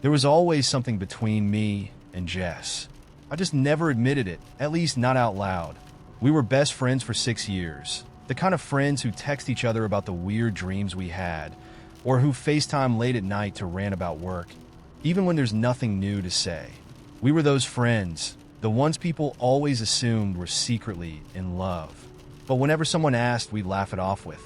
There was always something between me and Jess. I just never admitted it, at least not out loud. We were best friends for 6 years. The kind of friends who text each other about the weird dreams we had, or who FaceTime late at night to rant about work, even when there's nothing new to say. We were those friends, the ones people always assumed were secretly in love. But whenever someone asked, we'd laugh it off with,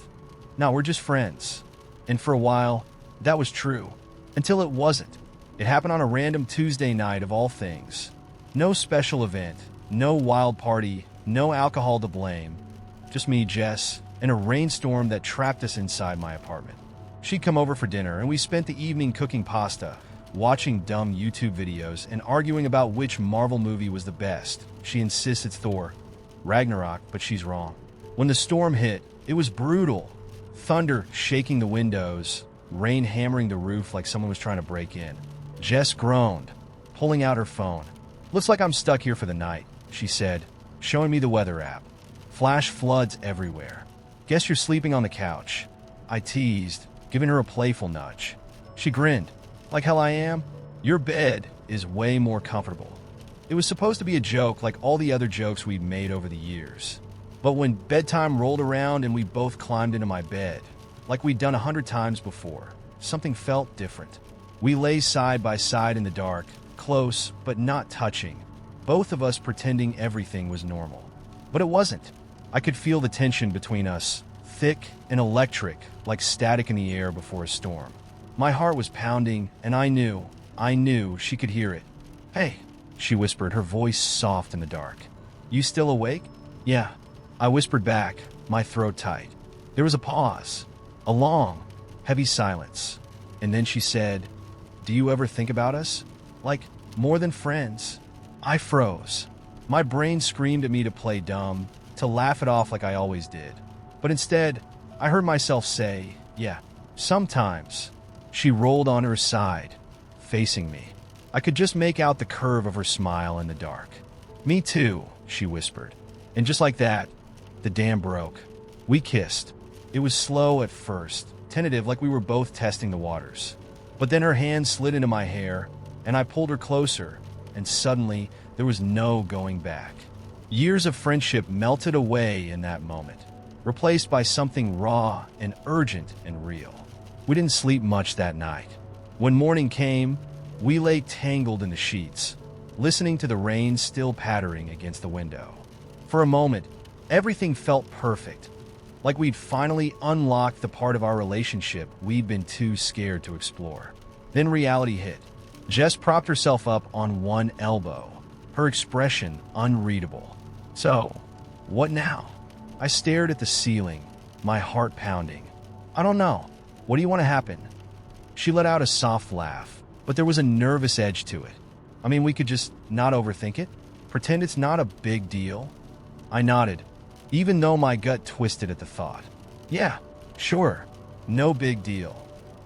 "No, we're just friends." And for a while, that was true. Until it wasn't. It happened on a random Tuesday night of all things. No special event, no wild party, no alcohol to blame. Just me, Jess, and a rainstorm that trapped us inside my apartment. She'd come over for dinner, and we spent the evening cooking pasta, watching dumb YouTube videos, and arguing about which Marvel movie was the best. She insists it's Thor, Ragnarok, but she's wrong. When the storm hit, it was brutal. Thunder shaking the windows, rain hammering the roof like someone was trying to break in. Jess groaned, pulling out her phone. "Looks like I'm stuck here for the night," she said, showing me the weather app. Flash floods everywhere. "Guess you're sleeping on the couch," I teased, giving her a playful nudge. She grinned. "Like hell I am? Your bed is way more comfortable." It was supposed to be a joke like all the other jokes we'd made over the years. But when bedtime rolled around and we both climbed into my bed, like we'd done 100 times before, something felt different. We lay side by side in the dark, close but not touching, both of us pretending everything was normal. But it wasn't. I could feel the tension between us, thick and electric, like static in the air before a storm. My heart was pounding, and I knew she could hear it. "Hey," she whispered, her voice soft in the dark. "You still awake?" "Yeah," I whispered back, my throat tight. There was a pause, a long, heavy silence, and then she said, "Do you ever think about us? Like, more than friends?" I froze. My brain screamed at me to play dumb, to laugh it off like I always did. But instead, I heard myself say, "Yeah, sometimes." She rolled on her side, facing me. I could just make out the curve of her smile in the dark. "Me too," she whispered. And just like that, the dam broke. We kissed. It was slow at first, tentative like we were both testing the waters. But then her hand slid into my hair, and I pulled her closer, and suddenly there was no going back. Years of friendship melted away in that moment, replaced by something raw and urgent and real. We didn't sleep much that night. When morning came, we lay tangled in the sheets, listening to the rain still pattering against the window. For a moment, everything felt perfect, like we'd finally unlocked the part of our relationship we'd been too scared to explore. Then reality hit. Jess propped herself up on one elbow, her expression unreadable. "So, what now?" I stared at the ceiling, my heart pounding. "I don't know. What do you want to happen?" She let out a soft laugh, but there was a nervous edge to it. "I mean, we could just not overthink it? Pretend it's not a big deal?" I nodded, even though my gut twisted at the thought. "Yeah, sure. No big deal."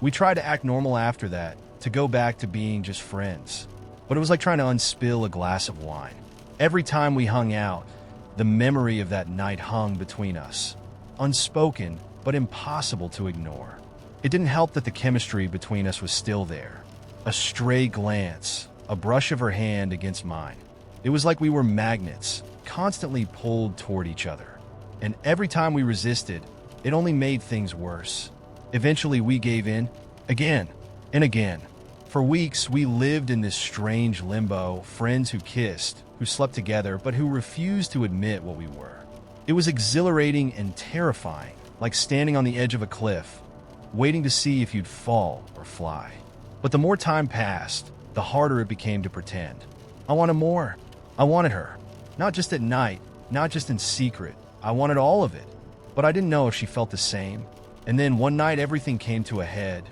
We tried to act normal after that, to go back to being just friends. But it was like trying to unspill a glass of wine. Every time we hung out, the memory of that night hung between us, unspoken but impossible to ignore. It didn't help that the chemistry between us was still there. A stray glance, a brush of her hand against mine. It was like we were magnets, constantly pulled toward each other. And every time we resisted, it only made things worse. Eventually we gave in, again and again. For weeks, we lived in this strange limbo, friends who kissed, who slept together, but who refused to admit what we were. It was exhilarating and terrifying, like standing on the edge of a cliff, waiting to see if you'd fall or fly. But the more time passed, the harder it became to pretend. I wanted more. I wanted her. Not just at night, not just in secret. I wanted all of it. But I didn't know if she felt the same. And then one night, everything came to a head.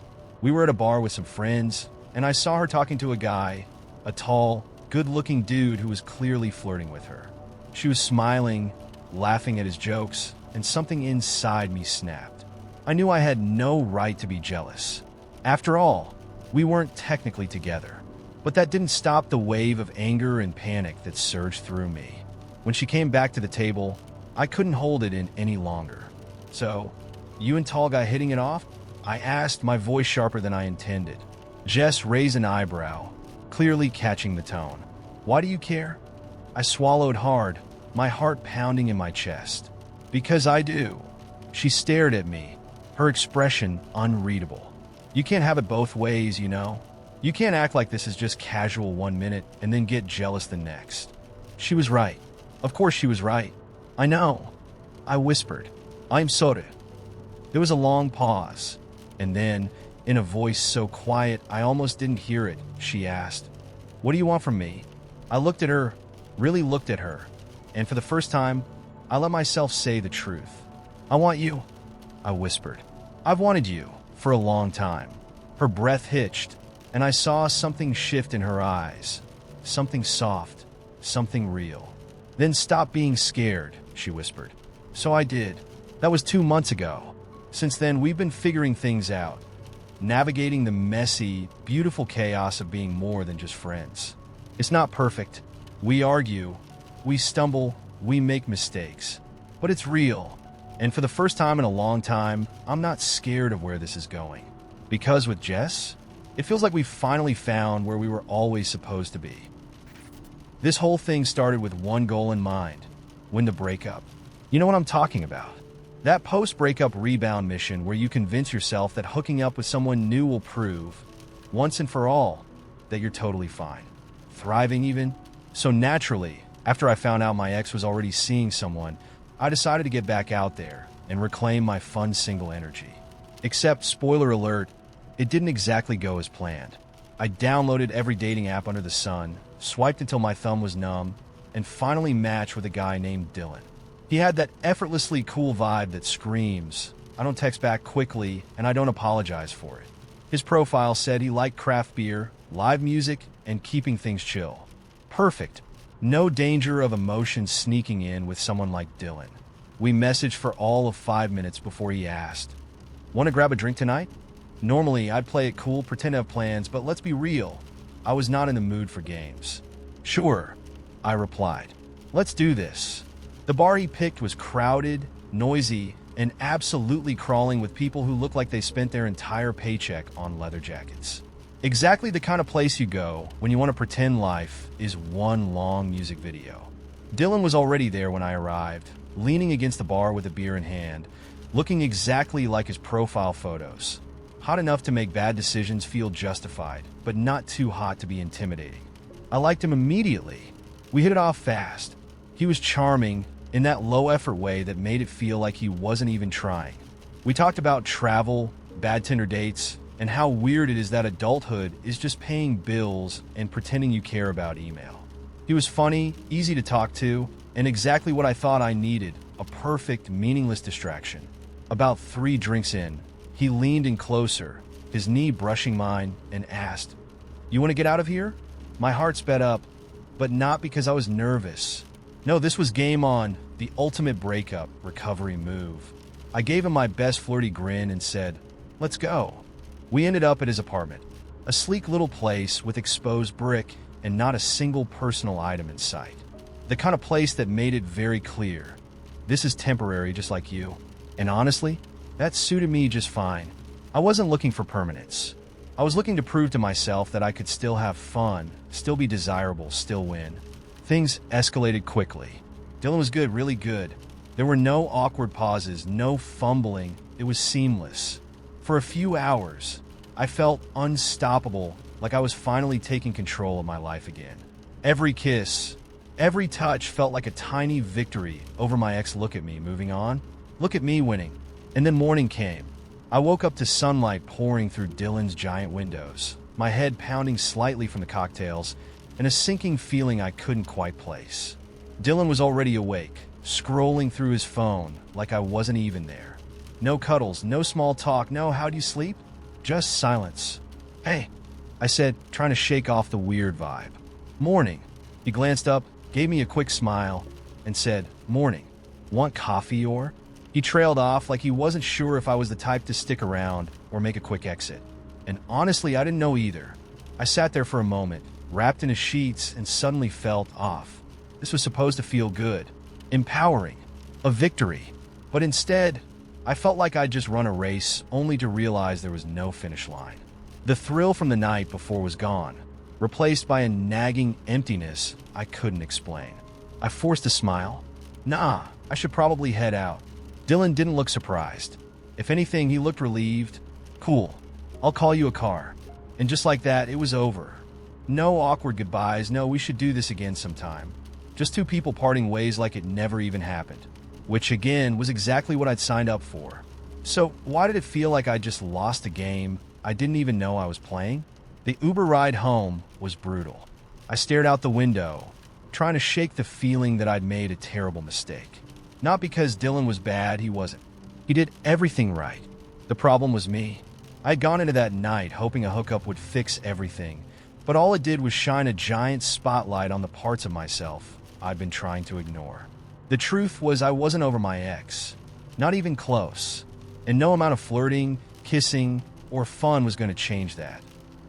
We were at a bar with some friends, and I saw her talking to a guy, a tall, good-looking dude who was clearly flirting with her. She was smiling, laughing at his jokes, and something inside me snapped. I knew I had no right to be jealous. After all, we weren't technically together. But that didn't stop the wave of anger and panic that surged through me. When she came back to the table, I couldn't hold it in any longer. "So, you and tall guy hitting it off?" I asked, my voice sharper than I intended. Jess raised an eyebrow, clearly catching the tone. Why do you care? I swallowed hard, my heart pounding in my chest. Because I do. She stared at me, her expression unreadable. You can't have it both ways, you know? You can't act like this is just casual 1 minute and then get jealous the next. She was right. Of course she was right. I know. I whispered. I'm sorry. There was a long pause, and then, in a voice so quiet I almost didn't hear it, she asked, "What do you want from me?" I looked at her, really looked at her, and for the first time, I let myself say the truth. "I want you," I whispered. "I've wanted you for a long time." Her breath hitched, and I saw something shift in her eyes. Something soft, something real. "Then stop being scared," she whispered. So I did. That was 2 months ago. Since then, we've been figuring things out, navigating the messy, beautiful chaos of being more than just friends. It's not perfect. We argue, we stumble, we make mistakes. But it's real. And for the first time in a long time, I'm not scared of where this is going. Because with Jess, it feels like we've finally found where we were always supposed to be. This whole thing started with one goal in mind: win the breakup. You know what I'm talking about? That post-breakup rebound mission where you convince yourself that hooking up with someone new will prove, once and for all, that you're totally fine. Thriving even. So naturally, after I found out my ex was already seeing someone, I decided to get back out there and reclaim my fun single energy. Except, spoiler alert, it didn't exactly go as planned. I downloaded every dating app under the sun, swiped until my thumb was numb, and finally matched with a guy named Dylan. He had that effortlessly cool vibe that screams, I don't text back quickly and I don't apologize for it. His profile said he liked craft beer, live music, and keeping things chill. Perfect. No danger of emotions sneaking in with someone like Dylan. We messaged for all of 5 minutes before he asked, "Want to grab a drink tonight?" Normally, I'd play it cool, pretend to have plans, but let's be real. I was not in the mood for games. "Sure," I replied. "Let's do this." The bar he picked was crowded, noisy, and absolutely crawling with people who looked like they spent their entire paycheck on leather jackets. Exactly the kind of place you go when you want to pretend life is one long music video. Dylan was already there when I arrived, leaning against the bar with a beer in hand, looking exactly like his profile photos. Hot enough to make bad decisions feel justified, but not too hot to be intimidating. I liked him immediately. We hit it off fast. He was charming in that low-effort way that made it feel like he wasn't even trying. We talked about travel, bad Tinder dates, and how weird it is that adulthood is just paying bills and pretending you care about email. He was funny, easy to talk to, and exactly what I thought I needed, a perfect, meaningless distraction. About 3 drinks in, he leaned in closer, his knee brushing mine, and asked, "You want to get out of here?" My heart sped up, but not because I was nervous. No, this was game on, the ultimate breakup recovery move. I gave him my best flirty grin and said, "Let's go." We ended up at his apartment, a sleek little place with exposed brick and not a single personal item in sight. The kind of place that made it very clear, this is temporary just like you. And honestly, that suited me just fine. I wasn't looking for permanence. I was looking to prove to myself that I could still have fun, still be desirable, still win. Things escalated quickly. Dylan was good, really good. There were no awkward pauses, no fumbling. It was seamless. For a few hours, I felt unstoppable, like I was finally taking control of my life again. Every kiss, every touch felt like a tiny victory over my ex. Look at me, moving on. Look at me winning. And then morning came. I woke up to sunlight pouring through Dylan's giant windows, my head pounding slightly from the cocktails, and a sinking feeling I couldn't quite place. Dylan was already awake, scrolling through his phone like I wasn't even there. No cuddles, no small talk, no "how'd you sleep?" Just silence. "Hey," I said, trying to shake off the weird vibe. "Morning." He glanced up, gave me a quick smile, and said, "Morning. Want coffee or?" He trailed off like he wasn't sure if I was the type to stick around or make a quick exit. And honestly, I didn't know either. I sat there for a moment, wrapped in his sheets, and suddenly felt off. This was supposed to feel good, empowering, a victory. But instead, I felt like I'd just run a race only to realize there was no finish line. The thrill from the night before was gone, replaced by a nagging emptiness I couldn't explain. I forced a smile. Nah, I should probably head out. Dylan didn't look surprised. If anything, he looked relieved. Cool, I'll call you a car. And just like that, it was over. No awkward goodbyes, no we should do this again sometime. Just two people parting ways like it never even happened. Which again, was exactly what I'd signed up for. So why did it feel like I just lost a game I didn't even know I was playing? The Uber ride home was brutal. I stared out the window, trying to shake the feeling that I'd made a terrible mistake. Not because Dylan was bad, he wasn't. He did everything right. The problem was me. I had gone into that night hoping a hookup would fix everything, but all it did was shine a giant spotlight on the parts of myself I'd been trying to ignore. The truth was I wasn't over my ex. Not even close. And no amount of flirting, kissing, or fun was going to change that.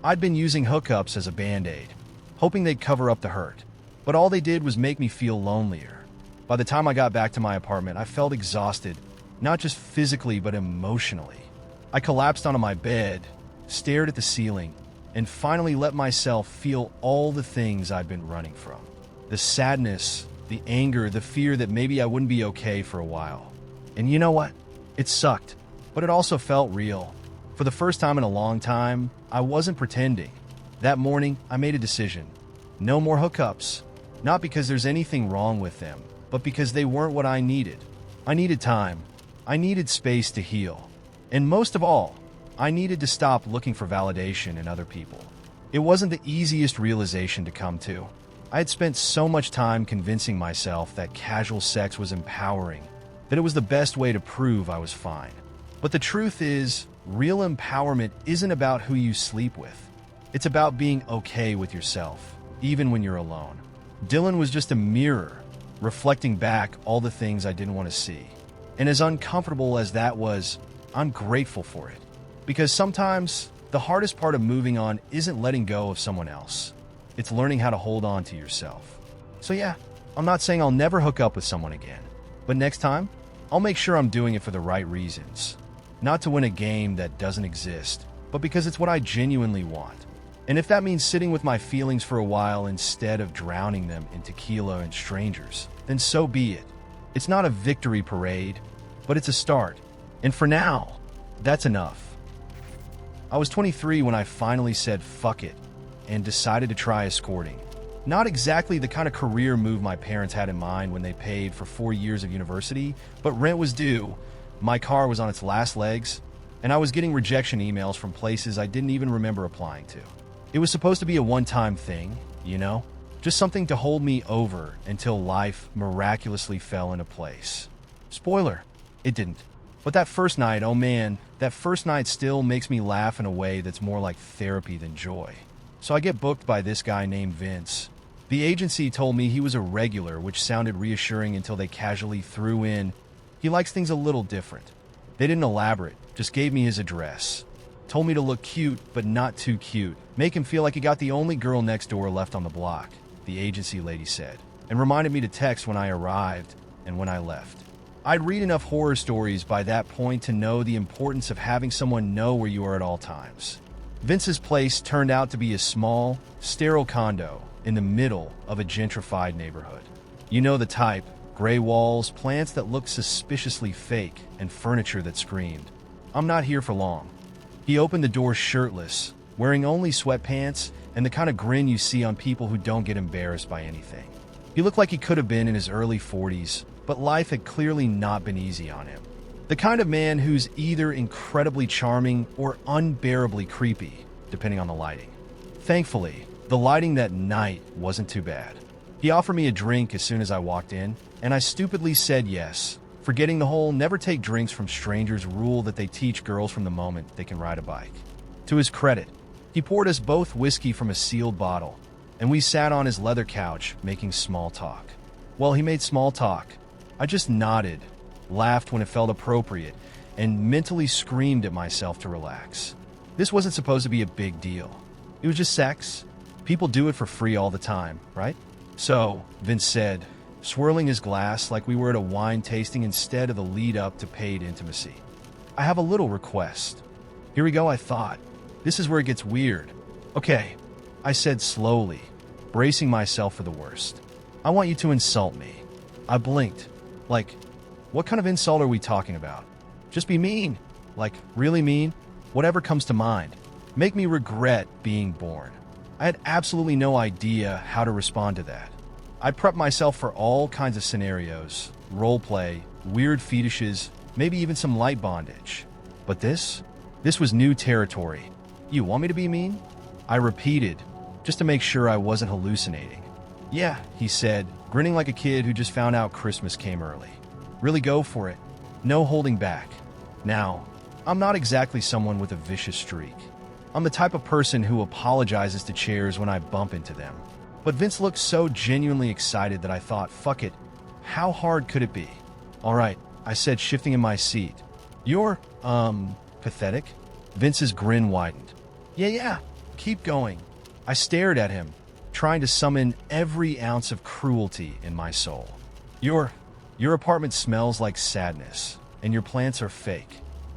I'd been using hookups as a band-aid, hoping they'd cover up the hurt. But all they did was make me feel lonelier. By the time I got back to my apartment, I felt exhausted, not just physically, but emotionally. I collapsed onto my bed, stared at the ceiling, and finally let myself feel all the things I'd been running from. The sadness, the anger, the fear that maybe I wouldn't be okay for a while. And you know what? It sucked, but it also felt real. For the first time in a long time, I wasn't pretending. That morning, I made a decision. No more hookups. Not because there's anything wrong with them, but because they weren't what I needed. I needed time. I needed space to heal. And most of all, I needed to stop looking for validation in other people. It wasn't the easiest realization to come to. I had spent so much time convincing myself that casual sex was empowering, that it was the best way to prove I was fine. But the truth is, real empowerment isn't about who you sleep with. It's about being okay with yourself, even when you're alone. Dylan was just a mirror, reflecting back all the things I didn't want to see. And as uncomfortable as that was, I'm grateful for it. Because sometimes, the hardest part of moving on isn't letting go of someone else. It's learning how to hold on to yourself. So yeah, I'm not saying I'll never hook up with someone again. But next time, I'll make sure I'm doing it for the right reasons. Not to win a game that doesn't exist, but because it's what I genuinely want. And if that means sitting with my feelings for a while instead of drowning them in tequila and strangers, then so be it. It's not a victory parade, but it's a start. And for now, that's enough. I was 23 when I finally said fuck it and decided to try escorting. Not exactly the kind of career move my parents had in mind when they paid for 4 years of university, but rent was due, my car was on its last legs, and I was getting rejection emails from places I didn't even remember applying to. It was supposed to be a one-time thing, you know? Just something to hold me over until life miraculously fell into place. Spoiler, it didn't. But that first night, oh man, that first night still makes me laugh in a way that's more like therapy than joy. So I get booked by this guy named Vince. The agency told me he was a regular, which sounded reassuring until they casually threw in, he likes things a little different. They didn't elaborate, just gave me his address. Told me to look cute, but not too cute. Make him feel like he got the only girl next door left on the block, the agency lady said, and reminded me to text when I arrived and when I left. I'd read enough horror stories by that point to know the importance of having someone know where you are at all times. Vince's place turned out to be a small, sterile condo in the middle of a gentrified neighborhood. You know the type, gray walls, plants that looked suspiciously fake, and furniture that screamed, I'm not here for long. He opened the door shirtless, wearing only sweatpants and the kind of grin you see on people who don't get embarrassed by anything. He looked like he could have been in his early 40s, but life had clearly not been easy on him. The kind of man who's either incredibly charming or unbearably creepy, depending on the lighting. Thankfully, the lighting that night wasn't too bad. He offered me a drink as soon as I walked in, and I stupidly said yes, forgetting the whole never take drinks from strangers rule that they teach girls from the moment they can ride a bike. To his credit, he poured us both whiskey from a sealed bottle, and we sat on his leather couch making small talk. While he made small talk, I just nodded, laughed when it felt appropriate, and mentally screamed at myself to relax. This wasn't supposed to be a big deal. It was just sex. People do it for free all the time, right? So, Vince said, swirling his glass like we were at a wine tasting instead of the lead-up to paid intimacy. I have a little request. Here we go, I thought. This is where it gets weird. Okay, I said slowly, bracing myself for the worst. I want you to insult me. I blinked. Like, what kind of insult are we talking about? Just be mean. Like, really mean? Whatever comes to mind. Make me regret being born. I had absolutely no idea how to respond to that. I prepped myself for all kinds of scenarios, role play, weird fetishes, maybe even some light bondage. But this was new territory. You want me to be mean? I repeated, just to make sure I wasn't hallucinating. Yeah, he said, grinning like a kid who just found out Christmas came early. Really go for it. No holding back. Now, I'm not exactly someone with a vicious streak. I'm the type of person who apologizes to chairs when I bump into them. But Vince looked so genuinely excited that I thought, fuck it, how hard could it be? All right, I said, shifting in my seat. You're, pathetic? Vince's grin widened. Yeah, keep going. I stared at him, trying to summon every ounce of cruelty in my soul. Your apartment smells like sadness, and your plants are fake.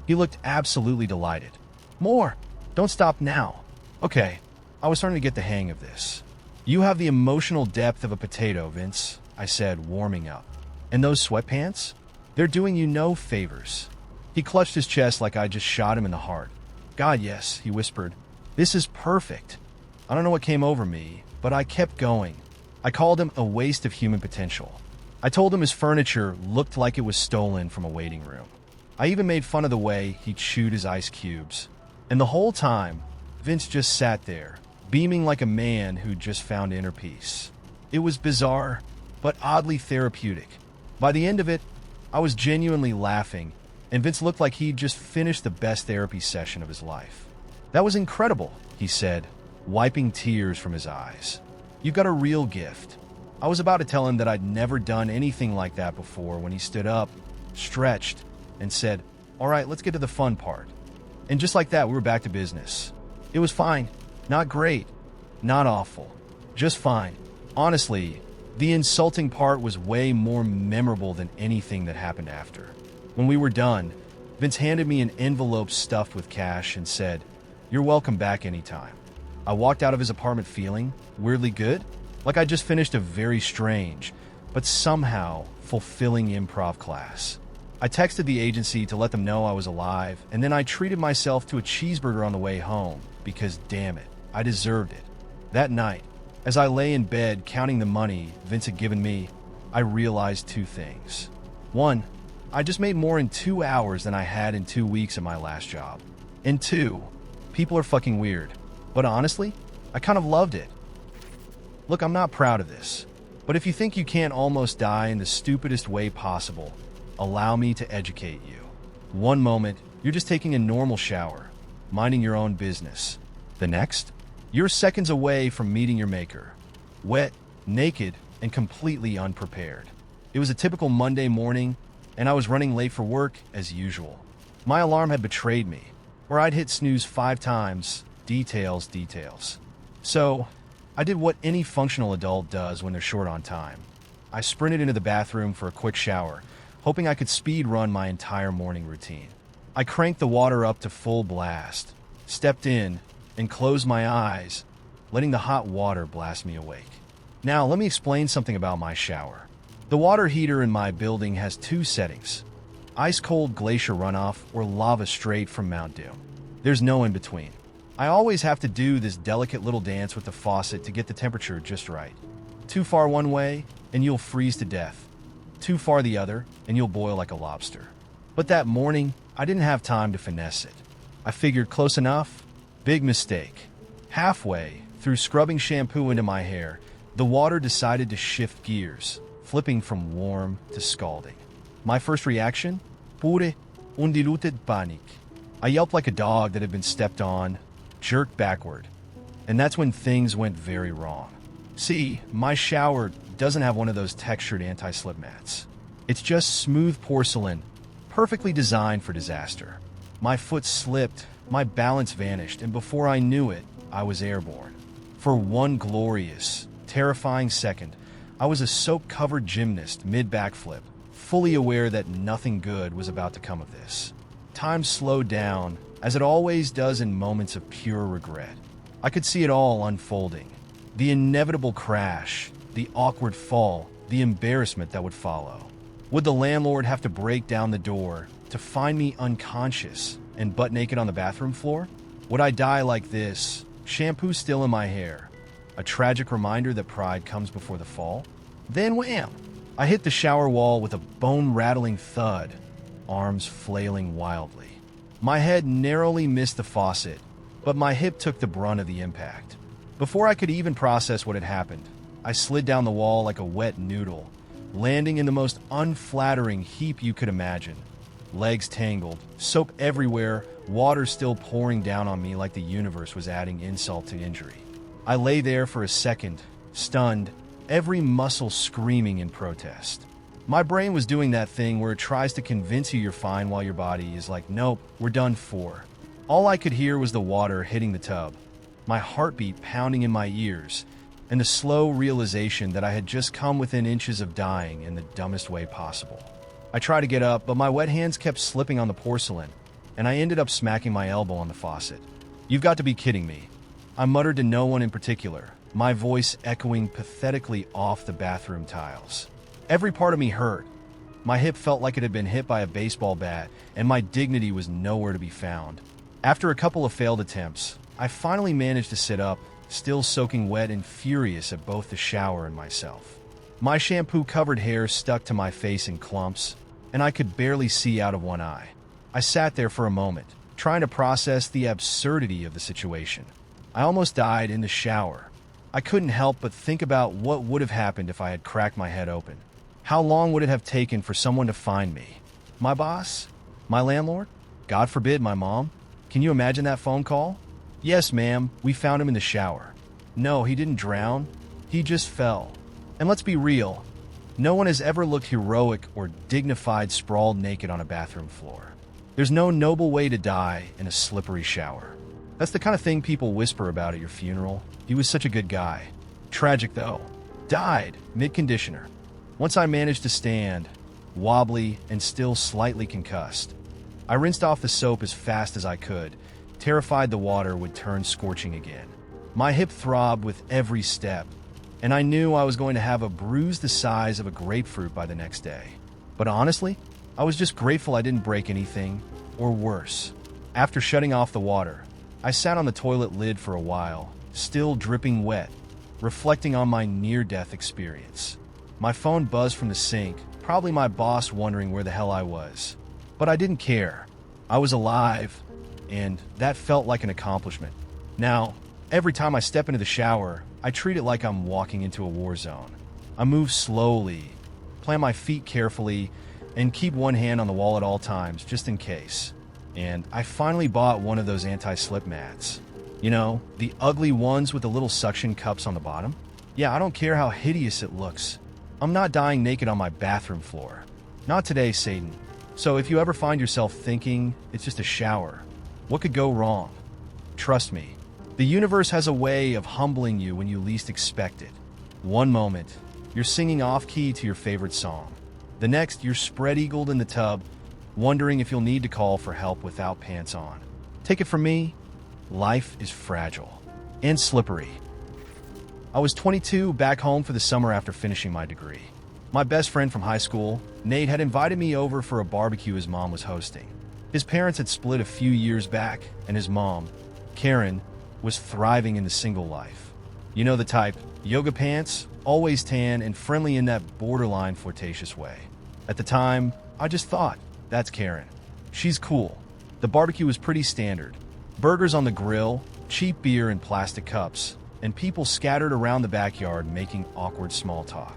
He looked absolutely delighted. More! Don't stop now. Okay, I was starting to get the hang of this. You have the emotional depth of a potato, Vince, I said, warming up. And those sweatpants? They're doing you no favors. He clutched his chest like I just shot him in the heart. God, yes, he whispered. This is perfect. I don't know what came over me, but I kept going. I called him a waste of human potential. I told him his furniture looked like it was stolen from a waiting room. I even made fun of the way he chewed his ice cubes. And the whole time, Vince just sat there, beaming like a man who just found inner peace. It was bizarre, but oddly therapeutic. By the end of it, I was genuinely laughing, and Vince looked like he'd just finished the best therapy session of his life. That was incredible, he said, wiping tears from his eyes. You got a real gift. I was about to tell him that I'd never done anything like that before when he stood up, stretched, and said, all right, let's get to the fun part. And just like that, we were back to business. It was fine. Not great. Not awful. Just fine. Honestly, the insulting part was way more memorable than anything that happened after. When we were done, Vince handed me an envelope stuffed with cash and said, you're welcome back anytime. I walked out of his apartment feeling weirdly good, like I just finished a very strange, but somehow fulfilling improv class. I texted the agency to let them know I was alive, and then I treated myself to a cheeseburger on the way home, because damn it, I deserved it. That night, as I lay in bed counting the money Vince had given me, I realized two things. One, I just made more in 2 hours than I had in 2 weeks at my last job. And two, people are fucking weird. But honestly, I kind of loved it. Look, I'm not proud of this, but if you think you can't almost die in the stupidest way possible, allow me to educate you. One moment, you're just taking a normal shower, minding your own business. The next, you're seconds away from meeting your maker. Wet, naked, and completely unprepared. It was a typical Monday morning, and I was running late for work as usual. My alarm had betrayed me, where I'd hit snooze 5 times, details. So, I did what any functional adult does when they're short on time. I sprinted into the bathroom for a quick shower, hoping I could speed run my entire morning routine. I cranked the water up to full blast, stepped in, and closed my eyes, letting the hot water blast me awake. Now, let me explain something about my shower. The water heater in my building has 2 settings: ice-cold glacier runoff or lava straight from Mount Doom. There's no in between. I always have to do this delicate little dance with the faucet to get the temperature just right. Too far one way, and you'll freeze to death. Too far the other, and you'll boil like a lobster. But that morning, I didn't have time to finesse it. I figured close enough. Big mistake. Halfway through scrubbing shampoo into my hair, the water decided to shift gears, flipping from warm to scalding. My first reaction? Pure undiluted panic. I yelped like a dog that had been stepped on, jerked backward. And that's when things went very wrong. See, my shower doesn't have one of those textured anti-slip mats. It's just smooth porcelain, perfectly designed for disaster. My foot slipped, my balance vanished, and before I knew it, I was airborne. For one glorious, terrifying second, I was a soap-covered gymnast mid-backflip, fully aware that nothing good was about to come of this. Time slowed down, as it always does in moments of pure regret. I could see it all unfolding. The inevitable crash, the awkward fall, the embarrassment that would follow. Would the landlord have to break down the door to find me unconscious and butt naked on the bathroom floor? Would I die like this, shampoo still in my hair? A tragic reminder that pride comes before the fall? Then wham! I hit the shower wall with a bone-rattling thud, arms flailing wildly. My head narrowly missed the faucet, but my hip took the brunt of the impact. Before I could even process what had happened, I slid down the wall like a wet noodle, landing in the most unflattering heap you could imagine. Legs tangled, soap everywhere, water still pouring down on me like the universe was adding insult to injury. I lay there for a second, stunned, every muscle screaming in protest. My brain was doing that thing where it tries to convince you you're fine while your body is like, nope, we're done for. All I could hear was the water hitting the tub, my heartbeat pounding in my ears, and the slow realization that I had just come within inches of dying in the dumbest way possible. I tried to get up, but my wet hands kept slipping on the porcelain, and I ended up smacking my elbow on the faucet. "You've got to be kidding me," I muttered to no one in particular, my voice echoing pathetically off the bathroom tiles. Every part of me hurt. My hip felt like it had been hit by a baseball bat, and my dignity was nowhere to be found. After a couple of failed attempts, I finally managed to sit up, still soaking wet and furious at both the shower and myself. My shampoo-covered hair stuck to my face in clumps, and I could barely see out of one eye. I sat there for a moment, trying to process the absurdity of the situation. I almost died in the shower. I couldn't help but think about what would have happened if I had cracked my head open. How long would it have taken for someone to find me? My boss? My landlord? God forbid, my mom? Can you imagine that phone call? "Yes, ma'am, we found him in the shower." No, he didn't drown. He just fell. And let's be real, no one has ever looked heroic or dignified sprawled naked on a bathroom floor. There's no noble way to die in a slippery shower. That's the kind of thing people whisper about at your funeral. He was such a good guy. Tragic, though. Died mid-conditioner. Once I managed to stand, wobbly and still slightly concussed, I rinsed off the soap as fast as I could, terrified the water would turn scorching again. My hip throbbed with every step, and I knew I was going to have a bruise the size of a grapefruit by the next day. But honestly, I was just grateful I didn't break anything, or worse. After shutting off the water, I sat on the toilet lid for a while, still dripping wet, reflecting on my near-death experience. My phone buzzed from the sink, probably my boss wondering where the hell I was. But I didn't care. I was alive, and that felt like an accomplishment. Now, every time I step into the shower, I treat it like I'm walking into a war zone. I move slowly, plant my feet carefully, and keep one hand on the wall at all times, just in case. And I finally bought one of those anti-slip mats. You know, the ugly ones with the little suction cups on the bottom? Yeah, I don't care how hideous it looks. I'm not dying naked on my bathroom floor. Not today, Satan. So if you ever find yourself thinking it's just a shower, what could go wrong? Trust me, the universe has a way of humbling you when you least expect it. One moment, you're singing off-key to your favorite song. The next, you're spread-eagled in the tub, wondering if you'll need to call for help without pants on. Take it from me, life is fragile and slippery. I was 22, back home for the summer after finishing my degree. My best friend from high school, Nate, had invited me over for a barbecue his mom was hosting. His parents had split a few years back, and his mom, Karen, was thriving in the single life. You know the type, yoga pants, always tan, and friendly in that borderline flirtatious way. At the time, I just thought, that's Karen. She's cool. The barbecue was pretty standard. Burgers on the grill, cheap beer in plastic cups, and people scattered around the backyard making awkward small talk.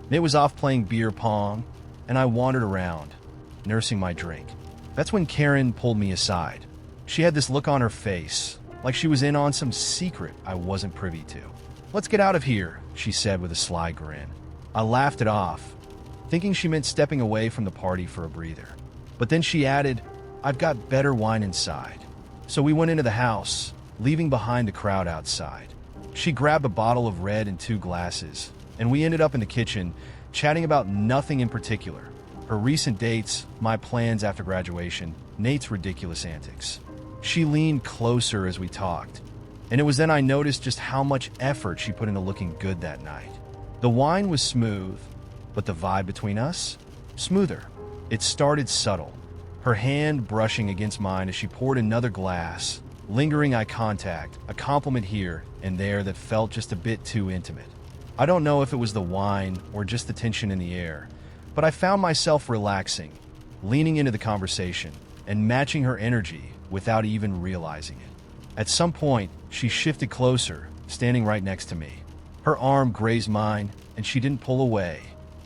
Nate was off playing beer pong, and I wandered around, nursing my drink. That's when Karen pulled me aside. She had this look on her face, like she was in on some secret I wasn't privy to. "Let's get out of here," she said with a sly grin. I laughed it off, thinking she meant stepping away from the party for a breather. But then she added, "I've got better wine inside." So we went into the house, leaving behind the crowd outside. She grabbed a bottle of red and 2 glasses, and we ended up in the kitchen, chatting about nothing in particular. Her recent dates, my plans after graduation, Nate's ridiculous antics. She leaned closer as we talked, and it was then I noticed just how much effort she put into looking good that night. The wine was smooth, but the vibe between us? Smoother. It started subtle, her hand brushing against mine as she poured another glass, lingering eye contact, a compliment here and there that felt just a bit too intimate. I don't know if it was the wine or just the tension in the air, but I found myself relaxing, leaning into the conversation, and matching her energy without even realizing it. At some point, she shifted closer, standing right next to me. Her arm grazed mine, and she didn't pull away.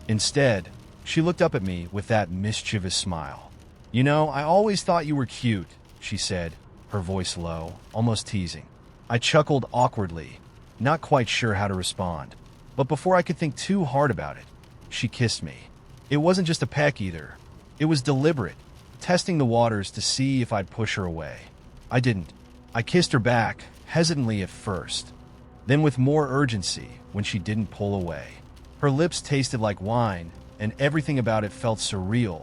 Instead, she looked up at me with that mischievous smile. "You know, I always thought you were cute," she said, her voice low, almost teasing. I chuckled awkwardly, not quite sure how to respond. But before I could think too hard about it, she kissed me. It wasn't just a peck either. It was deliberate, testing the waters to see if I'd push her away. I didn't. I kissed her back, hesitantly at first, then with more urgency when she didn't pull away. Her lips tasted like wine, and everything about it felt surreal,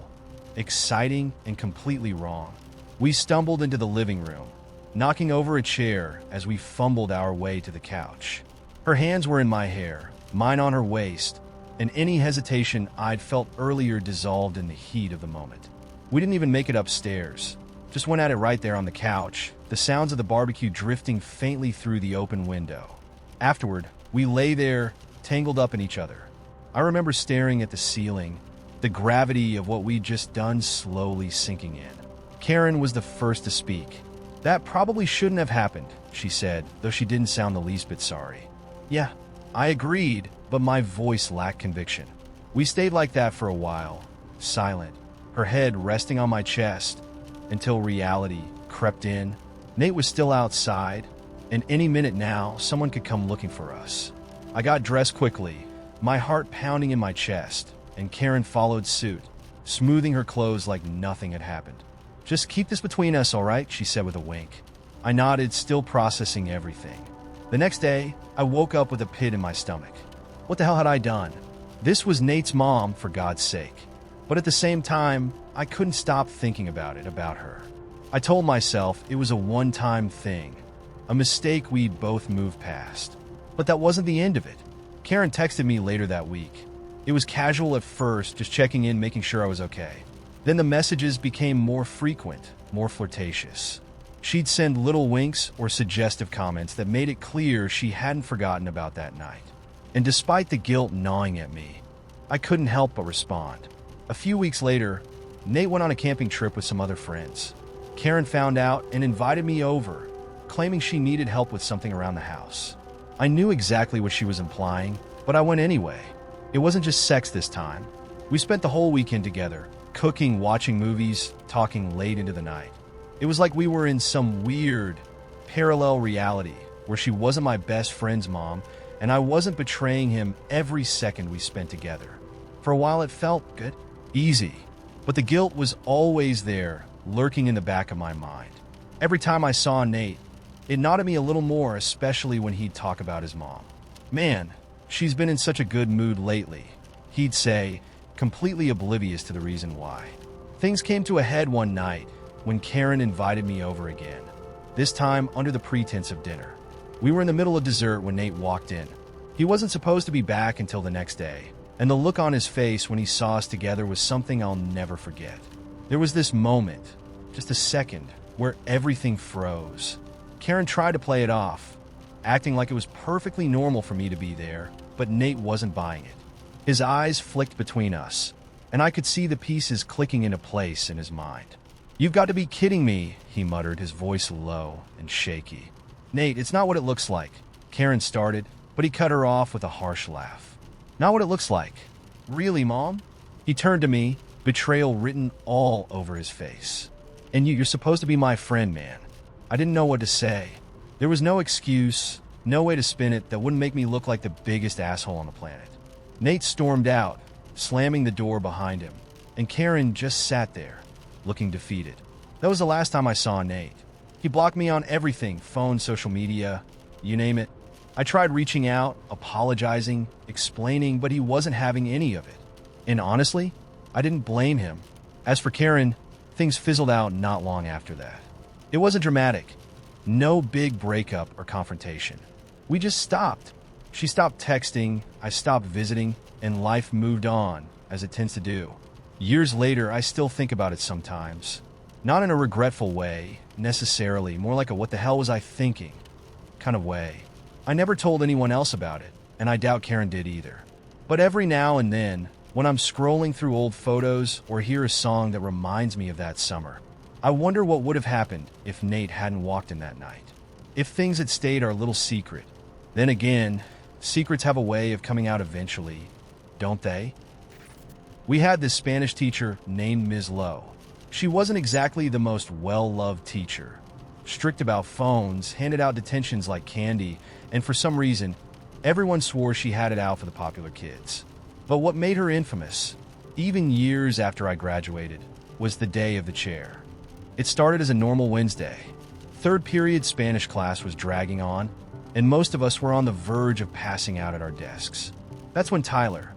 exciting, and completely wrong. We stumbled into the living room, knocking over a chair as we fumbled our way to the couch. Her hands were in my hair, mine on her waist, and any hesitation I'd felt earlier dissolved in the heat of the moment. We didn't even make it upstairs, just went at it right there on the couch, the sounds of the barbecue drifting faintly through the open window. Afterward, we lay there, tangled up in each other. I remember staring at the ceiling, the gravity of what we'd just done slowly sinking in. Karen was the first to speak. "That probably shouldn't have happened," she said, though she didn't sound the least bit sorry. Yeah, I agreed, but my voice lacked conviction. We stayed like that for a while, silent, her head resting on my chest, until reality crept in. Nate was still outside, and any minute now, someone could come looking for us. I got dressed quickly, my heart pounding in my chest, and Karen followed suit, smoothing her clothes like nothing had happened. "Just keep this between us, all right?" she said with a wink. I nodded, still processing everything. The next day, I woke up with a pit in my stomach. What the hell had I done? This was Nate's mom, for God's sake. But at the same time, I couldn't stop thinking about her. I told myself it was a one-time thing, a mistake we'd both moved past. But that wasn't the end of it. Karen texted me later that week. It was casual at first, just checking in, making sure I was okay. Then the messages became more frequent, more flirtatious. She'd send little winks or suggestive comments that made it clear she hadn't forgotten about that night. And despite the guilt gnawing at me, I couldn't help but respond. A few weeks later, Nate went on a camping trip with some other friends. Karen found out and invited me over, claiming she needed help with something around the house. I knew exactly what she was implying, but I went anyway. It wasn't just sex this time. We spent the whole weekend together, cooking, watching movies, talking late into the night. It was like we were in some weird, parallel reality where she wasn't my best friend's mom, and I wasn't betraying him every second we spent together. For a while it felt good, easy, but the guilt was always there, lurking in the back of my mind. Every time I saw Nate, it gnawed at me a little more, especially when he'd talk about his mom. "Man, she's been in such a good mood lately," he'd say, completely oblivious to the reason why. Things came to a head one night when Karen invited me over again, this time under the pretense of dinner. We were in the middle of dessert when Nate walked in. He wasn't supposed to be back until the next day, and the look on his face when he saw us together was something I'll never forget. There was this moment, just a second, where everything froze. Karen tried to play it off, acting like it was perfectly normal for me to be there, but Nate wasn't buying it. His eyes flicked between us, and I could see the pieces clicking into place in his mind. "You've got to be kidding me," he muttered, his voice low and shaky. "Nate, it's not what it looks like," Karen started, but he cut her off with a harsh laugh. "Not what it looks like. Really, Mom?" He turned to me, betrayal written all over his face. "And you're supposed to be my friend, man." I didn't know what to say. There was no excuse, no way to spin it that wouldn't make me look like the biggest asshole on the planet. Nate stormed out, slamming the door behind him, and Karen just sat there, looking defeated. That was the last time I saw Nate. He blocked me on everything, phone, social media, you name it. I tried reaching out, apologizing, explaining, but he wasn't having any of it. And honestly, I didn't blame him. As for Karen, things fizzled out not long after that. It wasn't dramatic. No big breakup or confrontation. We just stopped. She stopped texting, I stopped visiting, and life moved on, as it tends to do. Years later, I still think about it sometimes. Not in a regretful way, necessarily, more like a what the hell was I thinking kind of way. I never told anyone else about it, and I doubt Karen did either. But every now and then, when I'm scrolling through old photos or hear a song that reminds me of that summer, I wonder what would have happened if Nate hadn't walked in that night. If things had stayed our little secret. Then again, secrets have a way of coming out eventually, don't they? We had this Spanish teacher named Ms. Lowe. She wasn't exactly the most well-loved teacher. Strict about phones, handed out detentions like candy, and for some reason, everyone swore she had it out for the popular kids. But what made her infamous, even years after I graduated, was the day of the chair. It started as a normal Wednesday. Third period Spanish class was dragging on, and most of us were on the verge of passing out at our desks. That's when Tyler,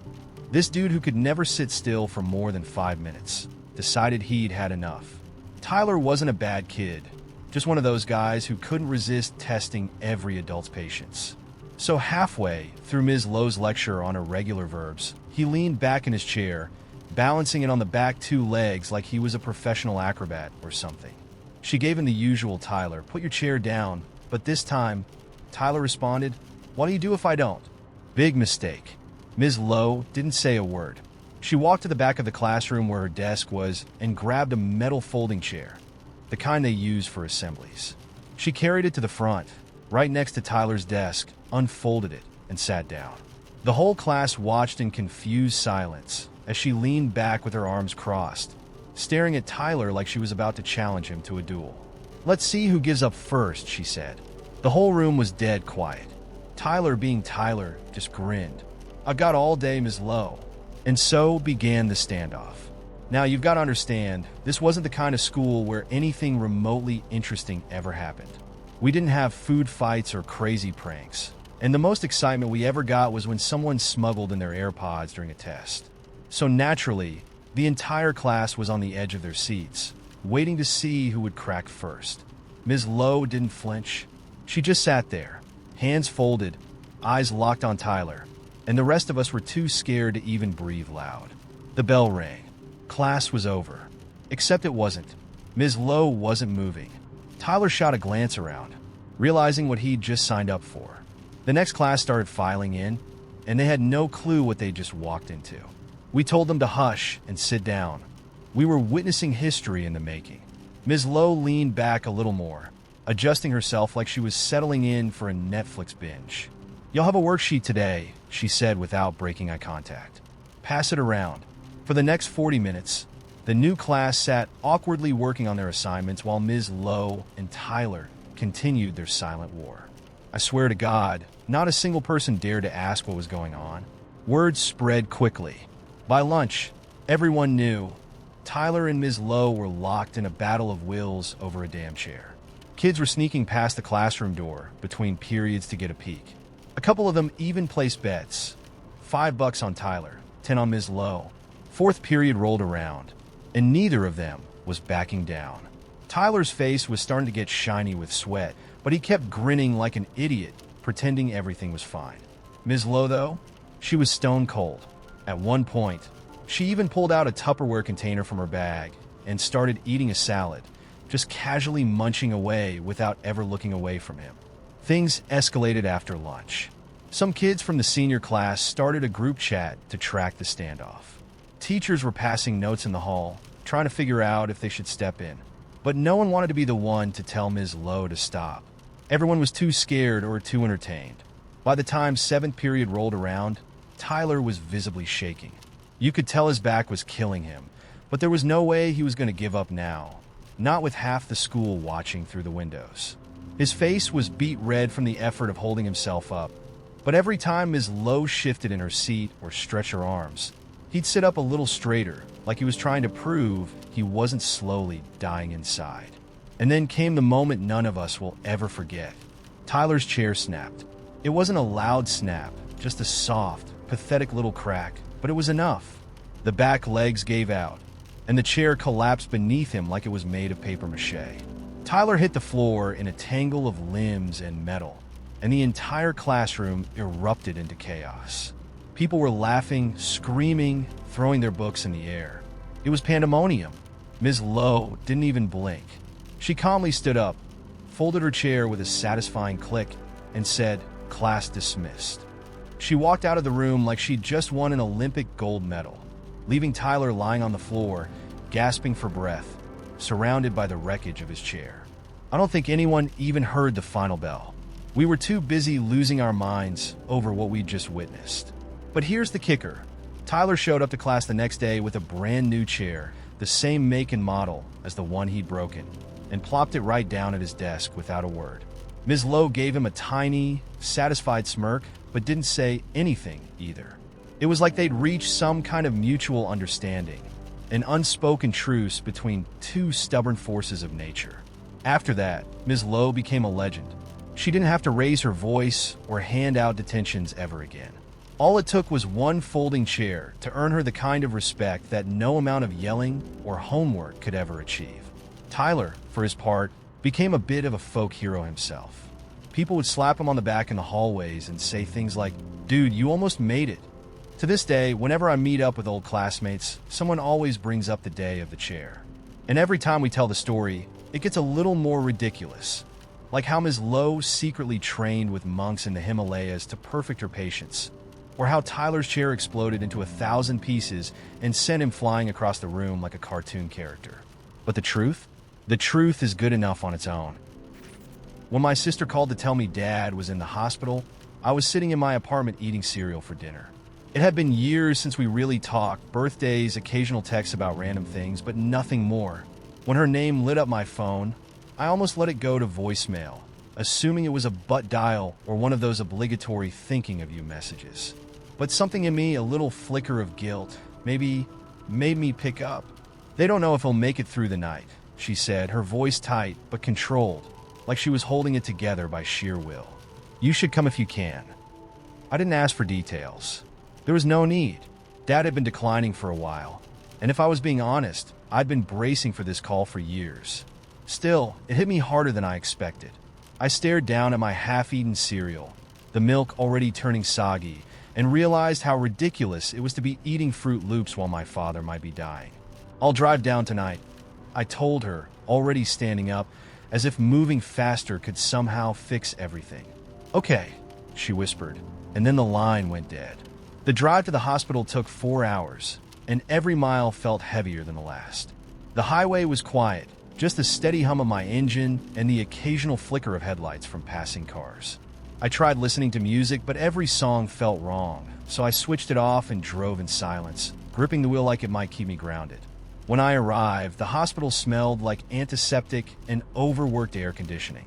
this dude who could never sit still for more than 5 minutes, decided he'd had enough. Tyler wasn't a bad kid, just one of those guys who couldn't resist testing every adult's patience. So halfway through Ms. Lowe's lecture on irregular verbs, he leaned back in his chair, balancing it on the back 2 legs like he was a professional acrobat or something. She gave him the usual Tyler, put your chair down, but this time, Tyler responded, what do you do if I don't? Big mistake. Ms. Lowe didn't say a word. She walked to the back of the classroom where her desk was and grabbed a metal folding chair, the kind they use for assemblies. She carried it to the front, right next to Tyler's desk, unfolded it, and sat down. The whole class watched in confused silence as she leaned back with her arms crossed, staring at Tyler like she was about to challenge him to a duel. Let's see who gives up first, she said. The whole room was dead quiet. Tyler, being Tyler, just grinned. I got all day, Ms. Lowe. And so began the standoff. Now, you've got to understand, this wasn't the kind of school where anything remotely interesting ever happened. We didn't have food fights or crazy pranks. And the most excitement we ever got was when someone smuggled in their AirPods during a test. So naturally, the entire class was on the edge of their seats, waiting to see who would crack first. Ms. Lowe didn't flinch. She just sat there, hands folded, eyes locked on Tyler, and the rest of us were too scared to even breathe loud. The bell rang. Class was over. Except it wasn't. Ms. Lowe wasn't moving. Tyler shot a glance around, realizing what he'd just signed up for. The next class started filing in, and they had no clue what they'd just walked into. We told them to hush and sit down. We were witnessing history in the making. Ms. Lowe leaned back a little more, adjusting herself like she was settling in for a Netflix binge. You'll have a worksheet today, she said without breaking eye contact. Pass it around. For the next 40 minutes, the new class sat awkwardly working on their assignments while Ms. Lowe and Tyler continued their silent war. I swear to God, not a single person dared to ask what was going on. Words spread quickly. By lunch, everyone knew Tyler and Ms. Lowe were locked in a battle of wills over a damn chair. Kids were sneaking past the classroom door between periods to get a peek. A couple of them even placed bets. $5 on Tyler, 10 on Ms. Lowe. Fourth period rolled around, and neither of them was backing down. Tyler's face was starting to get shiny with sweat, but he kept grinning like an idiot, pretending everything was fine. Ms. Lowe, though, she was stone cold. At one point, she even pulled out a Tupperware container from her bag and started eating a salad, just casually munching away without ever looking away from him. Things escalated after lunch. Some kids from the senior class started a group chat to track the standoff. Teachers were passing notes in the hall, trying to figure out if they should step in. But no one wanted to be the one to tell Ms. Lowe to stop. Everyone was too scared or too entertained. By the time 7th period rolled around, Tyler was visibly shaking. You could tell his back was killing him, but there was no way he was going to give up now, not with half the school watching through the windows. His face was beet red from the effort of holding himself up, but every time Ms. Lowe shifted in her seat or stretched her arms, he'd sit up a little straighter, like he was trying to prove he wasn't slowly dying inside. And then came the moment none of us will ever forget. Tyler's chair snapped. It wasn't a loud snap, just a soft, pathetic little crack, but it was enough. The back legs gave out, and the chair collapsed beneath him like it was made of papier-mâché. Tyler hit the floor in a tangle of limbs and metal, and the entire classroom erupted into chaos. People were laughing, screaming, throwing their books in the air. It was pandemonium. Ms. Lowe didn't even blink. She calmly stood up, folded her chair with a satisfying click, and said, "Class dismissed." She walked out of the room like she'd just won an Olympic gold medal, leaving Tyler lying on the floor, gasping for breath, surrounded by the wreckage of his chair. I don't think anyone even heard the final bell. We were too busy losing our minds over what we'd just witnessed. But here's the kicker. Tyler showed up to class the next day with a brand new chair, the same make and model as the one he'd broken, and plopped it right down at his desk without a word. Ms. Lowe gave him a tiny, satisfied smirk, but didn't say anything either. It was like they'd reached some kind of mutual understanding, an unspoken truce between two stubborn forces of nature. After that, Ms. Lowe became a legend. She didn't have to raise her voice or hand out detentions ever again. All it took was one folding chair to earn her the kind of respect that no amount of yelling or homework could ever achieve. Tyler, for his part, became a bit of a folk hero himself. People would slap him on the back in the hallways and say things like, "Dude, you almost made it." To this day, whenever I meet up with old classmates, someone always brings up the day of the chair. And every time we tell the story, it gets a little more ridiculous. Like how Ms. Lowe secretly trained with monks in the Himalayas to perfect her patience, or how Tyler's chair exploded into 1,000 pieces and sent him flying across the room like a cartoon character. But the truth? The truth is good enough on its own. When my sister called to tell me Dad was in the hospital, I was sitting in my apartment eating cereal for dinner. It had been years since we really talked, birthdays, occasional texts about random things, but nothing more. When her name lit up my phone, I almost let it go to voicemail, assuming it was a butt dial or one of those obligatory thinking of you messages. But something in me, a little flicker of guilt, maybe made me pick up. "They don't know if he'll make it through the night," she said, her voice tight but controlled, like she was holding it together by sheer will. "You should come if you can." I didn't ask for details. There was no need. Dad had been declining for a while, and if I was being honest, I'd been bracing for this call for years. Still, it hit me harder than I expected. I stared down at my half-eaten cereal, the milk already turning soggy, and realized how ridiculous it was to be eating Fruit Loops while my father might be dying. "I'll drive down tonight," I told her, already standing up, as if moving faster could somehow fix everything. "Okay," she whispered, and then the line went dead. The drive to the hospital took 4 hours, and every mile felt heavier than the last. The highway was quiet, just the steady hum of my engine and the occasional flicker of headlights from passing cars. I tried listening to music, but every song felt wrong, so I switched it off and drove in silence, gripping the wheel like it might keep me grounded. When I arrived, the hospital smelled like antiseptic and overworked air conditioning.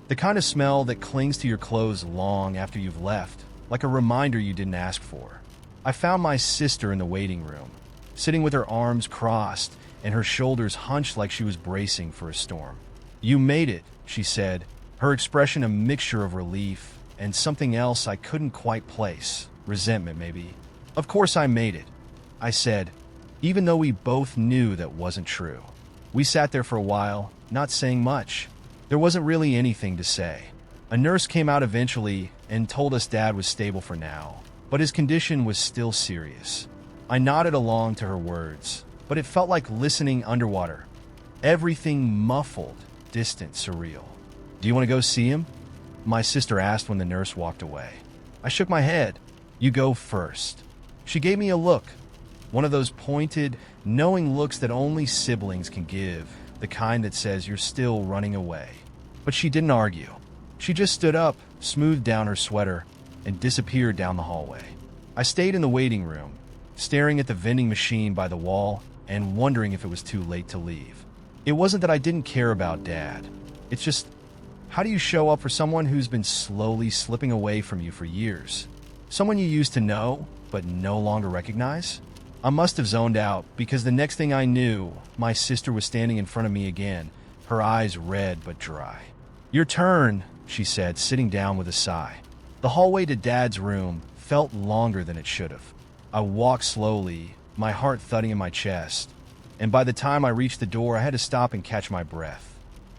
The kind of smell that clings to your clothes long after you've left, like a reminder you didn't ask for. I found my sister in the waiting room, sitting with her arms crossed and her shoulders hunched like she was bracing for a storm. "You made it," she said, her expression a mixture of relief and something else I couldn't quite place, resentment maybe. "Of course I made it," I said, even though we both knew that wasn't true. We sat there for a while, not saying much. There wasn't really anything to say. A nurse came out eventually and told us Dad was stable for now, but his condition was still serious. I nodded along to her words, but it felt like listening underwater. Everything muffled, distant, surreal. "Do you want to go see him?" my sister asked when the nurse walked away. I shook my head. "You go first." She gave me a look, one of those pointed, knowing looks that only siblings can give, the kind that says you're still running away. But she didn't argue. She just stood up, smoothed down her sweater, and disappeared down the hallway. I stayed in the waiting room, staring at the vending machine by the wall and wondering if it was too late to leave. It wasn't that I didn't care about Dad. It's just, how do you show up for someone who's been slowly slipping away from you for years? Someone you used to know, but no longer recognize? I must have zoned out, because the next thing I knew, my sister was standing in front of me again, her eyes red but dry. "Your turn," she said, sitting down with a sigh. The hallway to Dad's room felt longer than it should have. I walked slowly, my heart thudding in my chest, and by the time I reached the door, I had to stop and catch my breath.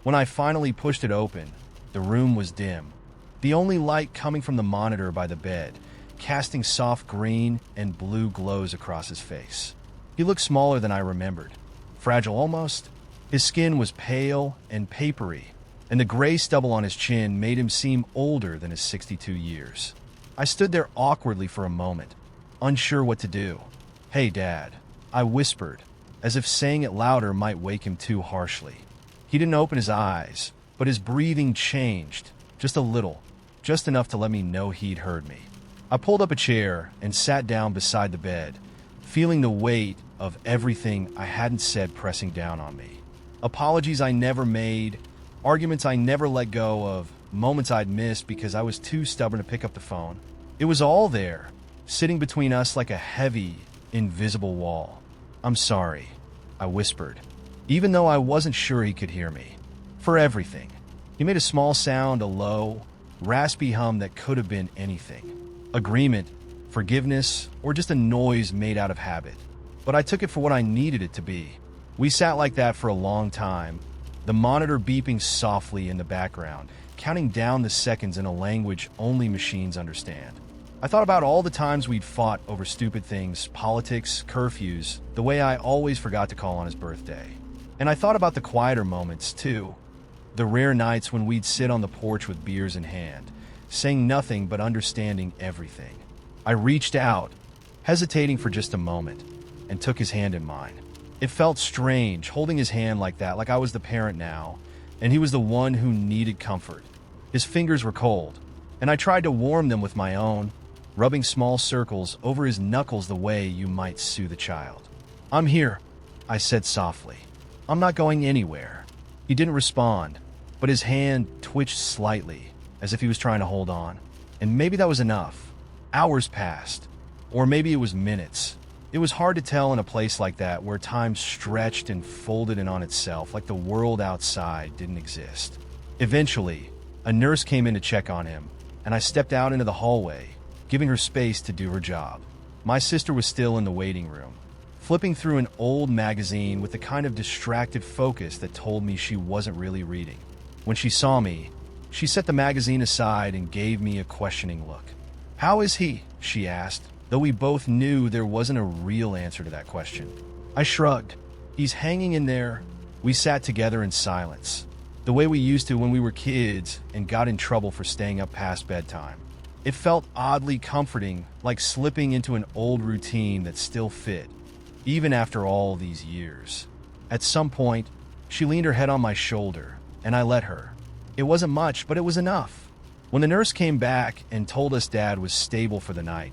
When I finally pushed it open, the room was dim. The only light coming from the monitor by the bed, casting soft green and blue glows across his face. He looked smaller than I remembered. Fragile almost. His skin was pale and papery, and the gray stubble on his chin made him seem older than his 62 years. I stood there awkwardly for a moment, unsure what to do. "Hey, Dad," I whispered, as if saying it louder might wake him too harshly. He didn't open his eyes, but his breathing changed, just a little, just enough to let me know he'd heard me. I pulled up a chair and sat down beside the bed, feeling the weight of everything I hadn't said pressing down on me. Apologies I never made, arguments I never let go of, moments I'd missed because I was too stubborn to pick up the phone. It was all there, sitting between us like a heavy, invisible wall. "I'm sorry," I whispered, even though I wasn't sure he could hear me. "For everything." He made a small sound, a low, raspy hum that could have been anything. Agreement, forgiveness, or just a noise made out of habit. But I took it for what I needed it to be. We sat like that for a long time, the monitor beeping softly in the background, counting down the seconds in a language only machines understand. I thought about all the times we'd fought over stupid things, politics, curfews, the way I always forgot to call on his birthday. And I thought about the quieter moments, too. The rare nights when we'd sit on the porch with beers in hand, saying nothing but understanding everything. I reached out, hesitating for just a moment, and took his hand in mine. It felt strange, holding his hand like that, like I was the parent now, and he was the one who needed comfort. His fingers were cold, and I tried to warm them with my own, rubbing small circles over his knuckles the way you might soothe a child. "I'm here," I said softly. "I'm not going anywhere." He didn't respond, but his hand twitched slightly, as if he was trying to hold on. And maybe that was enough. Hours passed, or maybe it was minutes. It was hard to tell in a place like that where time stretched and folded in on itself like the world outside didn't exist. Eventually, a nurse came in to check on him, and I stepped out into the hallway, giving her space to do her job. My sister was still in the waiting room, flipping through an old magazine with the kind of distracted focus that told me she wasn't really reading. When she saw me, she set the magazine aside and gave me a questioning look. "How is he?" she asked, though we both knew there wasn't a real answer to that question. I shrugged. "He's hanging in there." We sat together in silence, the way we used to when we were kids and got in trouble for staying up past bedtime. It felt oddly comforting, like slipping into an old routine that still fit, even after all these years. At some point, she leaned her head on my shoulder, and I let her. It wasn't much, but it was enough. When the nurse came back and told us Dad was stable for the night,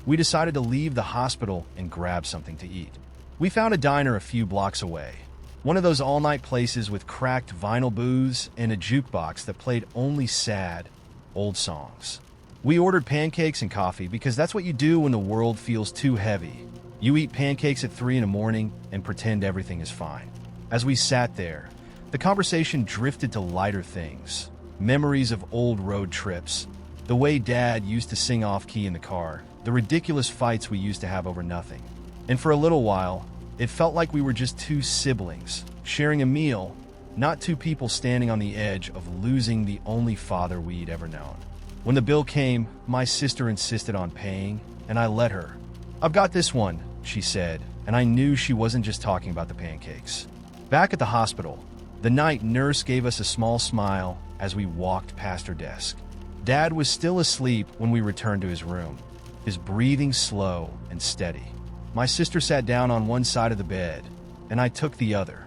we decided to leave the hospital and grab something to eat. We found a diner a few blocks away, one of those all-night places with cracked vinyl booths and a jukebox that played only sad, old songs. We ordered pancakes and coffee because that's what you do when the world feels too heavy. You eat pancakes at 3 in the morning and pretend everything is fine. As we sat there, the conversation drifted to lighter things, memories of old road trips, the way Dad used to sing off-key in the car, the ridiculous fights we used to have over nothing. And for a little while, it felt like we were just two siblings, sharing a meal, not two people standing on the edge of losing the only father we'd ever known. When the bill came, my sister insisted on paying, and I let her. "I've got this one," she said, and I knew she wasn't just talking about the pancakes. Back at the hospital, the night nurse gave us a small smile as we walked past her desk. Dad was still asleep when we returned to his room, his breathing slow and steady. My sister sat down on one side of the bed, and I took the other.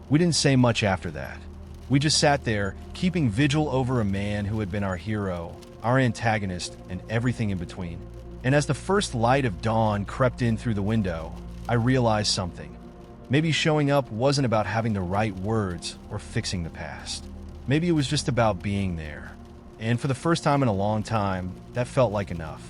We didn't say much after that. We just sat there, keeping vigil over a man who had been our hero, our antagonist, and everything in between. And as the first light of dawn crept in through the window, I realized something. Maybe showing up wasn't about having the right words or fixing the past. Maybe it was just about being there. And for the first time in a long time, that felt like enough.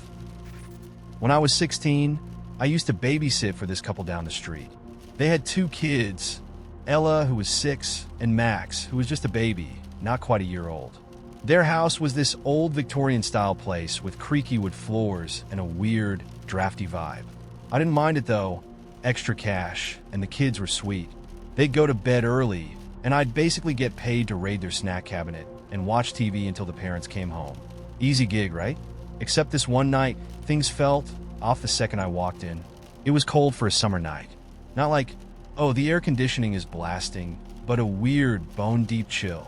When I was 16, I used to babysit for this couple down the street. They had 2 kids, Ella, who was 6, and Max, who was just a baby, not quite a year old. Their house was this old Victorian-style place with creaky wood floors and a weird, drafty vibe. I didn't mind it though. Extra cash, and the kids were sweet. They'd go to bed early, and I'd basically get paid to raid their snack cabinet and watch TV until the parents came home. Easy gig, right? Except this one night, things felt off the second I walked in. It was cold for a summer night. Not like, oh, the air conditioning is blasting, but a weird, bone-deep chill.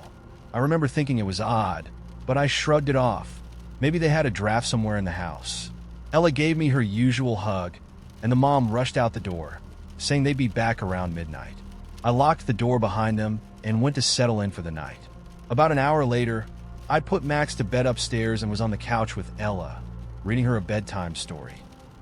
I remember thinking it was odd, but I shrugged it off. Maybe they had a draft somewhere in the house. Ella gave me her usual hug, and the mom rushed out the door, saying they'd be back around midnight. I locked the door behind them and went to settle in for the night. About an hour later, I put Max to bed upstairs and was on the couch with Ella, reading her a bedtime story.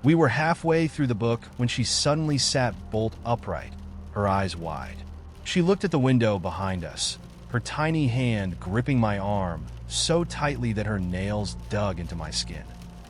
We were halfway through the book when she suddenly sat bolt upright, her eyes wide. She looked at the window behind us, her tiny hand gripping my arm so tightly that her nails dug into my skin.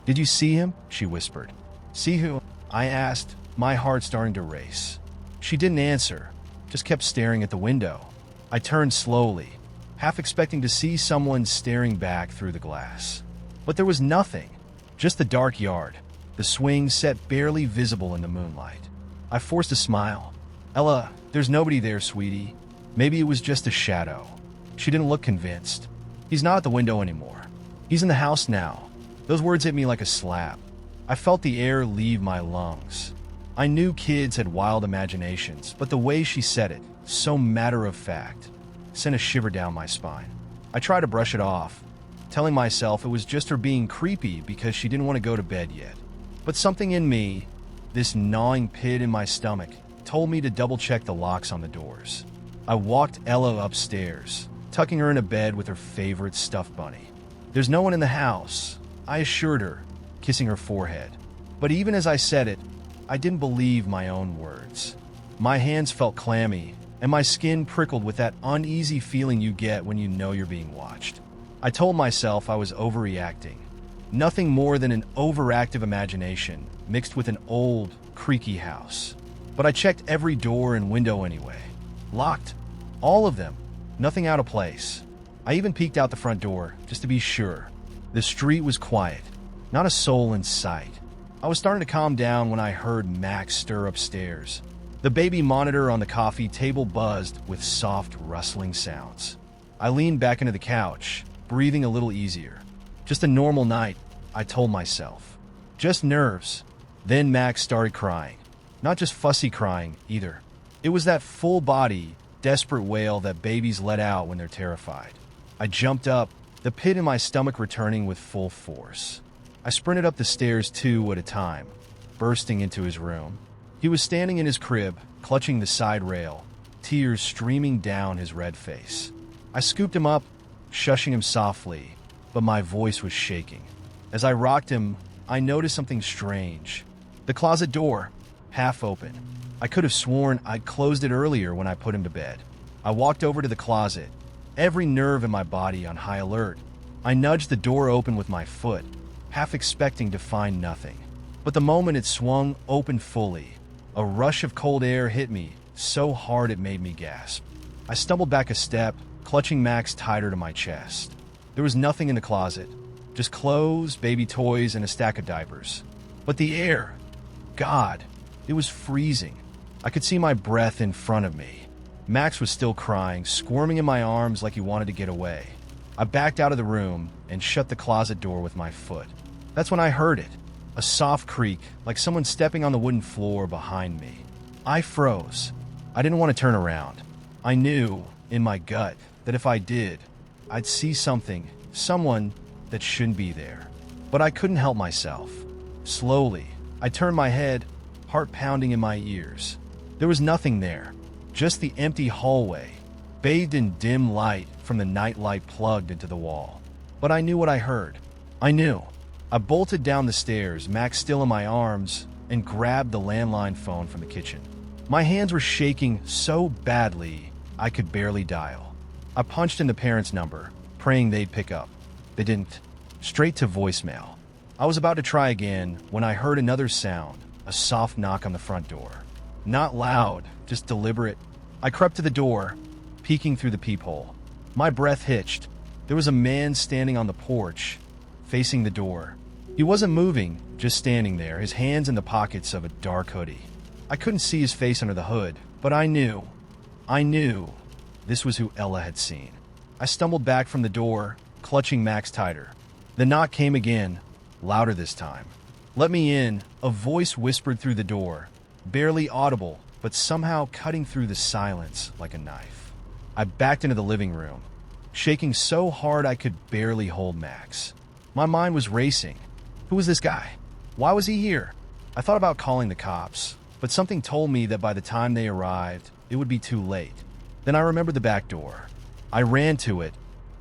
"Did you see him?" she whispered. "See who?" I asked, my heart starting to race. She didn't answer, just kept staring at the window. I turned slowly, half expecting to see someone staring back through the glass. But there was nothing, just the dark yard, the swing set barely visible in the moonlight. I forced a smile. "Ella, there's nobody there, sweetie. Maybe it was just a shadow." She didn't look convinced. "He's not at the window anymore. He's in the house now." Those words hit me like a slap. I felt the air leave my lungs. I knew kids had wild imaginations, but the way she said it, so matter-of-fact, sent a shiver down my spine. I tried to brush it off, telling myself it was just her being creepy because she didn't want to go to bed yet. But something in me, this gnawing pit in my stomach, told me to double-check the locks on the doors. I walked Ella upstairs, tucking her in a bed with her favorite stuffed bunny. "There's no one in the house," I assured her, kissing her forehead. But even as I said it, I didn't believe my own words. My hands felt clammy, and my skin prickled with that uneasy feeling you get when you know you're being watched. I told myself I was overreacting. Nothing more than an overactive imagination mixed with an old, creaky house. But I checked every door and window anyway. Locked. All of them. Nothing out of place. I even peeked out the front door, just to be sure. The street was quiet. Not a soul in sight. I was starting to calm down when I heard Max stir upstairs. The baby monitor on the coffee table buzzed with soft, rustling sounds. I leaned back into the couch, breathing a little easier. Just a normal night, I told myself. Just nerves. Then Max started crying. Not just fussy crying, either. It was that full-body, desperate wail that babies let out when they're terrified. I jumped up, the pit in my stomach returning with full force. I sprinted up the stairs 2 at a time, bursting into his room. He was standing in his crib, clutching the side rail, tears streaming down his red face. I scooped him up, shushing him softly, but my voice was shaking. As I rocked him, I noticed something strange. The closet door, half open. I could have sworn I'd closed it earlier when I put him to bed. I walked over to the closet, every nerve in my body on high alert. I nudged the door open with my foot, half expecting to find nothing. But the moment it swung open fully, a rush of cold air hit me so hard it made me gasp. I stumbled back a step, clutching Max tighter to my chest. There was nothing in the closet, just clothes, baby toys, and a stack of diapers. But the air, God, it was freezing. I could see my breath in front of me. Max was still crying, squirming in my arms like he wanted to get away. I backed out of the room and shut the closet door with my foot. That's when I heard it, a soft creak, like someone stepping on the wooden floor behind me. I froze. I didn't want to turn around. I knew, in my gut, that if I did, I'd see something, someone that shouldn't be there. But I couldn't help myself. Slowly, I turned my head, heart pounding in my ears. There was nothing there, just the empty hallway, bathed in dim light from the nightlight plugged into the wall. But I knew what I heard. I knew. I bolted down the stairs, Max still in my arms, and grabbed the landline phone from the kitchen. My hands were shaking so badly I could barely dial. I punched in the parents' number, praying they'd pick up. They didn't. Straight to voicemail. I was about to try again when I heard another sound, a soft knock on the front door. Not loud, just deliberate. I crept to the door, peeking through the peephole. My breath hitched. There was a man standing on the porch, facing the door. He wasn't moving, just standing there, his hands in the pockets of a dark hoodie. I couldn't see his face under the hood, but I knew. this was who Ella had seen. I stumbled back from the door, clutching Max tighter. The knock came again, louder this time. "Let me in," a voice whispered through the door, barely audible, but somehow cutting through the silence like a knife. I backed into the living room, shaking so hard I could barely hold Max. My mind was racing. Who was this guy? Why was he here? I thought about calling the cops, but something told me that by the time they arrived, it would be too late. Then I remembered the back door. I ran to it,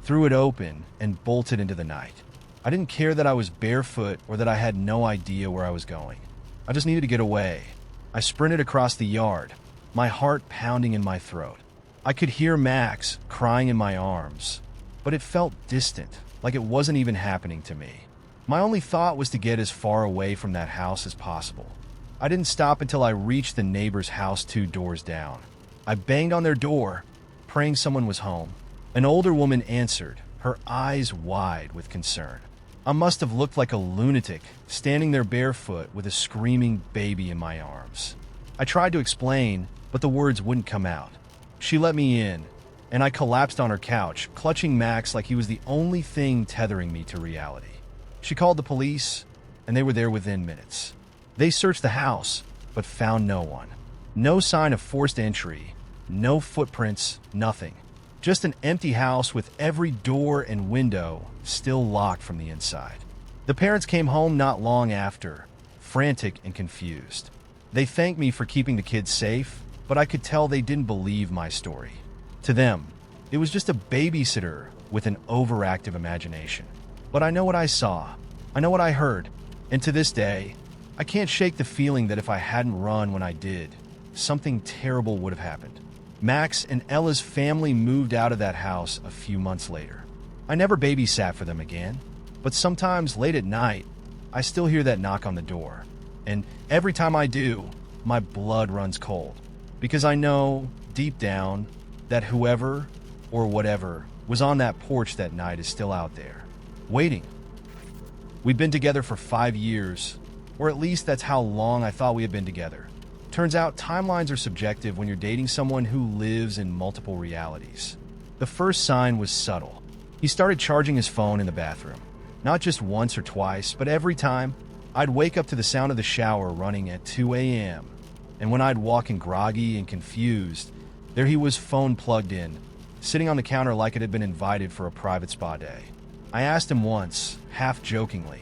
threw it open, and bolted into the night. I didn't care that I was barefoot or that I had no idea where I was going. I just needed to get away. I sprinted across the yard, my heart pounding in my throat. I could hear Max crying in my arms, but it felt distant, like it wasn't even happening to me. My only thought was to get as far away from that house as possible. I didn't stop until I reached the neighbor's house 2 doors down. I banged on their door, praying someone was home. An older woman answered, her eyes wide with concern. I must have looked like a lunatic, standing there barefoot with a screaming baby in my arms. I tried to explain, but the words wouldn't come out. She let me in, and I collapsed on her couch, clutching Max like he was the only thing tethering me to reality. She called the police, and they were there within minutes. They searched the house, but found no one. No sign of forced entry, no footprints, nothing. Just an empty house with every door and window still locked from the inside. The parents came home not long after, frantic and confused. They thanked me for keeping the kids safe, but I could tell they didn't believe my story. To them, it was just a babysitter with an overactive imagination. But I know what I saw, I know what I heard, and to this day, I can't shake the feeling that if I hadn't run when I did, something terrible would have happened. Max and Ella's family moved out of that house a few months later. I never babysat for them again, but sometimes late at night, I still hear that knock on the door. And every time I do, my blood runs cold. Because I know, deep down, that whoever or whatever was on that porch that night is still out there, waiting. We'd been together for 5 years, or at least that's how long I thought we had been together. Turns out timelines are subjective when you're dating someone who lives in multiple realities. The first sign was subtle. He started charging his phone in the bathroom. Not just once or twice, but every time. I'd wake up to the sound of the shower running at 2 a.m. And when I'd walk in groggy and confused, there he was, phone plugged in, sitting on the counter like it had been invited for a private spa day. I asked him once, half jokingly,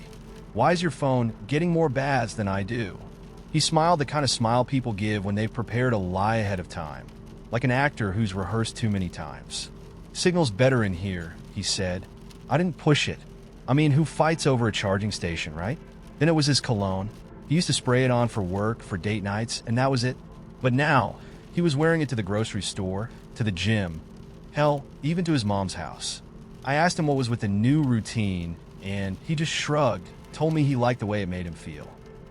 "Why is your phone getting more baths than I do?" He smiled the kind of smile people give when they've prepared a lie ahead of time, like an actor who's rehearsed too many times. "Signal's better in here," he said. I didn't push it. I mean, who fights over a charging station, right? Then it was his cologne. He used to spray it on for work, for date nights, and that was it. But now, he was wearing it to the grocery store, to the gym, hell, even to his mom's house. I asked him what was with the new routine, and he just shrugged, told me he liked the way it made him feel.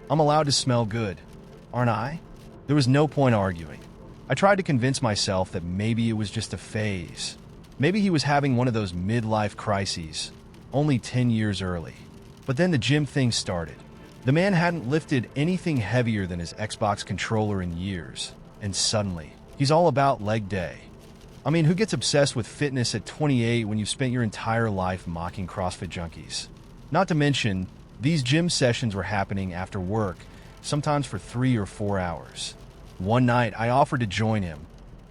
I'm allowed to smell good, aren't I? There was no point arguing. I tried to convince myself that maybe it was just a phase. Maybe he was having one of those midlife crises, only 10 years early. But then the gym thing started. The man hadn't lifted anything heavier than his Xbox controller in years, and suddenly, he's all about leg day. I mean, who gets obsessed with fitness at 28 when you've spent your entire life mocking CrossFit junkies? Not to mention, these gym sessions were happening after work, sometimes for 3 or 4 hours. One night, I offered to join him,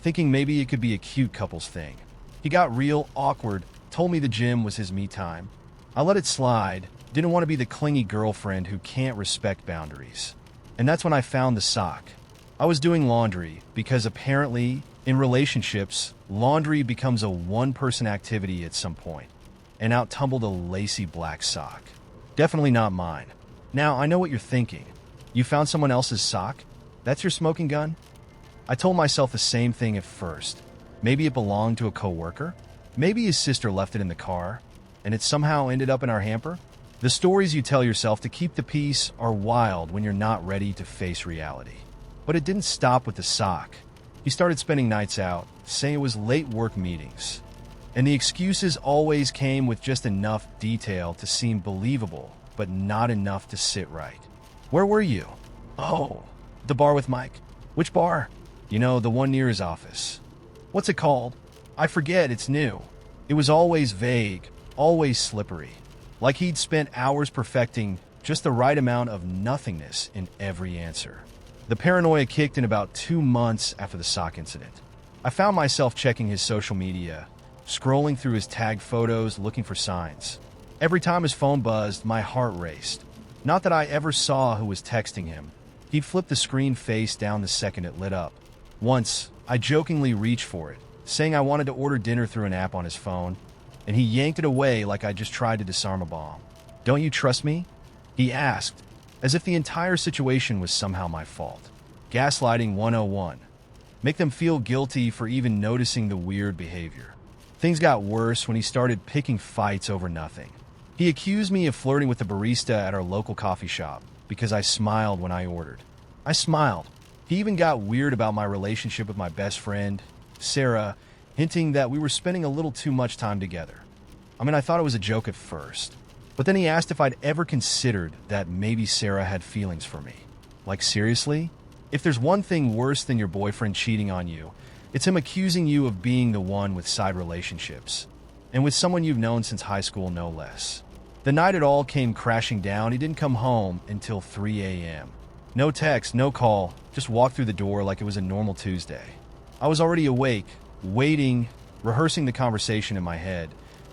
thinking maybe it could be a cute couples thing. He got real awkward, told me the gym was his me time. I let it slide, didn't want to be the clingy girlfriend who can't respect boundaries. And that's when I found the sock. I was doing laundry, because apparently, in relationships, laundry becomes a one-person activity at some point. And out tumbled a lacy black sock. Definitely not mine. Now, I know what you're thinking. You found someone else's sock? That's your smoking gun? I told myself the same thing at first. Maybe it belonged to a coworker? Maybe his sister left it in the car, and it somehow ended up in our hamper? The stories you tell yourself to keep the peace are wild when you're not ready to face reality. But it didn't stop with the sock. He started spending nights out, saying it was late work meetings. And the excuses always came with just enough detail to seem believable, but not enough to sit right. Where were you? Oh, the bar with Mike. Which bar? You know, the one near his office. What's it called? I forget it's new. It was always vague, always slippery. Like he'd spent hours perfecting just the right amount of nothingness in every answer. The paranoia kicked in about 2 months after the sock incident. I found myself checking his social media, scrolling through his tagged photos, looking for signs. Every time his phone buzzed, my heart raced. Not that I ever saw who was texting him. He'd flip the screen face down the second it lit up. Once, I jokingly reached for it, saying I wanted to order dinner through an app on his phone, and he yanked it away like I just tried to disarm a bomb. "Don't you trust me?" he asked, as if the entire situation was somehow my fault. Gaslighting 101. Make them feel guilty for even noticing the weird behavior. Things got worse when he started picking fights over nothing. He accused me of flirting with the barista at our local coffee shop because I smiled when I ordered. I smiled. He even got weird about my relationship with my best friend, Sarah, hinting that we were spending a little too much time together. I thought it was a joke at first. But then he asked if I'd ever considered that maybe Sarah had feelings for me. Like, seriously? If there's one thing worse than your boyfriend cheating on you, it's him accusing you of being the one with side relationships. And with someone you've known since high school, no less. The night it all came crashing down, he didn't come home until 3 a.m. No text, no call, just walked through the door like it was a normal Tuesday. I was already awake, waiting, rehearsing the conversation in my head,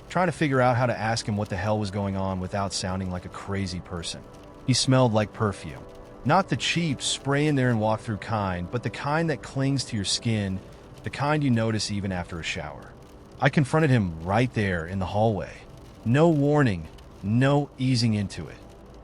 trying to figure out how to ask him what the hell was going on without sounding like a crazy person. He smelled like perfume. Not the cheap spray in there and walk through kind, but the kind that clings to your skin, the kind you notice even after a shower. I confronted him right there in the hallway. No warning, no easing into it.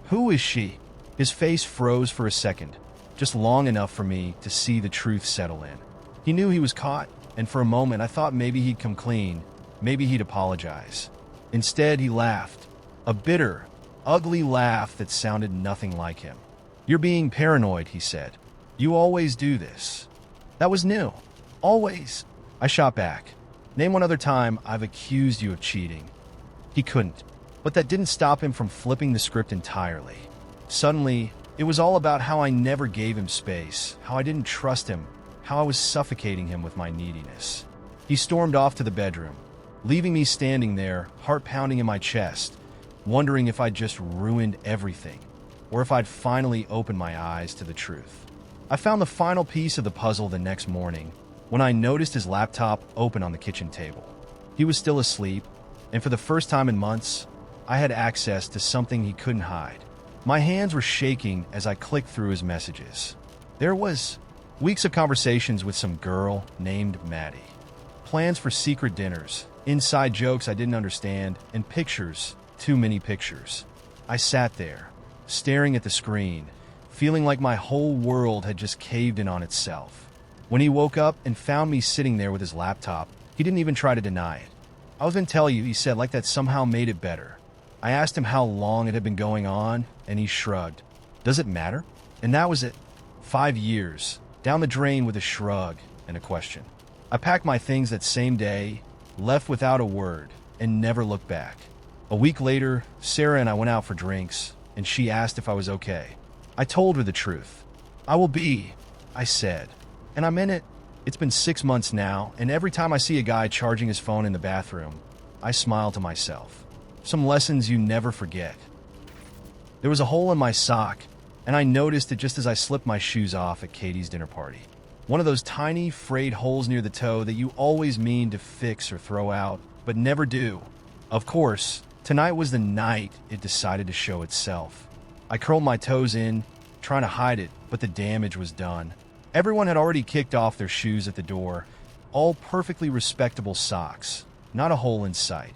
"Who is she?" His face froze for a second, just long enough for me to see the truth settle in. He knew he was caught, and for a moment I thought maybe he'd come clean, maybe he'd apologize. Instead, he laughed. A bitter, ugly laugh that sounded nothing like him. "You're being paranoid," he said. "You always do this." That was new. Always. I shot back. "Name one other time I've accused you of cheating." He couldn't. But that didn't stop him from flipping the script entirely. Suddenly, it was all about how I never gave him space, how I didn't trust him, how I was suffocating him with my neediness. He stormed off to the bedroom, leaving me standing there, heart pounding in my chest, wondering if I'd just ruined everything, or if I'd finally opened my eyes to the truth. I found the final piece of the puzzle the next morning when I noticed his laptop open on the kitchen table. He was still asleep, and for the first time in months, I had access to something he couldn't hide. My hands were shaking as I clicked through his messages. There was weeks of conversations with some girl named Maddie. Plans for secret dinners, inside jokes I didn't understand, and pictures, too many pictures. I sat there, staring at the screen, feeling like my whole world had just caved in on itself. When he woke up and found me sitting there with his laptop, he didn't even try to deny it. "I was going to tell you," he said, like that somehow made it better. I asked him how long it had been going on, and he shrugged. "Does it matter?" And that was it. 5 years, down the drain with a shrug and a question. I packed my things that same day, left without a word, and never looked back. A week later, Sarah and I went out for drinks, and she asked if I was okay. I told her the truth. "I will be," I said. And I meant it. It's been 6 months now, and every time I see a guy charging his phone in the bathroom, I smile to myself. Some lessons you never forget. There was a hole in my sock, and I noticed it just as I slipped my shoes off at Katie's dinner party. One of those tiny, frayed holes near the toe that you always mean to fix or throw out, but never do. Of course, tonight was the night it decided to show itself. I curled my toes in, trying to hide it, but the damage was done. Everyone had already kicked off their shoes at the door, all perfectly respectable socks, not a hole in sight.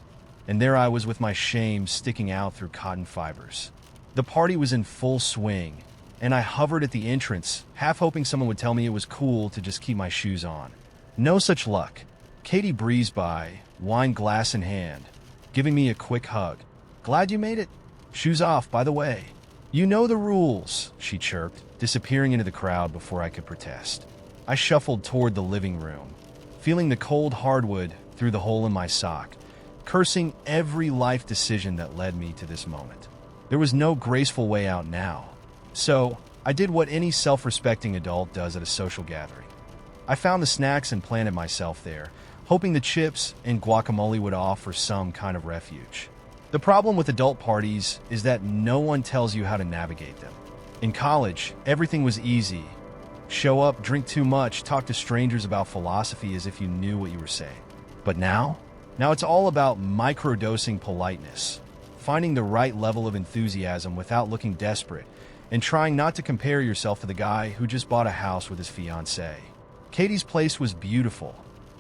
And there I was with my shame sticking out through cotton fibers. The party was in full swing, and I hovered at the entrance, half hoping someone would tell me it was cool to just keep my shoes on. No such luck. Katie breezed by, wine glass in hand, giving me a quick hug. "Glad you made it. Shoes off, by the way." "You know the rules," she chirped, disappearing into the crowd before I could protest. I shuffled toward the living room, feeling the cold hardwood through the hole in my sock, cursing every life decision that led me to this moment. There was no graceful way out now. So, I did what any self-respecting adult does at a social gathering. I found the snacks and planted myself there, hoping the chips and guacamole would offer some kind of refuge. The problem with adult parties is that no one tells you how to navigate them. In college, everything was easy. Show up, drink too much, talk to strangers about philosophy as if you knew what you were saying. But now it's all about microdosing politeness, finding the right level of enthusiasm without looking desperate, and trying not to compare yourself to the guy who just bought a house with his fiancée. Katie's place was beautiful.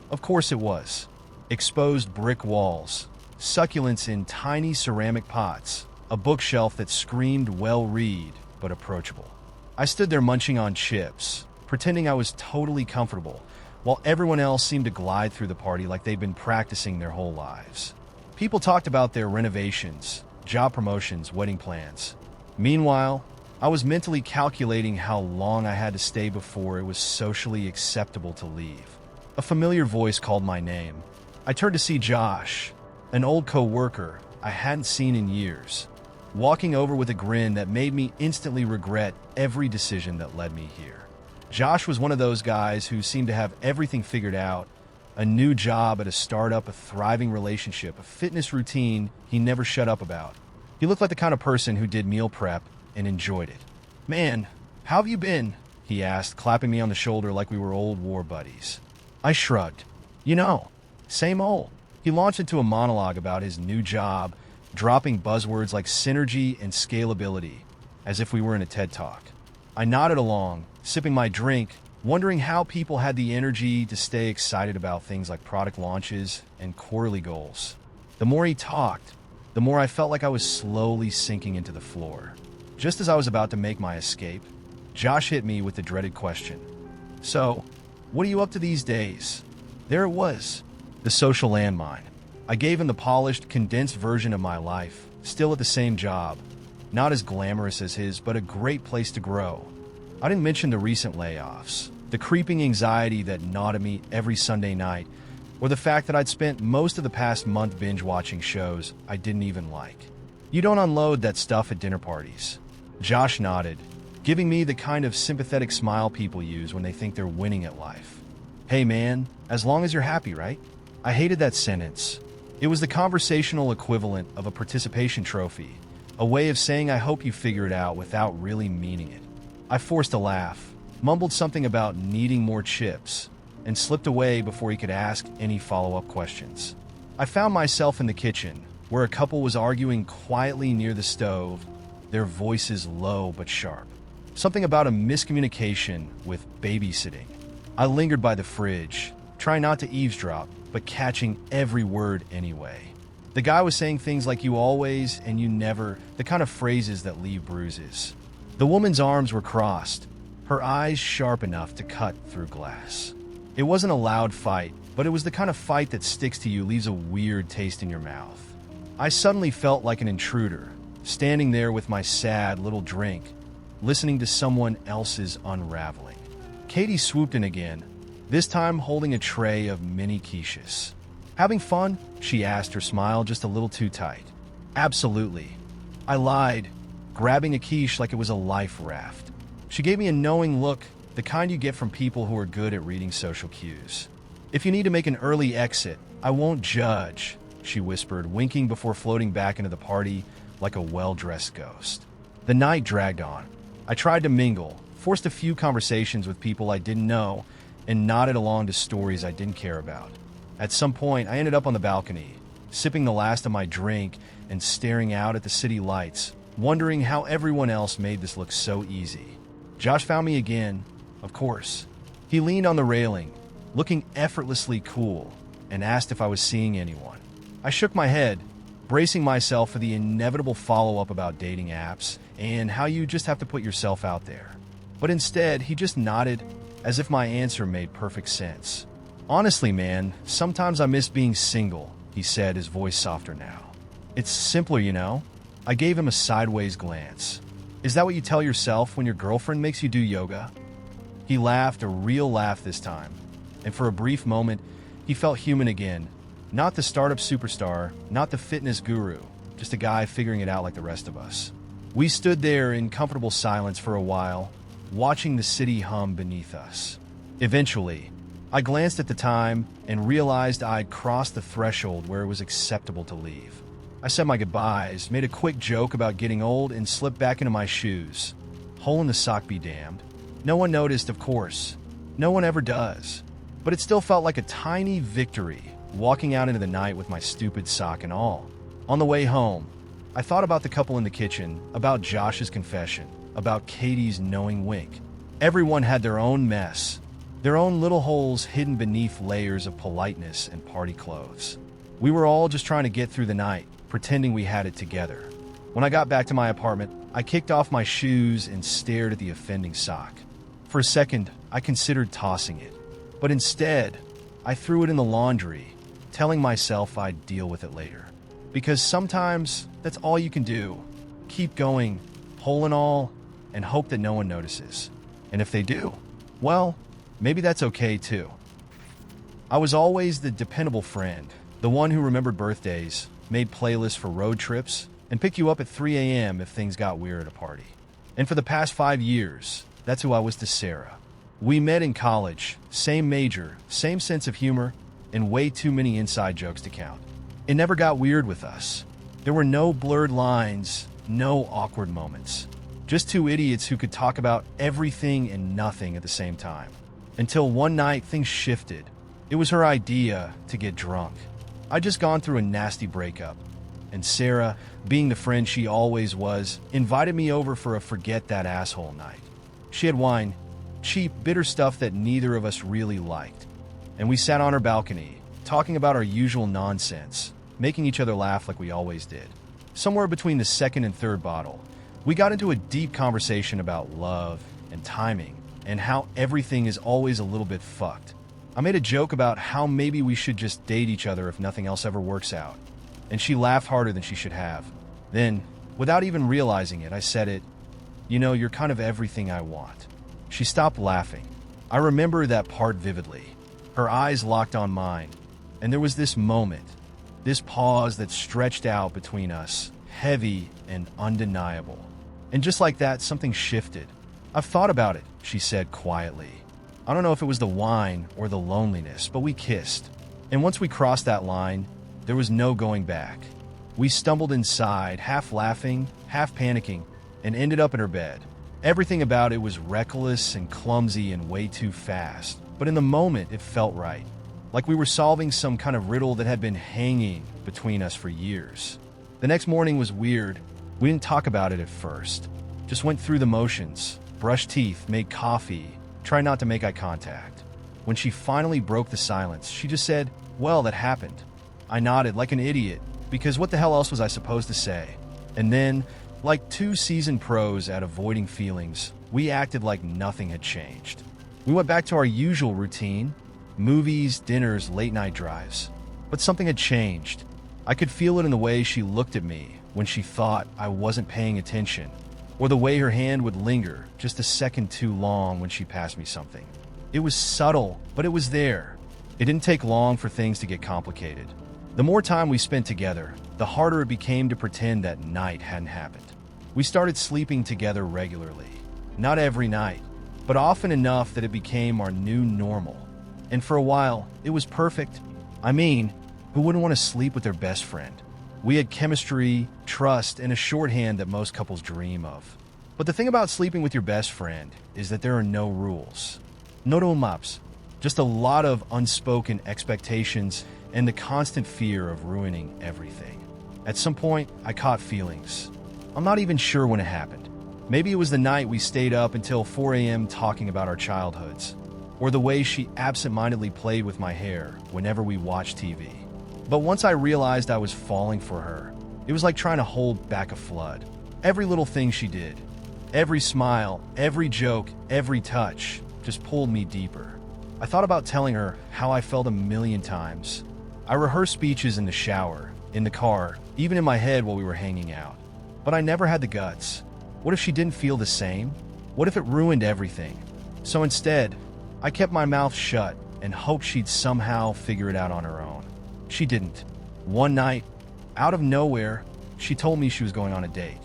Of course it was. Exposed brick walls, succulents in tiny ceramic pots, a bookshelf that screamed well-read but approachable. I stood there munching on chips, pretending I was totally comfortable, while everyone else seemed to glide through the party like they'd been practicing their whole lives. People talked about their renovations, job promotions, wedding plans. Meanwhile, I was mentally calculating how long I had to stay before it was socially acceptable to leave. A familiar voice called my name. I turned to see Josh, an old co-worker I hadn't seen in years, walking over with a grin that made me instantly regret every decision that led me here. Josh was one of those guys who seemed to have everything figured out: a new job at a startup, a thriving relationship, a fitness routine he never shut up about. He looked like the kind of person who did meal prep and enjoyed it. "Man, how have you been?" he asked, clapping me on the shoulder like we were old war buddies. I shrugged. Same old. He launched into a monologue about his new job, dropping buzzwords like synergy and scalability, as if we were in a TED Talk. I nodded along, sipping my drink, wondering how people had the energy to stay excited about things like product launches and quarterly goals. The more he talked, the more I felt like I was slowly sinking into the floor. Just as I was about to make my escape, Josh hit me with the dreaded question. "So, what are you up to these days?" There it was, the social landmine. I gave him the polished, condensed version of my life, still at the same job. Not as glamorous as his, but a great place to grow. I didn't mention the recent layoffs, the creeping anxiety that gnawed at me every Sunday night, or the fact that I'd spent most of the past month binge-watching shows I didn't even like. You don't unload that stuff at dinner parties. Josh nodded, giving me the kind of sympathetic smile people use when they think they're winning at life. "Hey man, as long as you're happy, right?" I hated that sentence. It was the conversational equivalent of a participation trophy, a way of saying I hope you figure it out without really meaning it. I forced a laugh, mumbled something about needing more chips, and slipped away before he could ask any follow-up questions. I found myself in the kitchen, where a couple was arguing quietly near the stove, their voices low but sharp. Something about a miscommunication with babysitting. I lingered by the fridge, trying not to eavesdrop, but catching every word anyway. The guy was saying things like "you always" and "you never," the kind of phrases that leave bruises. The woman's arms were crossed, her eyes sharp enough to cut through glass. It wasn't a loud fight, but it was the kind of fight that sticks to you, leaves a weird taste in your mouth. I suddenly felt like an intruder, standing there with my sad little drink, listening to someone else's unraveling. Katie swooped in again, this time holding a tray of mini quiches. "Having fun?" she asked, her smile just a little too tight. "Absolutely." I lied, grabbing a quiche like it was a life raft. She gave me a knowing look, the kind you get from people who are good at reading social cues. "If you need to make an early exit, I won't judge," she whispered, winking before floating back into the party like a well-dressed ghost. The night dragged on. I tried to mingle, forced a few conversations with people I didn't know, and nodded along to stories I didn't care about. At some point, I ended up on the balcony, sipping the last of my drink and staring out at the city lights, wondering how everyone else made this look so easy. Josh found me again, of course. He leaned on the railing, looking effortlessly cool, and asked if I was seeing anyone. I shook my head, bracing myself for the inevitable follow-up about dating apps and how you just have to put yourself out there. But instead, he just nodded, as if my answer made perfect sense. "Honestly, man, sometimes I miss being single," he said, his voice softer now. "It's simpler, you know?" I gave him a sideways glance. "Is that what you tell yourself when your girlfriend makes you do yoga?" He laughed, a real laugh this time, and for a brief moment, he felt human again. Not the startup superstar, not the fitness guru, just a guy figuring it out like the rest of us. We stood there in comfortable silence for a while, watching the city hum beneath us. Eventually, I glanced at the time and realized I'd crossed the threshold where it was acceptable to leave. I said my goodbyes, made a quick joke about getting old, and slipped back into my shoes. Hole in the sock be damned. No one noticed, of course. No one ever does. But it still felt like a tiny victory, walking out into the night with my stupid sock and all. On the way home, I thought about the couple in the kitchen, about Josh's confession, about Katie's knowing wink. Everyone had their own mess, their own little holes hidden beneath layers of politeness and party clothes. We were all just trying to get through the night, pretending we had it together. When I got back to my apartment, I kicked off my shoes and stared at the offending sock. For a second, I considered tossing it, but instead, I threw it in the laundry, telling myself I'd deal with it later. Because sometimes, that's all you can do. Keep going, hole and all, and hope that no one notices. And if they do, well, maybe that's okay too. I was always the dependable friend, the one who remembered birthdays, made playlists for road trips, and picked you up at 3 a.m. if things got weird at a party. And for the past 5 years, that's who I was to Sarah. We met in college, same major, same sense of humor, and way too many inside jokes to count. It never got weird with us. There were no blurred lines, no awkward moments. Just two idiots who could talk about everything and nothing at the same time. Until one night, things shifted. It was her idea to get drunk. I'd just gone through a nasty breakup, and Sarah, being the friend she always was, invited me over for a forget that asshole night. She had wine, cheap, bitter stuff that neither of us really liked, and we sat on her balcony, talking about our usual nonsense, making each other laugh like we always did. Somewhere between the second and third bottle, we got into a deep conversation about love and timing, and how everything is always a little bit fucked. I made a joke about how maybe we should just date each other if nothing else ever works out, and she laughed harder than she should have. Then, without even realizing it, I said it, "You know, you're kind of everything I want." She stopped laughing. I remember that part vividly. Her eyes locked on mine, and there was this moment, this pause that stretched out between us, heavy and undeniable. And just like that, something shifted. "I've thought about it," she said quietly. I don't know if it was the wine or the loneliness, but we kissed. And once we crossed that line, there was no going back. We stumbled inside, half laughing, half panicking, and ended up in her bed. Everything about it was reckless and clumsy and way too fast. But in the moment, it felt right. Like we were solving some kind of riddle that had been hanging between us for years. The next morning was weird. We didn't talk about it at first. Just went through the motions, brushed teeth, made coffee, tried not to make eye contact. When she finally broke the silence, she just said, "Well, that happened." I nodded like an idiot, because what the hell else was I supposed to say? And then, like two seasoned pros at avoiding feelings, we acted like nothing had changed. We went back to our usual routine, movies, dinners, late-night drives. But something had changed. I could feel it in the way she looked at me when she thought I wasn't paying attention, or the way her hand would linger just a second too long when she passed me something. It was subtle, but it was there. It didn't take long for things to get complicated. The more time we spent together, the harder it became to pretend that night hadn't happened. We started sleeping together regularly. Not every night, but often enough that it became our new normal. And for a while, it was perfect. I mean, who wouldn't want to sleep with their best friend? We had chemistry, trust, and a shorthand that most couples dream of. But the thing about sleeping with your best friend is that there are no rules. No normas. Just a lot of unspoken expectations and the constant fear of ruining everything. At some point, I caught feelings. I'm not even sure when it happened. Maybe it was the night we stayed up until 4 a.m. talking about our childhoods, or the way she absent-mindedly played with my hair whenever we watched TV. But once I realized I was falling for her, it was like trying to hold back a flood. Every little thing she did, every smile, every joke, every touch, just pulled me deeper. I thought about telling her how I felt a million times. I rehearsed speeches in the shower, in the car, even in my head while we were hanging out. But I never had the guts. What if she didn't feel the same? What if it ruined everything? So instead, I kept my mouth shut and hoped she'd somehow figure it out on her own. She didn't. One night, out of nowhere, she told me she was going on a date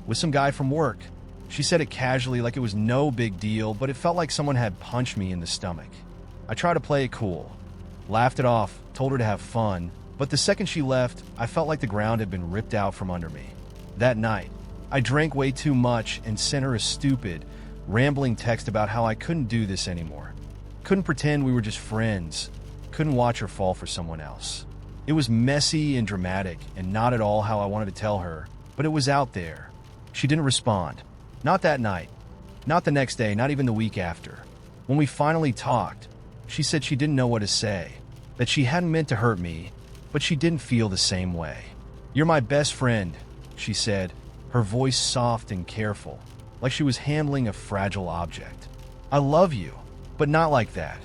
with some guy from work. She said it casually like it was no big deal, but it felt like someone had punched me in the stomach. I tried to play it cool, laughed it off, told her to have fun, but the second she left, I felt like the ground had been ripped out from under me. That night, I drank way too much and sent her a stupid, rambling text about how I couldn't do this anymore. Couldn't pretend we were just friends. Couldn't watch her fall for someone else. It was messy and dramatic and not at all how I wanted to tell her, but it was out there. She didn't respond. Not that night. Not the next day, not even the week after. When we finally talked, she said she didn't know what to say, that she hadn't meant to hurt me, but she didn't feel the same way. "You're my best friend," she said, her voice soft and careful, like she was handling a fragile object. "I love you, but not like that."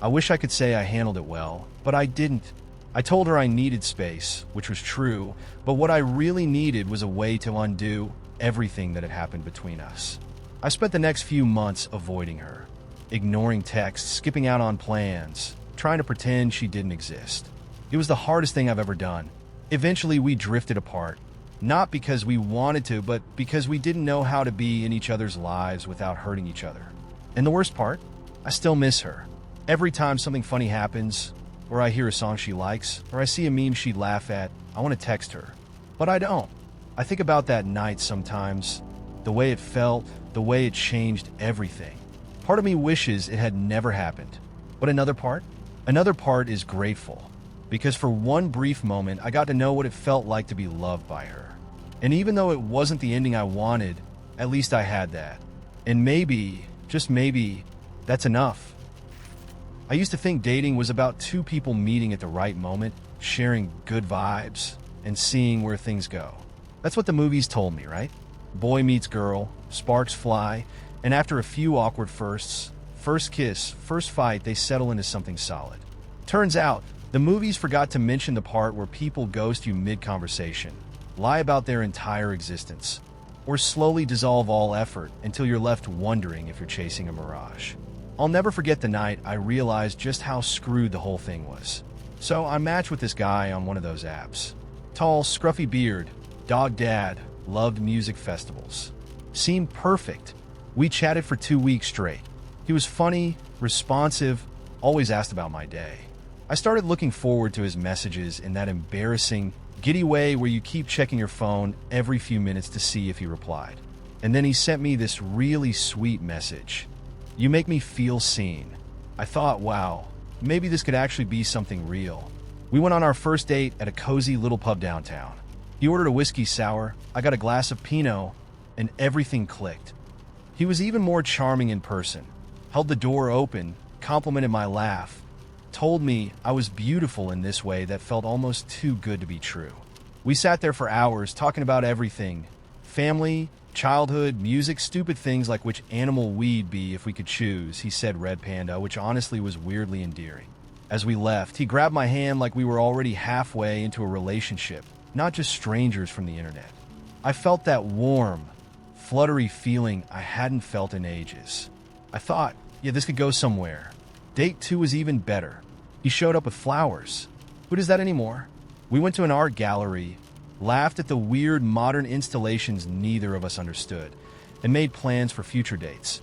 I wish I could say I handled it well, but I didn't. I told her I needed space, which was true, but what I really needed was a way to undo everything that had happened between us. I spent the next few months avoiding her, ignoring texts, skipping out on plans, trying to pretend she didn't exist. It was the hardest thing I've ever done. Eventually, we drifted apart, not because we wanted to, but because we didn't know how to be in each other's lives without hurting each other. And the worst part, I still miss her. Every time something funny happens, or I hear a song she likes, or I see a meme she'd laugh at, I want to text her. But I don't. I think about that night sometimes, the way it felt, the way it changed everything. Part of me wishes it had never happened. But another part is grateful. Because for one brief moment, I got to know what it felt like to be loved by her. And even though it wasn't the ending I wanted, at least I had that. And maybe, just maybe, that's enough. I used to think dating was about two people meeting at the right moment, sharing good vibes, and seeing where things go. That's what the movies told me, right? Boy meets girl, sparks fly, and after a few awkward firsts, first kiss, first fight, they settle into something solid. Turns out, the movies forgot to mention the part where people ghost you mid-conversation, lie about their entire existence, or slowly dissolve all effort until you're left wondering if you're chasing a mirage. I'll never forget the night I realized just how screwed the whole thing was. So I matched with this guy on one of those apps. Tall, scruffy beard, dog dad, loved music festivals. Seemed perfect. We chatted for 2 weeks straight. He was funny, responsive, always asked about my day. I started looking forward to his messages in that embarrassing, giddy way where you keep checking your phone every few minutes to see if he replied. And then he sent me this really sweet message. "You make me feel seen." I thought, wow, maybe this could actually be something real. We went on our first date at a cozy little pub downtown. He ordered a whiskey sour, I got a glass of Pinot, and everything clicked. He was even more charming in person, held the door open, complimented my laugh, told me I was beautiful in this way that felt almost too good to be true. We sat there for hours talking about everything: family, childhood, music, stupid things like which animal we'd be if we could choose. He said red panda, which honestly was weirdly endearing. As we left, he grabbed my hand like we were already halfway into a relationship, not just strangers from the internet. I felt that warm, fluttery feeling I hadn't felt in ages. I thought, yeah, this could go somewhere. Date 2 was even better. He showed up with flowers. Who does that anymore? We went to an art gallery, laughed at the weird modern installations neither of us understood, and made plans for future dates.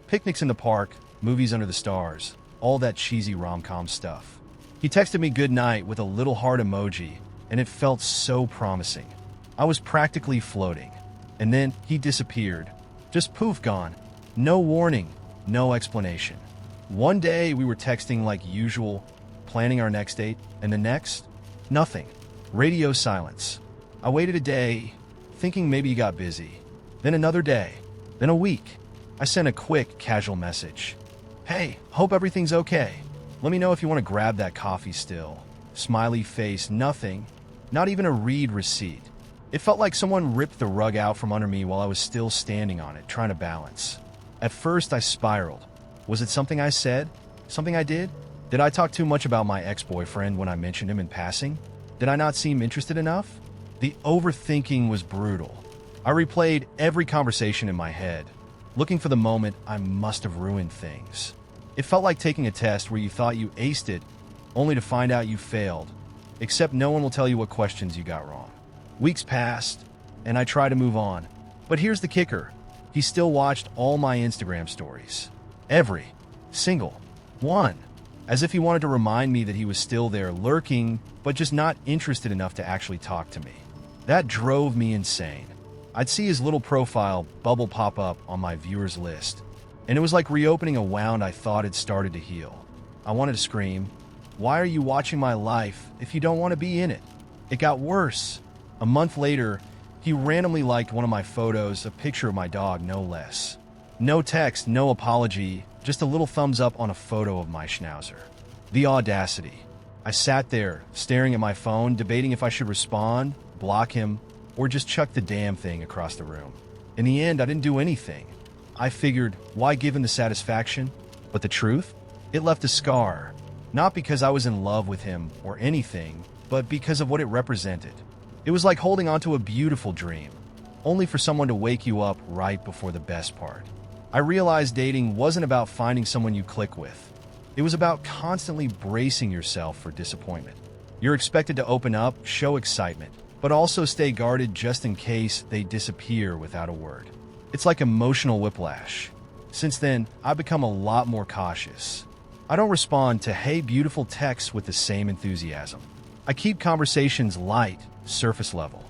Picnics in the park, movies under the stars, all that cheesy rom-com stuff. He texted me good night with a little heart emoji, and it felt so promising. I was practically floating. And then he disappeared. Just poof, gone. No warning, no explanation. One day we were texting like usual, planning our next date, and the next, nothing. Radio silence. I waited a day, thinking maybe he got busy. Then another day. Then a week. I sent a quick, casual message. "Hey, hope everything's okay. Let me know if you want to grab that coffee still." Smiley face, nothing. Not even a read receipt. It felt like someone ripped the rug out from under me while I was still standing on it, trying to balance. At first, I spiraled. Was it something I said? Something I did? Did I talk too much about my ex-boyfriend when I mentioned him in passing? Did I not seem interested enough? The overthinking was brutal. I replayed every conversation in my head, looking for the moment I must have ruined things. It felt like taking a test where you thought you aced it, only to find out you failed, except no one will tell you what questions you got wrong. Weeks passed, and I tried to move on. But here's the kicker. He still watched all my Instagram stories. Every single one. as if he wanted to remind me that he was still there lurking, but just not interested enough to actually talk to me. That drove me insane. I'd see his little profile bubble pop up on my viewers list, and it was like reopening a wound I thought had started to heal. I wanted to scream, "Why are you watching my life if you don't want to be in it?" It got worse. A month later, he randomly liked one of my photos, a picture of my dog, no less. No text, no apology, just a little thumbs up on a photo of my schnauzer. The audacity. I sat there, staring at my phone, debating if I should respond, block him, or just chuck the damn thing across the room. In the end, I didn't do anything. I figured, why give him the satisfaction? But the truth? It left a scar. Not because I was in love with him or anything, but because of what it represented. It was like holding onto a beautiful dream, only for someone to wake you up right before the best part. I realized dating wasn't about finding someone you click with. It was about constantly bracing yourself for disappointment. You're expected to open up, show excitement, but also stay guarded just in case they disappear without a word. It's like emotional whiplash. Since then, I've become a lot more cautious. I don't respond to "hey beautiful" texts with the same enthusiasm. I keep conversations light, surface level.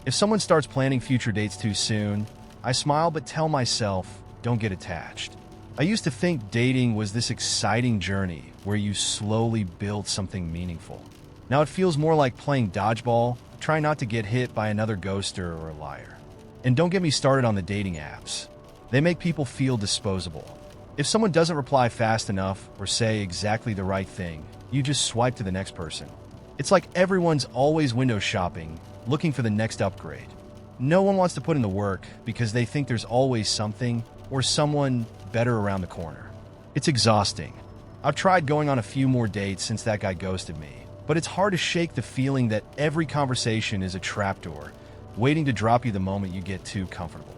If someone starts planning future dates too soon, I smile but tell myself, don't get attached. I used to think dating was this exciting journey where you slowly build something meaningful. Now it feels more like playing dodgeball, trying not to get hit by another ghoster or a liar. And don't get me started on the dating apps. They make people feel disposable. If someone doesn't reply fast enough or say exactly the right thing, you just swipe to the next person. It's like everyone's always window shopping, looking for the next upgrade. No one wants to put in the work because they think there's always something or someone better around the corner. It's exhausting. I've tried going on a few more dates since that guy ghosted me, but it's hard to shake the feeling that every conversation is a trapdoor, waiting to drop you the moment you get too comfortable.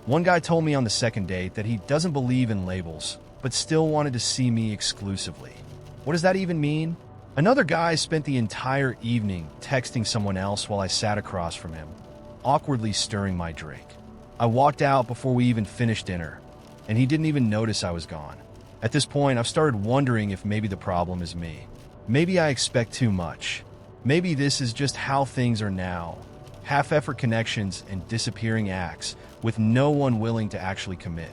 One guy told me on the second date that he doesn't believe in labels, but still wanted to see me exclusively. What does that even mean? Another guy spent the entire evening texting someone else while I sat across from him, awkwardly stirring my drink. I walked out before we even finished dinner, and he didn't even notice I was gone. At this point, I've started wondering if maybe the problem is me. Maybe I expect too much. Maybe this is just how things are now. Half-effort connections and disappearing acts with no one willing to actually commit.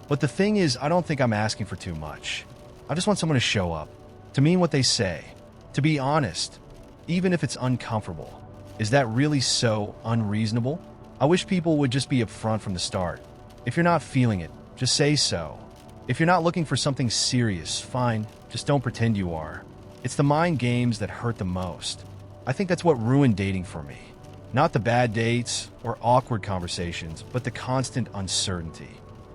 But the thing is, I don't think I'm asking for too much. I just want someone to show up, to mean what they say, to be honest, even if it's uncomfortable. Is that really so unreasonable? I wish people would just be upfront from the start. If you're not feeling it, just say so. If you're not looking for something serious, fine, just don't pretend you are. It's the mind games that hurt the most. I think that's what ruined dating for me. Not the bad dates or awkward conversations, but the constant uncertainty.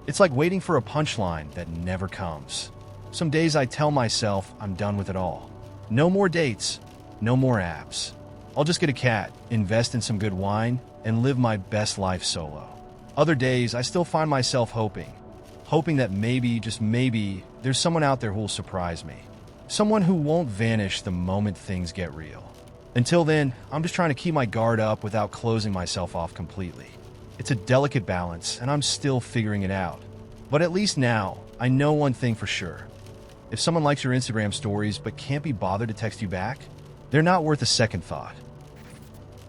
It's like waiting for a punchline that never comes. Some days I tell myself I'm done with it all. No more dates, no more apps. I'll just get a cat, invest in some good wine, and live my best life solo. Other days, I still find myself hoping that maybe, just maybe, there's someone out there who will surprise me. Someone who won't vanish the moment things get real. Until then, I'm just trying to keep my guard up without closing myself off completely. It's a delicate balance, and I'm still figuring it out. But at least now, I know one thing for sure. If someone likes your Instagram stories but can't be bothered to text you back, they're not worth a second thought.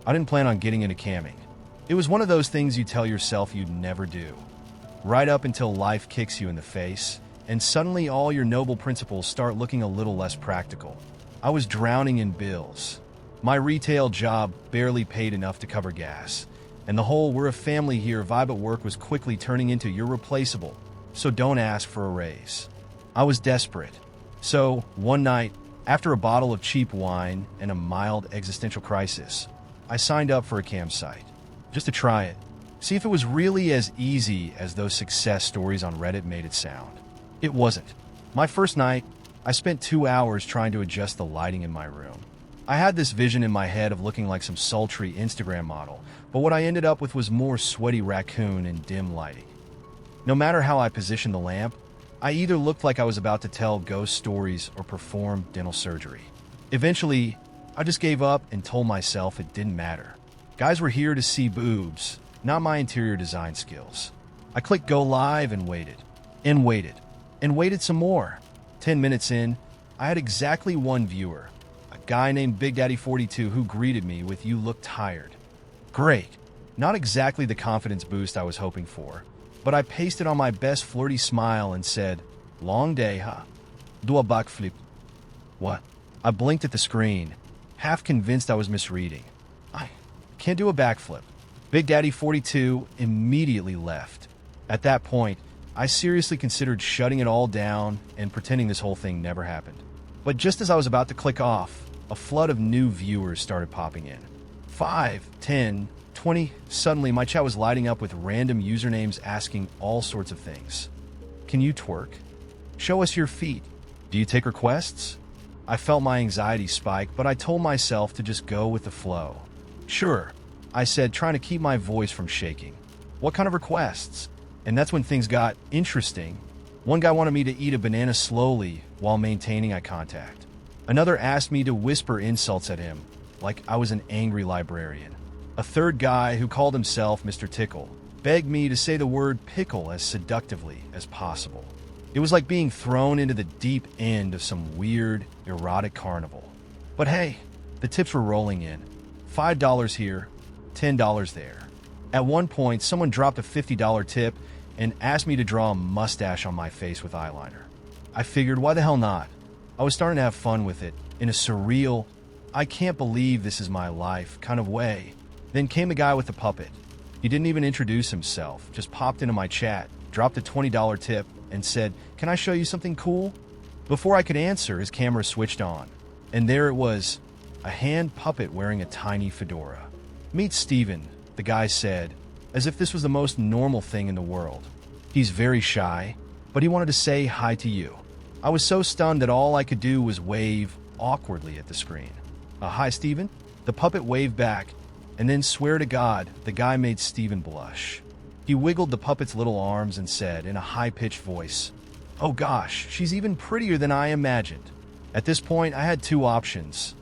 I didn't plan on getting into camming. It was one of those things you tell yourself you'd never do. Right up until life kicks you in the face, and suddenly all your noble principles start looking a little less practical. I was drowning in bills. My retail job barely paid enough to cover gas, and the whole "we're a family here" vibe at work was quickly turning into "you're replaceable, so don't ask for a raise." I was desperate. So, one night, after a bottle of cheap wine and a mild existential crisis, I signed up for a campsite, just to try it, see if it was really as easy as those success stories on Reddit made it sound. It wasn't. My first night, I spent 2 hours trying to adjust the lighting in my room. I had this vision in my head of looking like some sultry Instagram model, but what I ended up with was more sweaty raccoon and dim lighting. No matter how I positioned the lamp, I either looked like I was about to tell ghost stories or perform dental surgery. Eventually, I just gave up and told myself it didn't matter. Guys were here to see boobs, not my interior design skills. I clicked go live and waited, and waited, and waited some more. 10 minutes in, I had exactly one viewer, a guy named Big Daddy 42 who greeted me with "You look tired." Great. Not exactly the confidence boost I was hoping for, but I pasted on my best flirty smile and said, "Long day, huh? Do a backflip." What? I blinked at the screen, half convinced I was misreading. I can't do a backflip. Big Daddy 42 immediately left. At that point, I seriously considered shutting it all down and pretending this whole thing never happened. But just as I was about to click off, a flood of new viewers started popping in. 5, 10, 20. Suddenly, my chat was lighting up with random usernames asking all sorts of things. Can you twerk? Show us your feet. Do you take requests? I felt my anxiety spike, but I told myself to just go with the flow. Sure, I said, trying to keep my voice from shaking. What kind of requests? And that's when things got interesting. One guy wanted me to eat a banana slowly while maintaining eye contact. Another asked me to whisper insults at him, like I was an angry librarian. A third guy, who called himself Mr. Tickle, begged me to say the word pickle as seductively as possible. It was like being thrown into the deep end of some weird, erotic carnival. But hey, the tips were rolling in. $5 here, $10 there. At one point, someone dropped a $50 tip and asked me to draw a mustache on my face with eyeliner. I figured, why the hell not? I was starting to have fun with it, in a surreal, I can't believe this is my life kind of way. Then came a guy with a puppet. He didn't even introduce himself, just popped into my chat, dropped a $20 tip, and said, "Can I show you something cool?" Before I could answer, his camera switched on, and there it was, a hand puppet wearing a tiny fedora. "Meet Steven," the guy said, as if this was the most normal thing in the world. "He's very shy, but he wanted to say hi to you." I was so stunned that all I could do was wave awkwardly at the screen. "Hi, Steven?" The puppet waved back, and then, swear to God, the guy made Steven blush. He wiggled the puppet's little arms and said, in a high-pitched voice, "Oh gosh, she's even prettier than I imagined." At this point, I had two options: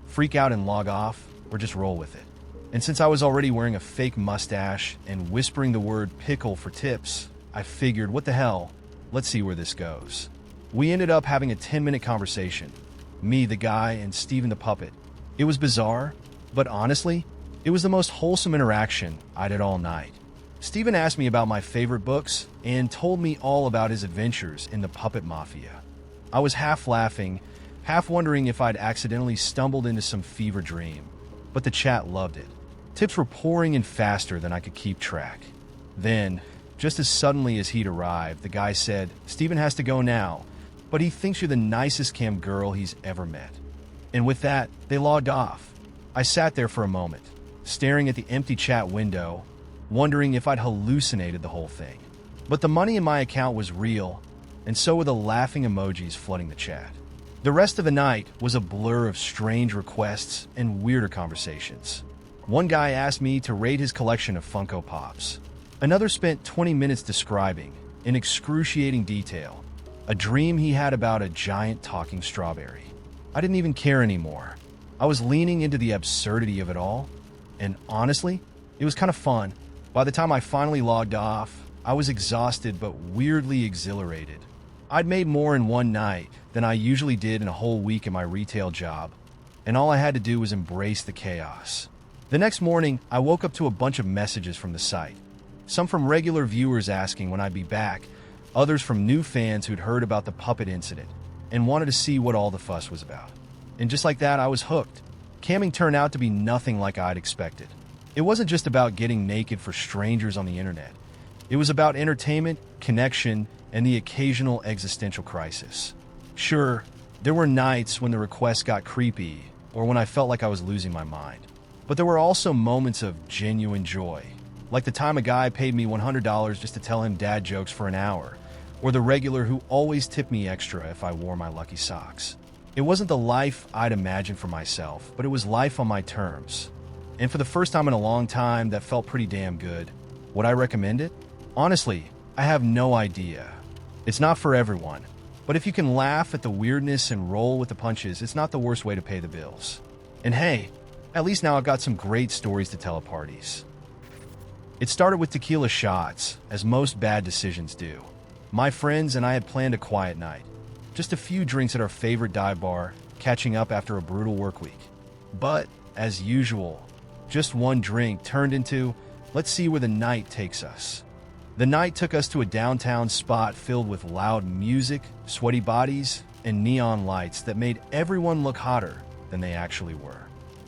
freak out and log off, or just roll with it. And since I was already wearing a fake mustache and whispering the word pickle for tips, I figured, what the hell, let's see where this goes. We ended up having a 10-minute conversation. Me, the guy, and Steven the puppet. It was bizarre, but honestly, it was the most wholesome interaction I'd had all night. Steven asked me about my favorite books and told me all about his adventures in the puppet mafia. I was half laughing, half wondering if I'd accidentally stumbled into some fever dream, but the chat loved it. Tips were pouring in faster than I could keep track. Then, just as suddenly as he'd arrived, the guy said, "Steven has to go now, but he thinks you're the nicest cam girl he's ever met." And with that, they logged off. I sat there for a moment, staring at the empty chat window, wondering if I'd hallucinated the whole thing. But the money in my account was real, and so were the laughing emojis flooding the chat. The rest of the night was a blur of strange requests and weirder conversations. One guy asked me to rate his collection of Funko Pops. Another spent 20 minutes describing, in excruciating detail, a dream he had about a giant talking strawberry. I didn't even care anymore. I was leaning into the absurdity of it all, and honestly, it was kind of fun. By the time I finally logged off, I was exhausted but weirdly exhilarated. I'd made more in one night than I usually did in a whole week in my retail job, and all I had to do was embrace the chaos. The next morning, I woke up to a bunch of messages from the site. Some from regular viewers asking when I'd be back, others from new fans who'd heard about the puppet incident and wanted to see what all the fuss was about. And just like that, I was hooked. Camming turned out to be nothing like I'd expected. It wasn't just about getting naked for strangers on the internet. It was about entertainment, connection, and the occasional existential crisis. Sure, there were nights when the requests got creepy or when I felt like I was losing my mind. But there were also moments of genuine joy, like the time a guy paid me $100 just to tell him dad jokes for an hour, or the regular who always tipped me extra if I wore my lucky socks. It wasn't the life I'd imagined for myself, but it was life on my terms. And for the first time in a long time, that felt pretty damn good. Would I recommend it? Honestly, I have no idea. It's not for everyone, but if you can laugh at the weirdness and roll with the punches, it's not the worst way to pay the bills. And hey, at least now I've got some great stories to tell at parties. It started with tequila shots, as most bad decisions do. My friends and I had planned a quiet night. Just a few drinks at our favorite dive bar, catching up after a brutal work week. But, as usual, just one drink turned into, let's see where the night takes us. The night took us to a downtown spot filled with loud music, sweaty bodies, and neon lights that made everyone look hotter than they actually were.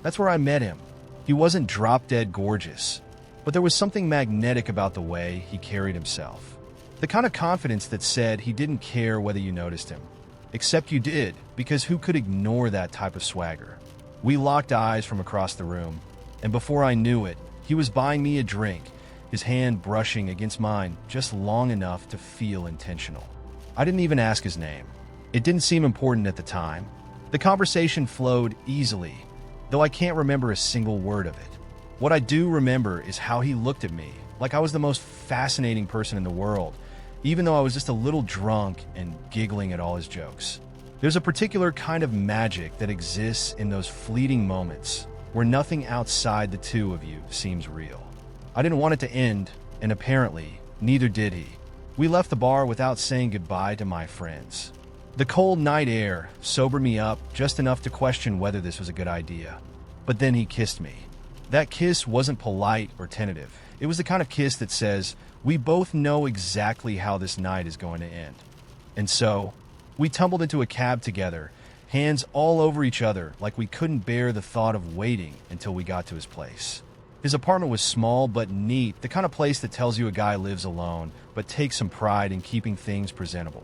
That's where I met him. He wasn't drop-dead gorgeous, but there was something magnetic about the way he carried himself. The kind of confidence that said he didn't care whether you noticed him. Except you did, because who could ignore that type of swagger? We locked eyes from across the room, and before I knew it, he was buying me a drink, his hand brushing against mine just long enough to feel intentional. I didn't even ask his name. It didn't seem important at the time. The conversation flowed easily, though I can't remember a single word of it. What I do remember is how he looked at me, like I was the most fascinating person in the world, even though I was just a little drunk and giggling at all his jokes. There's a particular kind of magic that exists in those fleeting moments where nothing outside the two of you seems real. I didn't want it to end, and apparently, neither did he. We left the bar without saying goodbye to my friends. The cold night air sobered me up just enough to question whether this was a good idea. But then he kissed me. That kiss wasn't polite or tentative. It was the kind of kiss that says, we both know exactly how this night is going to end. And so, we tumbled into a cab together, hands all over each other like we couldn't bear the thought of waiting until we got to his place. His apartment was small but neat, the kind of place that tells you a guy lives alone, but takes some pride in keeping things presentable.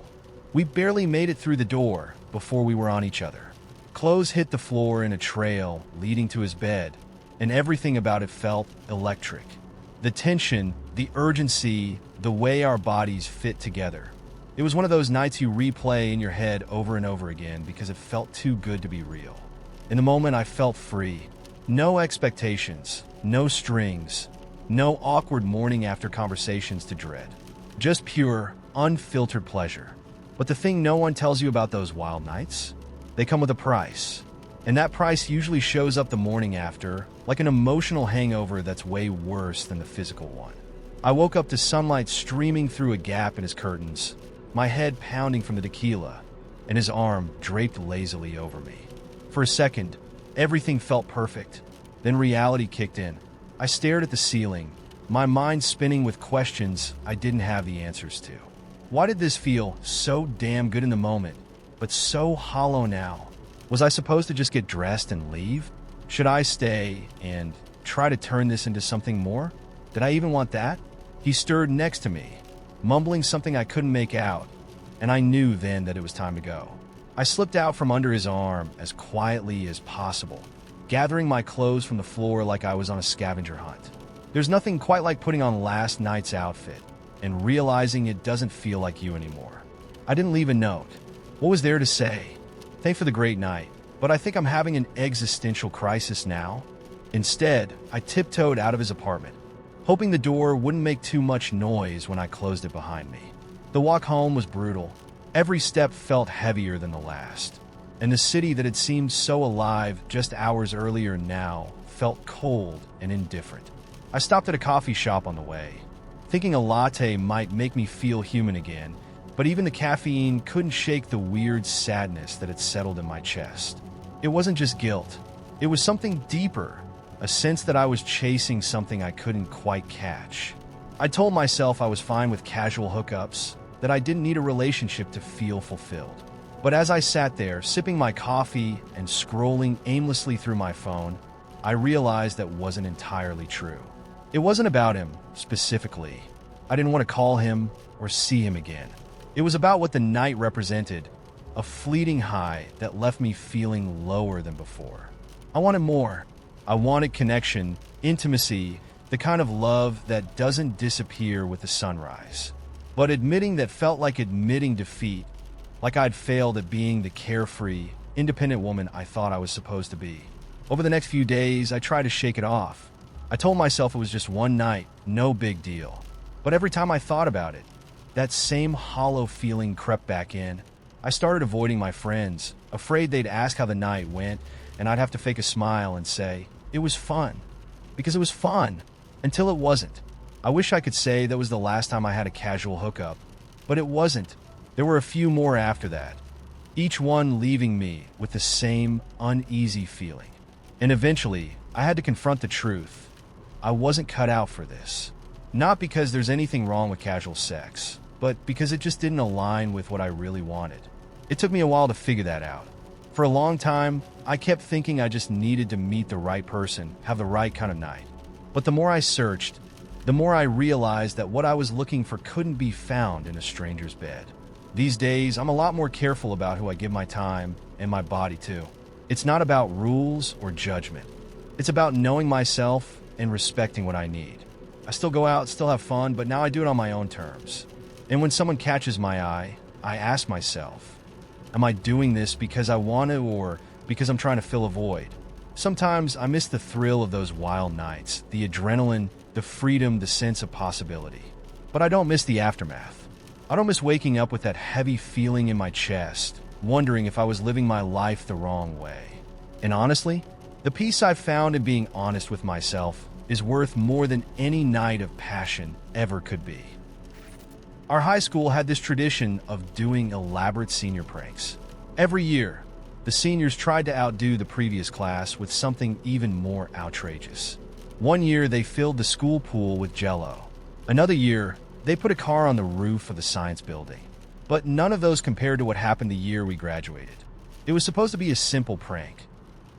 We barely made it through the door before we were on each other. Clothes hit the floor in a trail leading to his bed, and everything about it felt electric. The tension, the urgency, the way our bodies fit together. It was one of those nights you replay in your head over and over again because it felt too good to be real. In the moment, I felt free. No expectations, no strings, no awkward morning after conversations to dread. Just pure, unfiltered pleasure. But the thing no one tells you about those wild nights? They come with a price. And that price usually shows up the morning after, like an emotional hangover that's way worse than the physical one. I woke up to sunlight streaming through a gap in his curtains, my head pounding from the tequila, and his arm draped lazily over me. For a second, everything felt perfect. Then reality kicked in. I stared at the ceiling, my mind spinning with questions I didn't have the answers to. Why did this feel so damn good in the moment, but so hollow now? Was I supposed to just get dressed and leave? Should I stay and try to turn this into something more? Did I even want that? He stirred next to me, mumbling something I couldn't make out, and I knew then that it was time to go. I slipped out from under his arm as quietly as possible, gathering my clothes from the floor like I was on a scavenger hunt. There's nothing quite like putting on last night's outfit and realizing it doesn't feel like you anymore. I didn't leave a note. What was there to say? Thanks for the great night, but I think I'm having an existential crisis now. Instead, I tiptoed out of his apartment, hoping the door wouldn't make too much noise when I closed it behind me. The walk home was brutal. Every step felt heavier than the last, and the city that had seemed so alive just hours earlier now felt cold and indifferent. I stopped at a coffee shop on the way, thinking a latte might make me feel human again, but even the caffeine couldn't shake the weird sadness that had settled in my chest. It wasn't just guilt. It was something deeper, a sense that I was chasing something I couldn't quite catch. I told myself I was fine with casual hookups, that I didn't need a relationship to feel fulfilled. But as I sat there, sipping my coffee and scrolling aimlessly through my phone, I realized that wasn't entirely true. It wasn't about him, specifically. I didn't want to call him or see him again. It was about what the night represented, a fleeting high that left me feeling lower than before. I wanted more. I wanted connection, intimacy, the kind of love that doesn't disappear with the sunrise. But admitting that felt like admitting defeat, like I'd failed at being the carefree, independent woman I thought I was supposed to be. Over the next few days, I tried to shake it off. I told myself it was just one night, no big deal. But every time I thought about it, that same hollow feeling crept back in. I started avoiding my friends, afraid they'd ask how the night went, and I'd have to fake a smile and say, it was fun. Because it was fun, until it wasn't. I wish I could say that was the last time I had a casual hookup, but it wasn't. There were a few more after that, each one leaving me with the same uneasy feeling. And eventually, I had to confront the truth. I wasn't cut out for this. Not because there's anything wrong with casual sex, but because it just didn't align with what I really wanted. It took me a while to figure that out. For a long time, I kept thinking I just needed to meet the right person, have the right kind of night. But the more I searched, the more I realized that what I was looking for couldn't be found in a stranger's bed. These days, I'm a lot more careful about who I give my time and my body to. It's not about rules or judgment. It's about knowing myself and respecting what I need. I still go out, still have fun, but now I do it on my own terms. And when someone catches my eye, I ask myself, am I doing this because I want to or because I'm trying to fill a void? Sometimes I miss the thrill of those wild nights, the adrenaline, the freedom, the sense of possibility. But I don't miss the aftermath. I don't miss waking up with that heavy feeling in my chest, wondering if I was living my life the wrong way. And honestly, the peace I've found in being honest with myself is worth more than any night of passion ever could be. Our high school had this tradition of doing elaborate senior pranks. Every year, the seniors tried to outdo the previous class with something even more outrageous. One year, they filled the school pool with Jell-O. Another year, they put a car on the roof of the science building. But none of those compared to what happened the year we graduated. It was supposed to be a simple prank.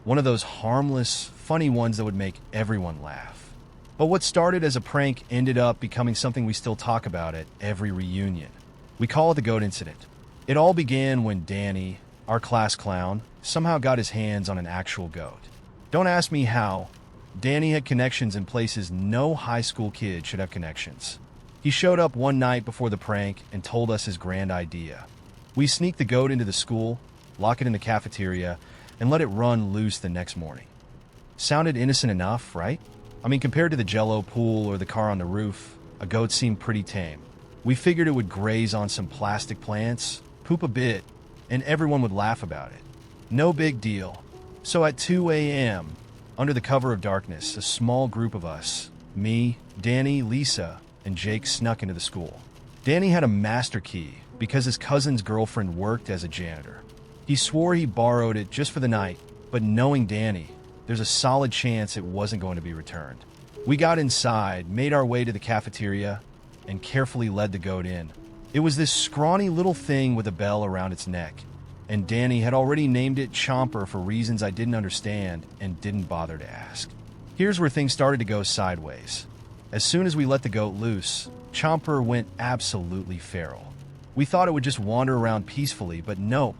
One of those harmless, funny ones that would make everyone laugh. But what started as a prank ended up becoming something we still talk about at every reunion. We call it the goat incident. It all began when Danny, our class clown, somehow got his hands on an actual goat. Don't ask me how. Danny had connections in places no high school kid should have connections. He showed up one night before the prank and told us his grand idea. We sneaked the goat into the school, lock it in the cafeteria, and let it run loose the next morning. Sounded innocent enough, right? I mean, compared to the Jell-O pool or the car on the roof, a goat seemed pretty tame. We figured it would graze on some plastic plants, poop a bit, and everyone would laugh about it. No big deal. So at 2 a.m., under the cover of darkness, a small group of us, me, Danny, Lisa, and Jake, snuck into the school. Danny had a master key because his cousin's girlfriend worked as a janitor. He swore he borrowed it just for the night, but knowing Danny, there's a solid chance it wasn't going to be returned. We got inside, made our way to the cafeteria, and carefully led the goat in. It was this scrawny little thing with a bell around its neck, and Danny had already named it Chomper for reasons I didn't understand and didn't bother to ask. Here's where things started to go sideways. As soon as we let the goat loose, Chomper went absolutely feral. We thought it would just wander around peacefully, but nope.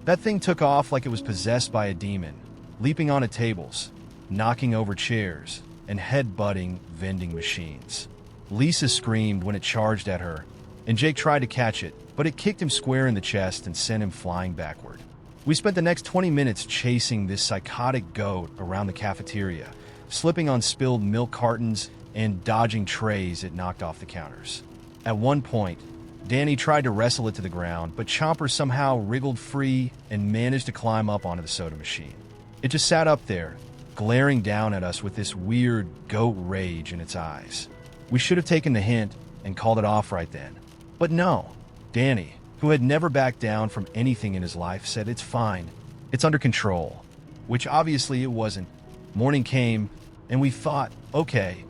That thing took off like it was possessed by a demon, leaping onto tables, knocking over chairs, and head-butting vending machines. Lisa screamed when it charged at her, and Jake tried to catch it, but it kicked him square in the chest and sent him flying backward. We spent the next 20 minutes chasing this psychotic goat around the cafeteria, slipping on spilled milk cartons and dodging trays it knocked off the counters. At one point, Danny tried to wrestle it to the ground, but Chomper somehow wriggled free and managed to climb up onto the soda machine. It just sat up there, glaring down at us with this weird goat rage in its eyes. We should have taken the hint and called it off right then. But no, Danny, who had never backed down from anything in his life, said it's fine, it's under control, which obviously it wasn't. Morning came, and we thought, okay,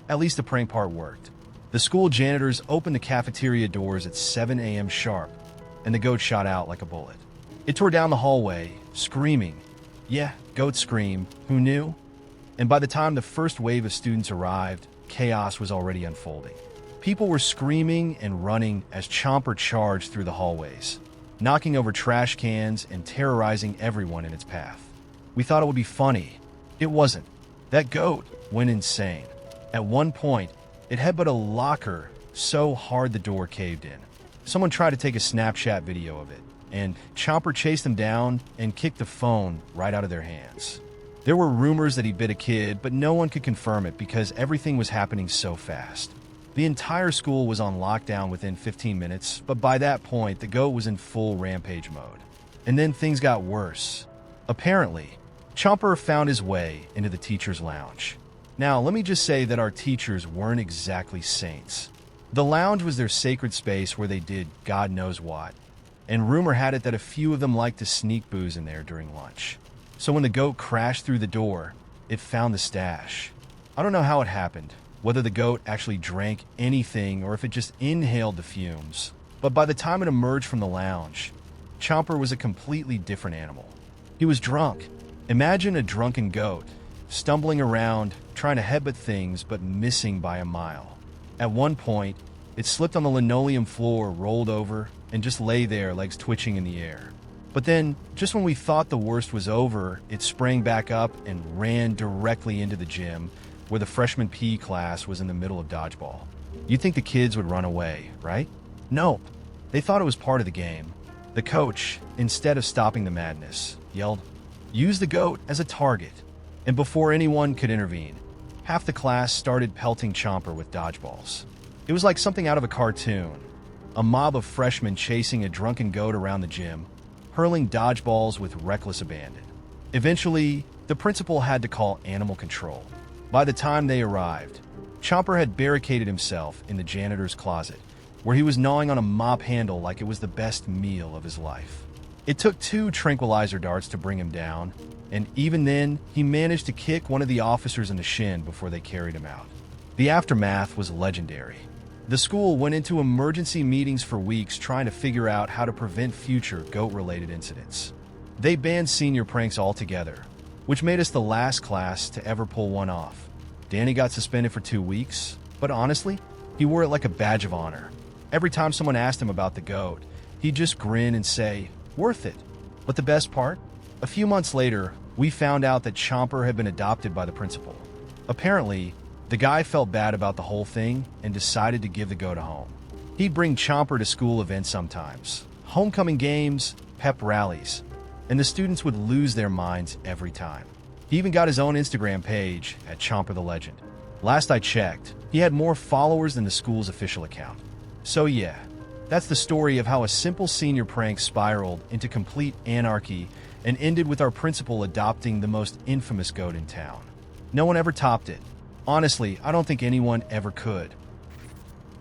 at least the prank part worked. The school janitors opened the cafeteria doors at 7 a.m. sharp, and the goat shot out like a bullet. It tore down the hallway, screaming. Yeah, goat scream. Who knew? And by the time the first wave of students arrived, chaos was already unfolding. People were screaming and running as Chomper charged through the hallways, knocking over trash cans and terrorizing everyone in its path. We thought it would be funny. It wasn't. That goat went insane. At one point, it headbutted a locker so hard the door caved in. Someone tried to take a Snapchat video of it, and Chomper chased them down and kicked the phone right out of their hands. There were rumors that he bit a kid, but no one could confirm it because everything was happening so fast. The entire school was on lockdown within 15 minutes, but by that point, the goat was in full rampage mode. And then things got worse. Apparently, Chomper found his way into the teacher's lounge. Now, let me just say that our teachers weren't exactly saints. The lounge was their sacred space where they did God knows what. and rumor had it that a few of them liked to sneak booze in there during lunch. So when the goat crashed through the door, it found the stash. I don't know how it happened, whether the goat actually drank anything or if it just inhaled the fumes. But by the time it emerged from the lounge, Chomper was a completely different animal. He was drunk. Imagine a drunken goat, stumbling around, trying to headbutt things but missing by a mile. At one point, it slipped on the linoleum floor, rolled over, and just lay there, legs twitching in the air. But then, just when we thought the worst was over, it sprang back up and ran directly into the gym, where the freshman PE class was in the middle of dodgeball. You'd think the kids would run away, right? Nope. They thought it was part of the game. The coach, instead of stopping the madness, yelled, "Use the goat as a target." And before anyone could intervene, half the class started pelting Chomper with dodgeballs. It was like something out of a cartoon. A mob of freshmen chasing a drunken goat around the gym, hurling dodgeballs with reckless abandon. Eventually, the principal had to call animal control. By the time they arrived, Chomper had barricaded himself in the janitor's closet, where he was gnawing on a mop handle like it was the best meal of his life. It took 2 tranquilizer darts to bring him down, and even then, he managed to kick one of the officers in the shin before they carried him out. The aftermath was legendary. The school went into emergency meetings for weeks trying to figure out how to prevent future goat-related incidents. They banned senior pranks altogether, which made us the last class to ever pull one off. Danny got suspended for 2 weeks, but honestly, he wore it like a badge of honor. Every time someone asked him about the goat, he'd just grin and say, "Worth it." But the best part? A few months later, we found out that Chomper had been adopted by the principal. Apparently, the guy felt bad about the whole thing and decided to give the goat a home. He'd bring Chomper to school events sometimes, homecoming games, pep rallies, and the students would lose their minds every time. He even got his own Instagram page at Chomper the Legend. Last I checked, he had more followers than the school's official account. So yeah, that's the story of how a simple senior prank spiraled into complete anarchy and ended with our principal adopting the most infamous goat in town. No one ever topped it. Honestly, I don't think anyone ever could.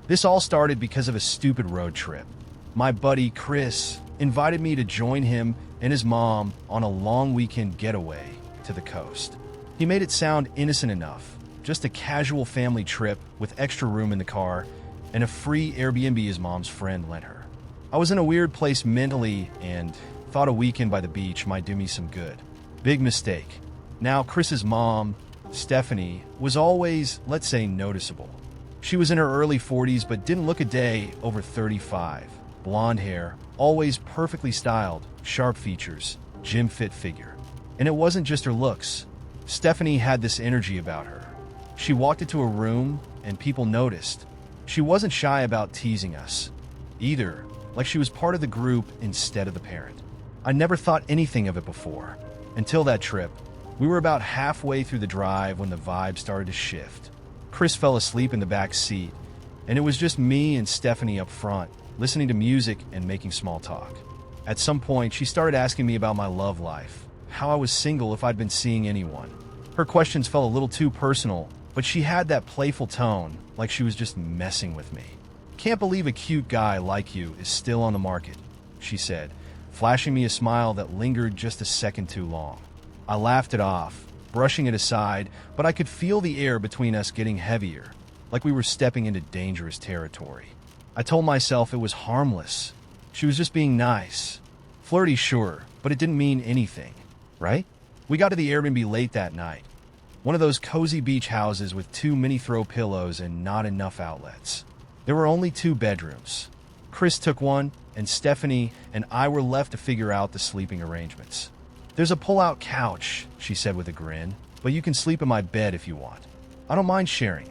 This all started because of a stupid road trip. My buddy Chris invited me to join him and his mom on a long weekend getaway to the coast. He made it sound innocent enough, just a casual family trip with extra room in the car and a free Airbnb his mom's friend lent her. I was in a weird place mentally and thought a weekend by the beach might do me some good. Big mistake. Now, Chris's mom, Stephanie, was always, let's say, noticeable. She was in her early 40s but didn't look a day over 35. Blonde hair, always perfectly styled, sharp features, gym-fit figure. And it wasn't just her looks. Stephanie had this energy about her. She walked into a room and people noticed. She wasn't shy about teasing us, either, like she was part of the group instead of the parent. I never thought anything of it before. Until that trip, we were about halfway through the drive when the vibe started to shift. Chris fell asleep in the back seat, and it was just me and Stephanie up front, listening to music and making small talk. At some point, she started asking me about my love life, how I was single if I'd been seeing anyone. Her questions felt a little too personal, but she had that playful tone, like she was just messing with me. "Can't believe a cute guy like you is still on the market," she said, flashing me a smile that lingered just a second too long. I laughed it off, brushing it aside, but I could feel the air between us getting heavier, like we were stepping into dangerous territory. I told myself it was harmless. She was just being nice. Flirty, sure, but it didn't mean anything, right? We got to the Airbnb late that night. One of those cozy beach houses with 2 mini-throw pillows and not enough outlets. There were only 2 bedrooms. Chris took one, and Stephanie and I were left to figure out the sleeping arrangements. "There's a pull-out couch," she said with a grin, "but you can sleep in my bed if you want. I don't mind sharing."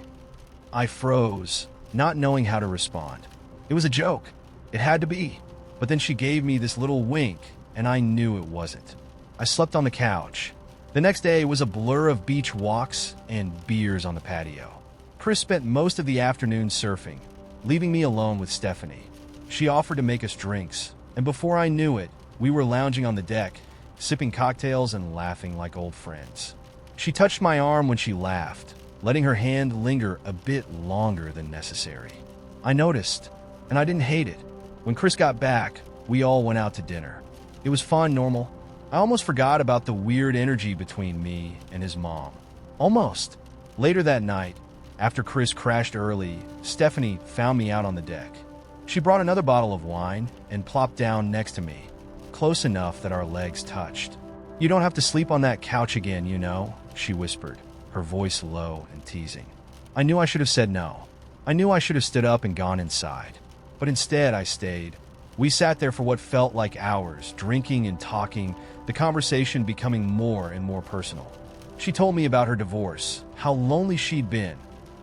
I froze, not knowing how to respond. It was a joke. It had to be. But then she gave me this little wink, and I knew it wasn't. I slept on the couch. The next day was a blur of beach walks and beers on the patio. Chris spent most of the afternoon surfing, leaving me alone with Stephanie. She offered to make us drinks, and before I knew it, we were lounging on the deck, sipping cocktails and laughing like old friends. She touched my arm when she laughed, letting her hand linger a bit longer than necessary. I noticed, and I didn't hate it. When Chris got back, we all went out to dinner. It was fun, normal. I almost forgot about the weird energy between me and his mom. Almost. Later that night, after Chris crashed early, Stephanie found me out on the deck. She brought another bottle of wine and plopped down next to me, close enough that our legs touched. "You don't have to sleep on that couch again, you know," she whispered, her voice low and teasing. I knew I should have said no. I knew I should have stood up and gone inside. But instead, I stayed. We sat there for what felt like hours, drinking and talking, the conversation becoming more and more personal. She told me about her divorce, how lonely she'd been,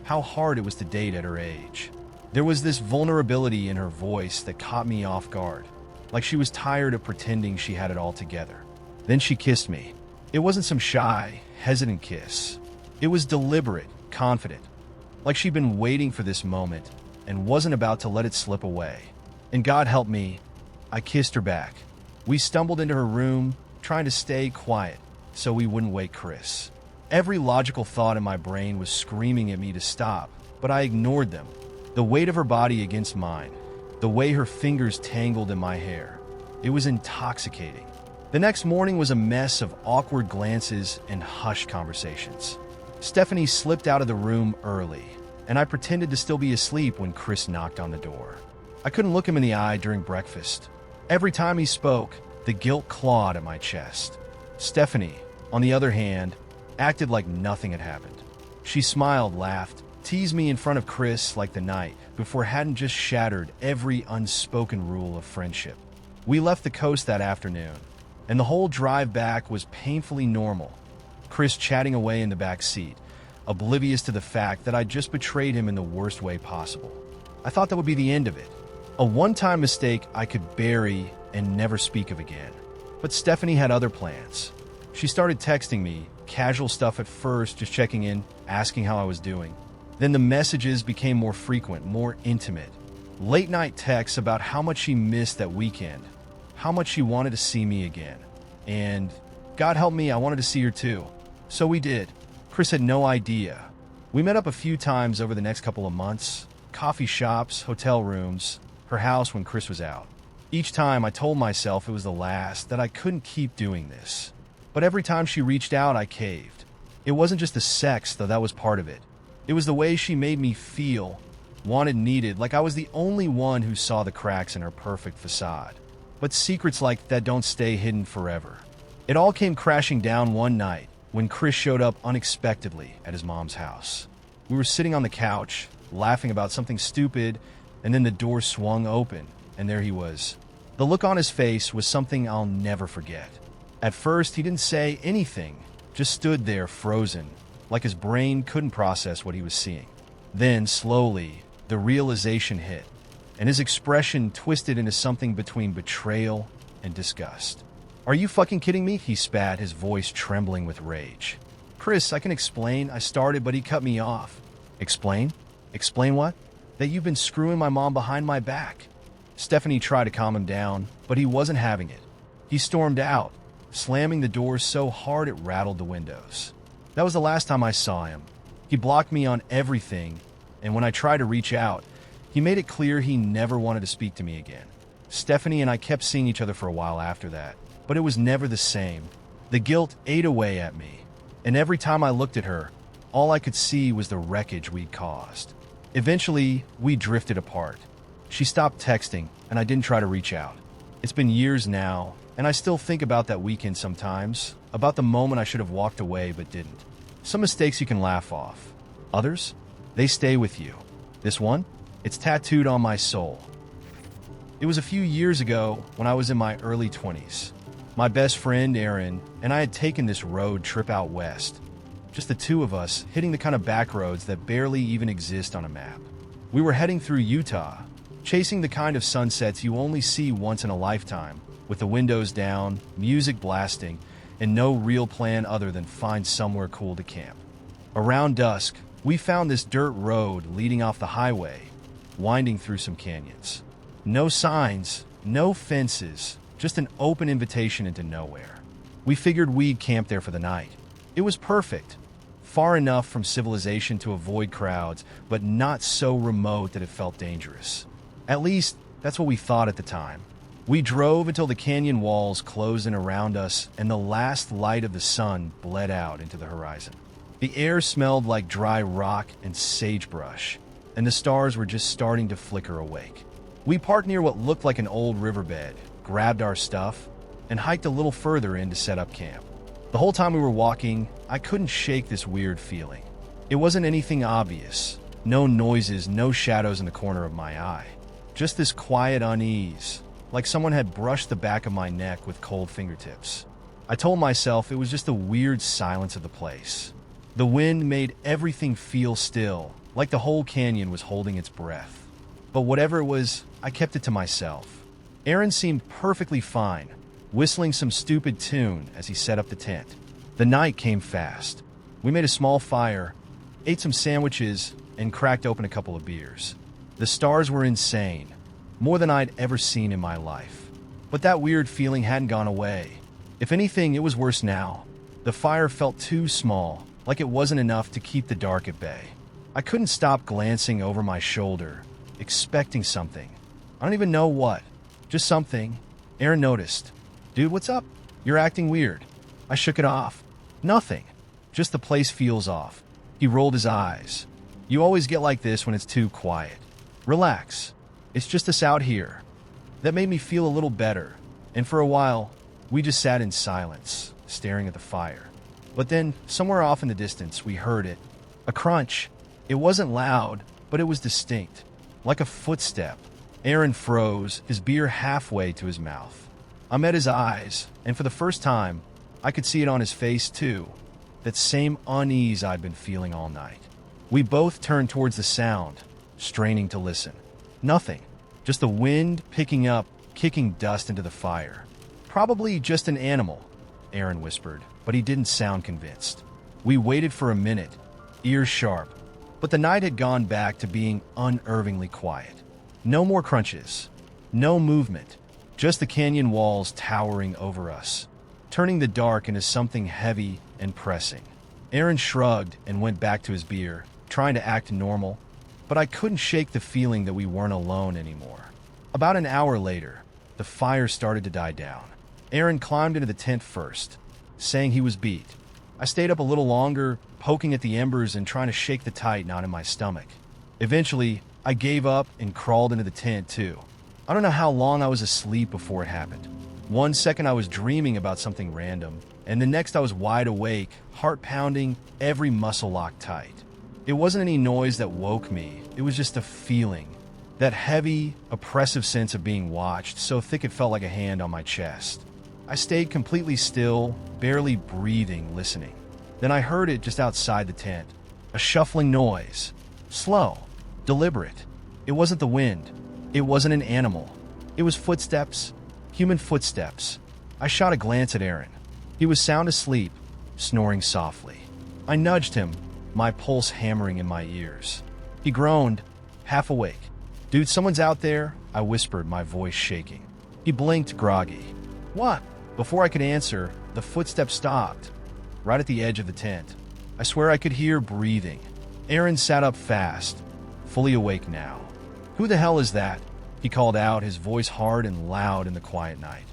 how hard it was to date at her age. There was this vulnerability in her voice that caught me off guard, like she was tired of pretending she had it all together. Then she kissed me. It wasn't some shy, hesitant kiss. It was deliberate, confident, like she'd been waiting for this moment and wasn't about to let it slip away. And God help me, I kissed her back. We stumbled into her room, trying to stay quiet so we wouldn't wake Chris. Every logical thought in my brain was screaming at me to stop, but I ignored them. The weight of her body against mine, the way her fingers tangled in my hair. It was intoxicating. The next morning was a mess of awkward glances and hushed conversations. Stephanie slipped out of the room early, and I pretended to still be asleep when Chris knocked on the door. I couldn't look him in the eye during breakfast. Every time he spoke, the guilt clawed at my chest. Stephanie, on the other hand, acted like nothing had happened. She smiled, laughed, teased me in front of Chris like the night before hadn't just shattered every unspoken rule of friendship. We left the coast that afternoon, and the whole drive back was painfully normal. Chris chatting away in the back seat, oblivious to the fact that I'd just betrayed him in the worst way possible. I thought that would be the end of it. A one-time mistake I could bury and never speak of again. But Stephanie had other plans. She started texting me, casual stuff at first, just checking in, asking how I was doing. Then the messages became more frequent, more intimate. Late-night texts about how much she missed that weekend, how much she wanted to see me again. And, God help me, I wanted to see her too. So we did. Chris had no idea. We met up a few times over the next couple of months. Coffee shops, hotel rooms, her house when Chris was out. Each time I told myself it was the last, that I couldn't keep doing this. But every time she reached out, I caved. It wasn't just the sex, though that was part of it. It was the way she made me feel, wanted, needed, like I was the only one who saw the cracks in her perfect facade. But secrets like that don't stay hidden forever. It all came crashing down one night when Chris showed up unexpectedly at his mom's house. We were sitting on the couch, laughing about something stupid, and then the door swung open, and there he was. The look on his face was something I'll never forget. At first, he didn't say anything, just stood there frozen, like his brain couldn't process what he was seeing. Then, slowly, the realization hit, and his expression twisted into something between betrayal and disgust. "Are you fucking kidding me?" he spat, his voice trembling with rage. "Chris, I can explain," I started, but he cut me off. "Explain? Explain what?" "That you've been screwing my mom behind my back." Stephanie tried to calm him down, but he wasn't having it. He stormed out, slamming the door so hard it rattled the windows. That was the last time I saw him. He blocked me on everything, and when I tried to reach out, he made it clear he never wanted to speak to me again. Stephanie and I kept seeing each other for a while after that, but it was never the same. The guilt ate away at me, and every time I looked at her, all I could see was the wreckage we'd caused. Eventually, we drifted apart. She stopped texting, and I didn't try to reach out. It's been years now, and I still think about that weekend sometimes, about the moment I should have walked away but didn't. Some mistakes you can laugh off. Others, they stay with you. This one, it's tattooed on my soul. It was a few years ago when I was in my early 20s. My best friend, Aaron, and I had taken this road trip out west. Just the two of us, hitting the kind of back roads that barely even exist on a map. We were heading through Utah, chasing the kind of sunsets you only see once in a lifetime, with the windows down, music blasting, and no real plan other than find somewhere cool to camp. Around dusk, we found this dirt road leading off the highway, winding through some canyons. No signs, no fences, just an open invitation into nowhere. We figured we'd camp there for the night. It was perfect. Far enough from civilization to avoid crowds, but not so remote that it felt dangerous. At least, that's what we thought at the time. We drove until the canyon walls closed in around us and the last light of the sun bled out into the horizon. The air smelled like dry rock and sagebrush, and the stars were just starting to flicker awake. We parked near what looked like an old riverbed, grabbed our stuff, and hiked a little further in to set up camp. The whole time we were walking, I couldn't shake this weird feeling. It wasn't anything obvious. No noises, no shadows in the corner of my eye. Just this quiet unease, like someone had brushed the back of my neck with cold fingertips. I told myself it was just the weird silence of the place. The wind made everything feel still, like the whole canyon was holding its breath. But whatever it was, I kept it to myself. Aaron seemed perfectly fine, whistling some stupid tune as he set up the tent. The night came fast. We made a small fire, ate some sandwiches, and cracked open a couple of beers. The stars were insane, more than I'd ever seen in my life. But that weird feeling hadn't gone away. If anything, it was worse now. The fire felt too small, like it wasn't enough to keep the dark at bay. I couldn't stop glancing over my shoulder, expecting something. I don't even know what. Just something. Aaron noticed. "Dude, what's up? You're acting weird." I shook it off. "Nothing. Just the place feels off." He rolled his eyes. "You always get like this when it's too quiet. Relax. It's just us out here." That made me feel a little better, and for a while, we just sat in silence, staring at the fire. But then, somewhere off in the distance, we heard it. A crunch. It wasn't loud, but it was distinct. Like a footstep. Aaron froze, his beer halfway to his mouth. I met his eyes, and for the first time, I could see it on his face too. That same unease I'd been feeling all night. We both turned towards the sound, straining to listen. Nothing. Just the wind picking up, kicking dust into the fire. "Probably just an animal," Aaron whispered, but he didn't sound convinced. We waited for a minute, ears sharp, but the night had gone back to being unnervingly quiet. No more crunches. No movement. Just the canyon walls towering over us, turning the dark into something heavy and pressing. Aaron shrugged and went back to his beer, trying to act normal, but I couldn't shake the feeling that we weren't alone anymore. About an hour later, the fire started to die down. Aaron climbed into the tent first, saying he was beat. I stayed up a little longer, poking at the embers and trying to shake the tight knot in my stomach. Eventually, I gave up and crawled into the tent too. I don't know how long I was asleep before it happened. One second I was dreaming about something random, and the next I was wide awake, heart pounding, every muscle locked tight. It wasn't any noise that woke me, it was just a feeling. That heavy, oppressive sense of being watched, so thick it felt like a hand on my chest. I stayed completely still, barely breathing, listening. Then I heard it just outside the tent. A shuffling noise. Slow. Deliberate. It wasn't the wind. It wasn't an animal. It was footsteps. Human footsteps. I shot a glance at Aaron. He was sound asleep, snoring softly. I nudged him, my pulse hammering in my ears. He groaned, half awake. "Dude, someone's out there," I whispered, my voice shaking. He blinked, groggy. "What?" Before I could answer, the footsteps stopped, right at the edge of the tent. I swear I could hear breathing. Aaron sat up fast, fully awake now. "Who the hell is that?" he called out, his voice hard and loud in the quiet night.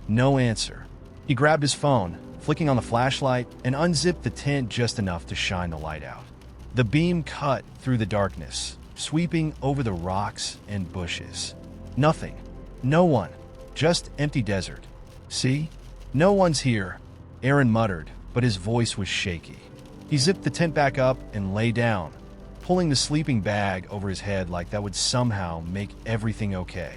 No answer. He grabbed his phone, flicking on the flashlight, and unzipped the tent just enough to shine the light out. The beam cut through the darkness, sweeping over the rocks and bushes. Nothing. No one. Just empty desert. "See? No one's here," Aaron muttered, but his voice was shaky. He zipped the tent back up and lay down, pulling the sleeping bag over his head like that would somehow make everything okay.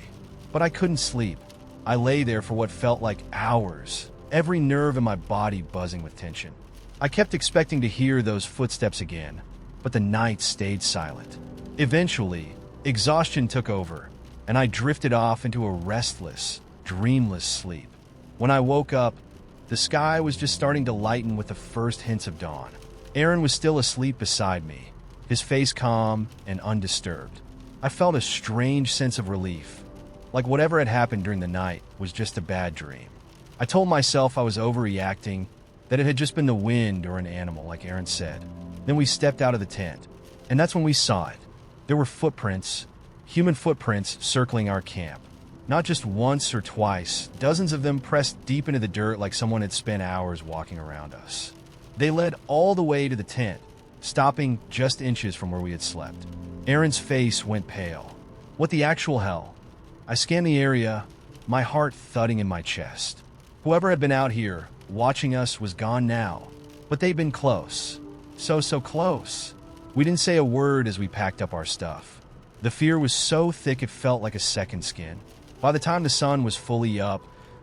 But I couldn't sleep. I lay there for what felt like hours, every nerve in my body buzzing with tension. I kept expecting to hear those footsteps again, but the night stayed silent. Eventually, exhaustion took over, and I drifted off into a restless, dreamless sleep. When I woke up, the sky was just starting to lighten with the first hints of dawn. Aaron was still asleep beside me, his face calm and undisturbed. I felt a strange sense of relief, like whatever had happened during the night was just a bad dream. I told myself I was overreacting, that it had just been the wind or an animal, like Aaron said. Then we stepped out of the tent, and that's when we saw it. There were footprints, human footprints circling our camp. Not just once or twice, dozens of them pressed deep into the dirt like someone had spent hours walking around us. They led all the way to the tent, stopping just inches from where we had slept. Aaron's face went pale. What the actual hell? I scanned the area, my heart thudding in my chest. Whoever had been out here, watching us, was gone now. But they'd been close. So close. We didn't say a word as we packed up our stuff. The fear was so thick it felt like a second skin. By the time the sun was fully up,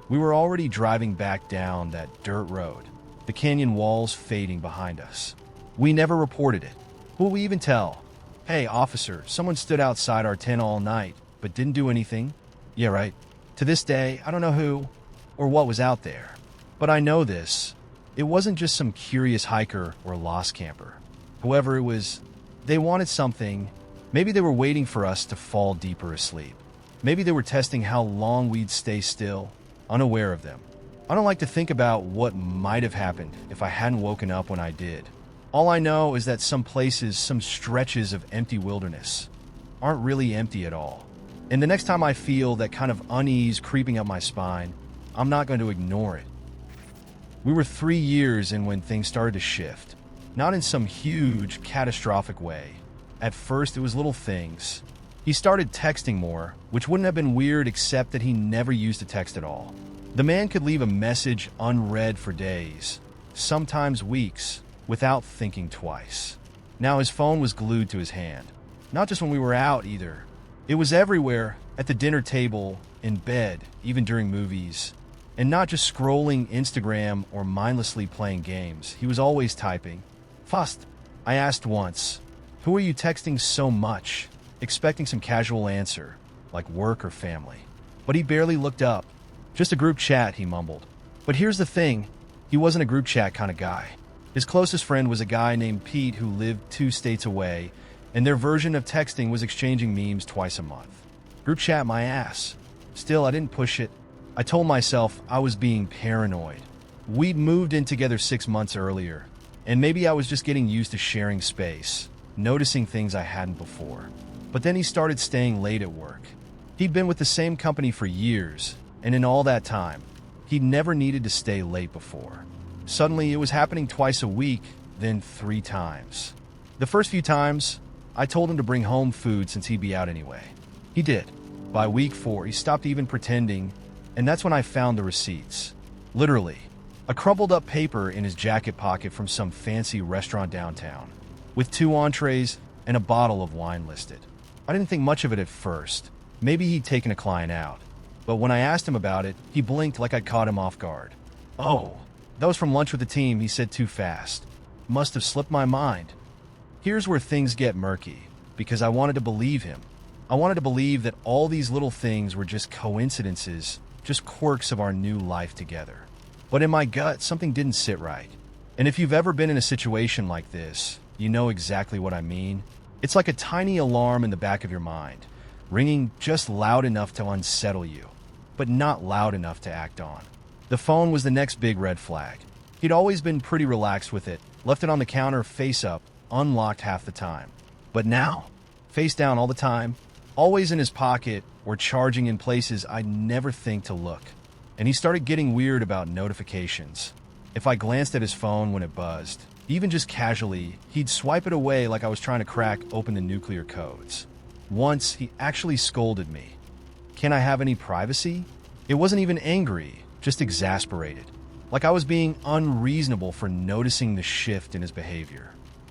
we were already driving back down that dirt road, the canyon walls fading behind us. We never reported it. Who will we even tell? Hey, officer, someone stood outside our tent all night, but didn't do anything. Yeah, right. To this day, I don't know who or what was out there. But I know this. It wasn't just some curious hiker or lost camper. Whoever it was, they wanted something. Maybe they were waiting for us to fall deeper asleep. Maybe they were testing how long we'd stay still, unaware of them. I don't like to think about what might have happened if I hadn't woken up when I did. All I know is that some places, some stretches of empty wilderness, aren't really empty at all. And the next time I feel that kind of unease creeping up my spine, I'm not going to ignore it. We were 3 years in when things started to shift. Not in some huge, catastrophic way. At first, it was little things. He started texting more, which wouldn't have been weird except that he never used to text at all. The man could leave a message unread for days, sometimes weeks, without thinking twice. Now his phone was glued to his hand. Not just when we were out, either. It was everywhere, at the dinner table, in bed, even during movies. And not just scrolling Instagram or mindlessly playing games. He was always typing. Fast, I asked once, "Who are you texting so much?" expecting some casual answer, like work or family. But he barely looked up. Just a group chat, he mumbled. But here's the thing, he wasn't a group chat kind of guy. His closest friend was a guy named Pete who lived 2 states away, and their version of texting was exchanging memes twice a month. Group chat my ass. Still, I didn't push it. I told myself I was being paranoid. We'd moved in together 6 months earlier, and maybe I was just getting used to sharing space, noticing things I hadn't before. But then he started staying late at work. He'd been with the same company for years, and in all that time, he'd never needed to stay late before. Suddenly, it was happening twice a week, then 3 times. The first few times, I told him to bring home food since he'd be out anyway. He did. By week 4, he stopped even pretending, and that's when I found the receipts. Literally, a crumpled up paper in his jacket pocket from some fancy restaurant downtown, with 2 entrees and a bottle of wine listed. I didn't think much of it at first. Maybe he'd taken a client out. But when I asked him about it, he blinked like I'd caught him off guard. "Oh, that was from lunch with the team," he said too fast. Must have slipped my mind. Here's where things get murky, because I wanted to believe him. I wanted to believe that all these little things were just coincidences, just quirks of our new life together. But in my gut, something didn't sit right. And if you've ever been in a situation like this, you know exactly what I mean. It's like a tiny alarm in the back of your mind, ringing just loud enough to unsettle you, but not loud enough to act on. The phone was the next big red flag. He'd always been pretty relaxed with it, left it on the counter face up, unlocked half the time. But now, face down all the time, always in his pocket or charging in places I'd never think to look. And he started getting weird about notifications. If I glanced at his phone when it buzzed, even just casually, he'd swipe it away like I was trying to crack open the nuclear codes. Once, he actually scolded me. "Can I have any privacy?" It wasn't even angry, just exasperated. Like I was being unreasonable for noticing the shift in his behavior.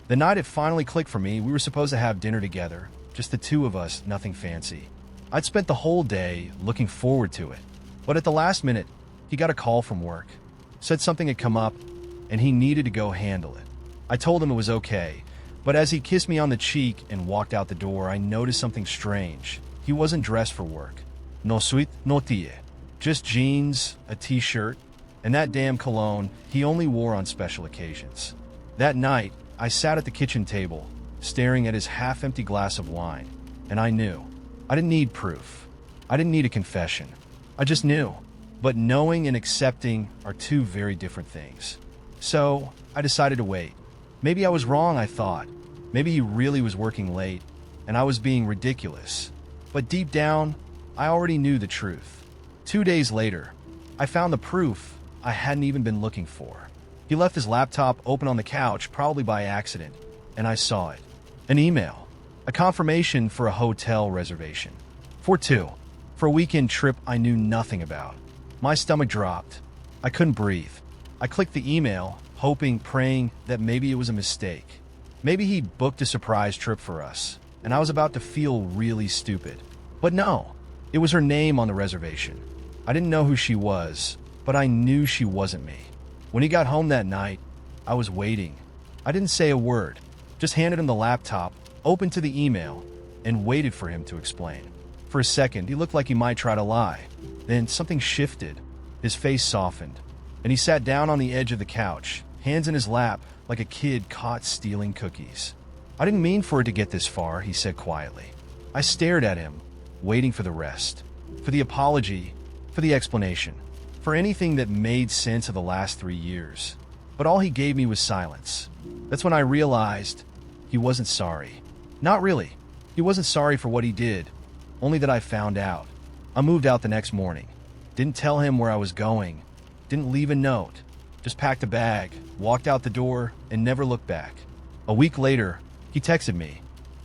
The night it finally clicked for me, we were supposed to have dinner together, just the 2 of us, nothing fancy. I'd spent the whole day looking forward to it. But at the last minute, he got a call from work. Said something had come up, and he needed to go handle it. I told him it was okay, but as he kissed me on the cheek and walked out the door, I noticed something strange. He wasn't dressed for work. No suite, no tie. Just jeans, a t-shirt, and that damn cologne he only wore on special occasions. That night, I sat at the kitchen table, staring at his half-empty glass of wine, and I knew. I didn't need proof. I didn't need a confession. I just knew. But knowing and accepting are 2 very different things. So, I decided to wait. Maybe I was wrong, I thought. Maybe he really was working late, and I was being ridiculous. But deep down, I already knew the truth. 2 days later, I found the proof I hadn't even been looking for. He left his laptop open on the couch, probably by accident, and I saw it. An email. A confirmation for a hotel reservation. For a weekend trip I knew nothing about. My stomach dropped. I couldn't breathe. I clicked the email, hoping, praying that maybe it was a mistake. Maybe he'd booked a surprise trip for us, and I was about to feel really stupid. But no, it was her name on the reservation. I didn't know who she was, but I knew she wasn't me. When he got home that night, I was waiting. I didn't say a word, just handed him the laptop, opened to the email, and waited for him to explain. For a second, he looked like he might try to lie. Then something shifted. His face softened, and he sat down on the edge of the couch, hands in his lap, like a kid caught stealing cookies. "I didn't mean for it to get this far," he said quietly. I stared at him, waiting for the rest, for the apology, for the explanation, for anything that made sense of the last 3 years. But all he gave me was silence. That's when I realized he wasn't sorry. Not really. He wasn't sorry for what he did, only that I found out. I moved out the next morning. Didn't tell him where I was going. Didn't leave a note. Just packed a bag, walked out the door, and never looked back. A week later, he texted me,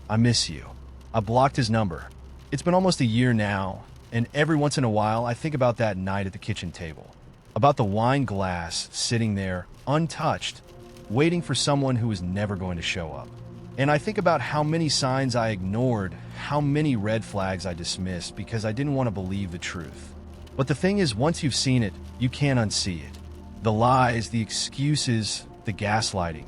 "I miss you." I blocked his number. It's been almost a year now, and every once in a while I think about that night at the kitchen table. About the wine glass sitting there, untouched, waiting for someone who was never going to show up. And I think about how many signs I ignored, how many red flags I dismissed because I didn't want to believe the truth. But the thing is, once you've seen it, you can't unsee it. The lies, the excuses, the gaslighting,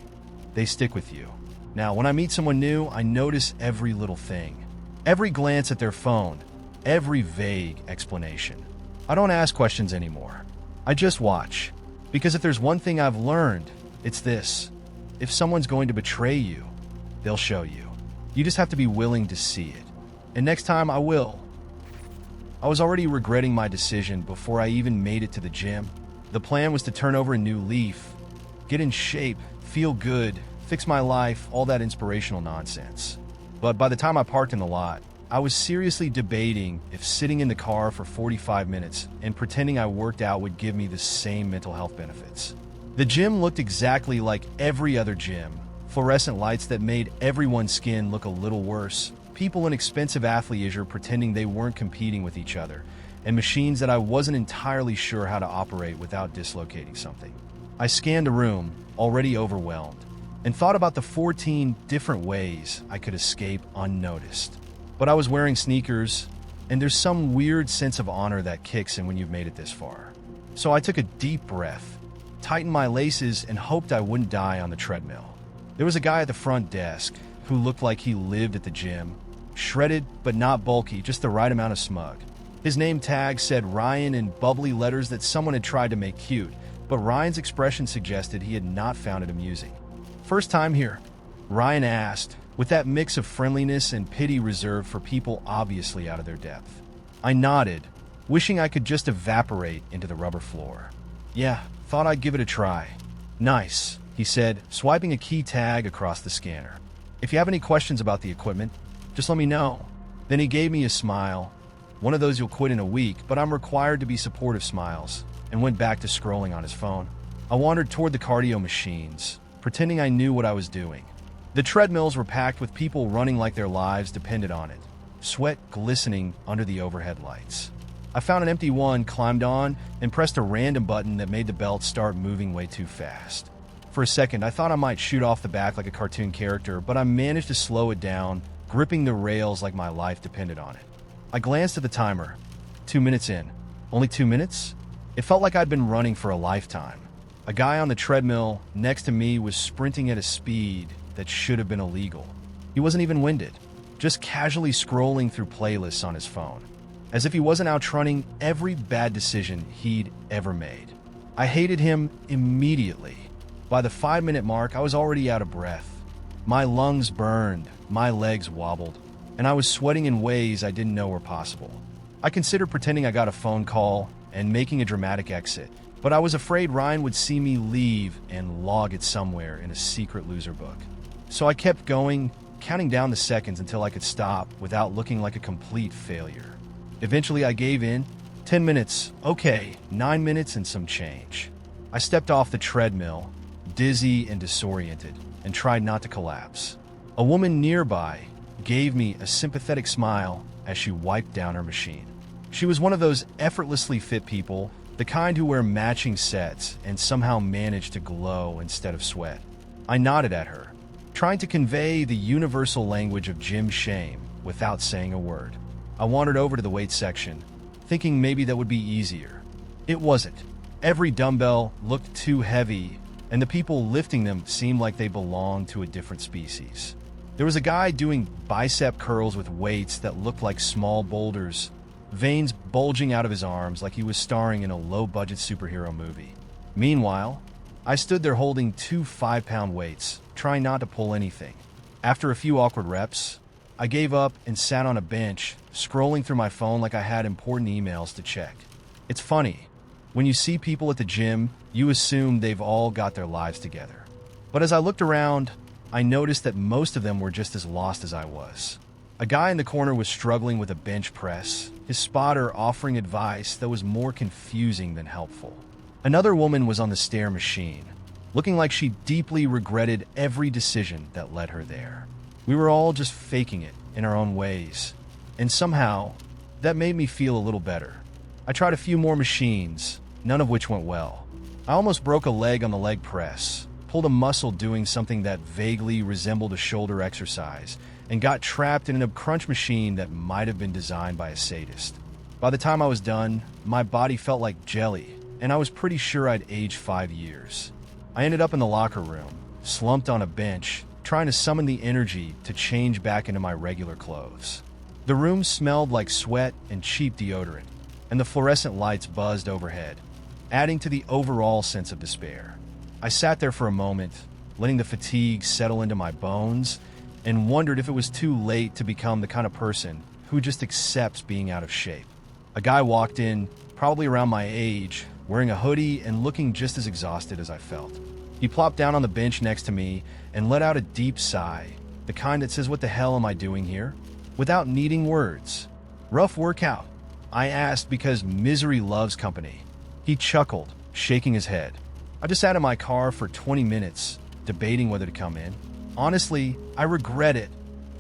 they stick with you. Now, when I meet someone new, I notice every little thing. Every glance at their phone, every vague explanation. I don't ask questions anymore. I just watch. Because if there's one thing I've learned, it's this. If someone's going to betray you, they'll show you. You just have to be willing to see it. And next time I will. I was already regretting my decision before I even made it to the gym. The plan was to turn over a new leaf, get in shape, feel good, fix my life, all that inspirational nonsense. But by the time I parked in the lot, I was seriously debating if sitting in the car for 45 minutes and pretending I worked out would give me the same mental health benefits. The gym looked exactly like every other gym. Fluorescent lights that made everyone's skin look a little worse, people in expensive athleisure pretending they weren't competing with each other, and machines that I wasn't entirely sure how to operate without dislocating something. I scanned the room, already overwhelmed, and thought about the 14 different ways I could escape unnoticed. But I was wearing sneakers, and there's some weird sense of honor that kicks in when you've made it this far. So I took a deep breath, tightened my laces, and hoped I wouldn't die on the treadmill. There was a guy at the front desk who looked like he lived at the gym, shredded but not bulky, just the right amount of smug. His name tag said Ryan in bubbly letters that someone had tried to make cute, but Ryan's expression suggested he had not found it amusing. "First time here?" Ryan asked, with that mix of friendliness and pity reserved for people obviously out of their depth. I nodded, wishing I could just evaporate into the rubber floor. "Yeah, thought I'd give it a try." "Nice," he said, swiping a key tag across the scanner. "If you have any questions about the equipment, just let me know." Then he gave me a smile, one of those you'll quit in a week, but I'm required to be supportive smiles, and went back to scrolling on his phone. I wandered toward the cardio machines, pretending I knew what I was doing. The treadmills were packed with people running like their lives depended on it, sweat glistening under the overhead lights. I found an empty one, climbed on, and pressed a random button that made the belt start moving way too fast. For a second, I thought I might shoot off the back like a cartoon character, but I managed to slow it down, gripping the rails like my life depended on it. I glanced at the timer. 2 minutes in. Only 2 minutes? It felt like I'd been running for a lifetime. A guy on the treadmill next to me was sprinting at a speed that should have been illegal. He wasn't even winded, just casually scrolling through playlists on his phone, as if he wasn't outrunning every bad decision he'd ever made. I hated him immediately. By the 5-minute mark, I was already out of breath. My lungs burned, my legs wobbled, and I was sweating in ways I didn't know were possible. I considered pretending I got a phone call and making a dramatic exit, but I was afraid Ryan would see me leave and log it somewhere in a secret loser book. So I kept going, counting down the seconds until I could stop without looking like a complete failure. Eventually, I gave in. 10 minutes, okay, 9 minutes and some change. I stepped off the treadmill, dizzy and disoriented, and tried not to collapse. A woman nearby gave me a sympathetic smile as she wiped down her machine. She was one of those effortlessly fit people, the kind who wear matching sets and somehow manage to glow instead of sweat. I nodded at her, trying to convey the universal language of gym shame without saying a word. I wandered over to the weight section, thinking maybe that would be easier. It wasn't. Every dumbbell looked too heavy, and the people lifting them seemed like they belonged to a different species. There was a guy doing bicep curls with weights that looked like small boulders, veins bulging out of his arms like he was starring in a low-budget superhero movie. Meanwhile, I stood there holding 2 5-pound weights, trying not to pull anything. After a few awkward reps, I gave up and sat on a bench, scrolling through my phone like I had important emails to check. It's funny. When you see people at the gym, you assume they've all got their lives together. But as I looked around, I noticed that most of them were just as lost as I was. A guy in the corner was struggling with a bench press, his spotter offering advice that was more confusing than helpful. Another woman was on the stair machine, looking like she deeply regretted every decision that led her there. We were all just faking it in our own ways, and somehow, that made me feel a little better. I tried a few more machines, none of which went well. I almost broke a leg on the leg press, pulled a muscle doing something that vaguely resembled a shoulder exercise, and got trapped in an ab crunch machine that might have been designed by a sadist. By the time I was done, my body felt like jelly, and I was pretty sure I'd aged 5 years. I ended up in the locker room, slumped on a bench, trying to summon the energy to change back into my regular clothes. The room smelled like sweat and cheap deodorant, and the fluorescent lights buzzed overhead, adding to the overall sense of despair. I sat there for a moment, letting the fatigue settle into my bones, and wondered if it was too late to become the kind of person who just accepts being out of shape. A guy walked in, probably around my age, wearing a hoodie and looking just as exhausted as I felt. He plopped down on the bench next to me and let out a deep sigh, the kind that says, "What the hell am I doing here?" without needing words. "Rough workout?" I asked because misery loves company. He chuckled, shaking his head. I just sat in my car for 20 minutes, debating whether to come in. Honestly, I regret it.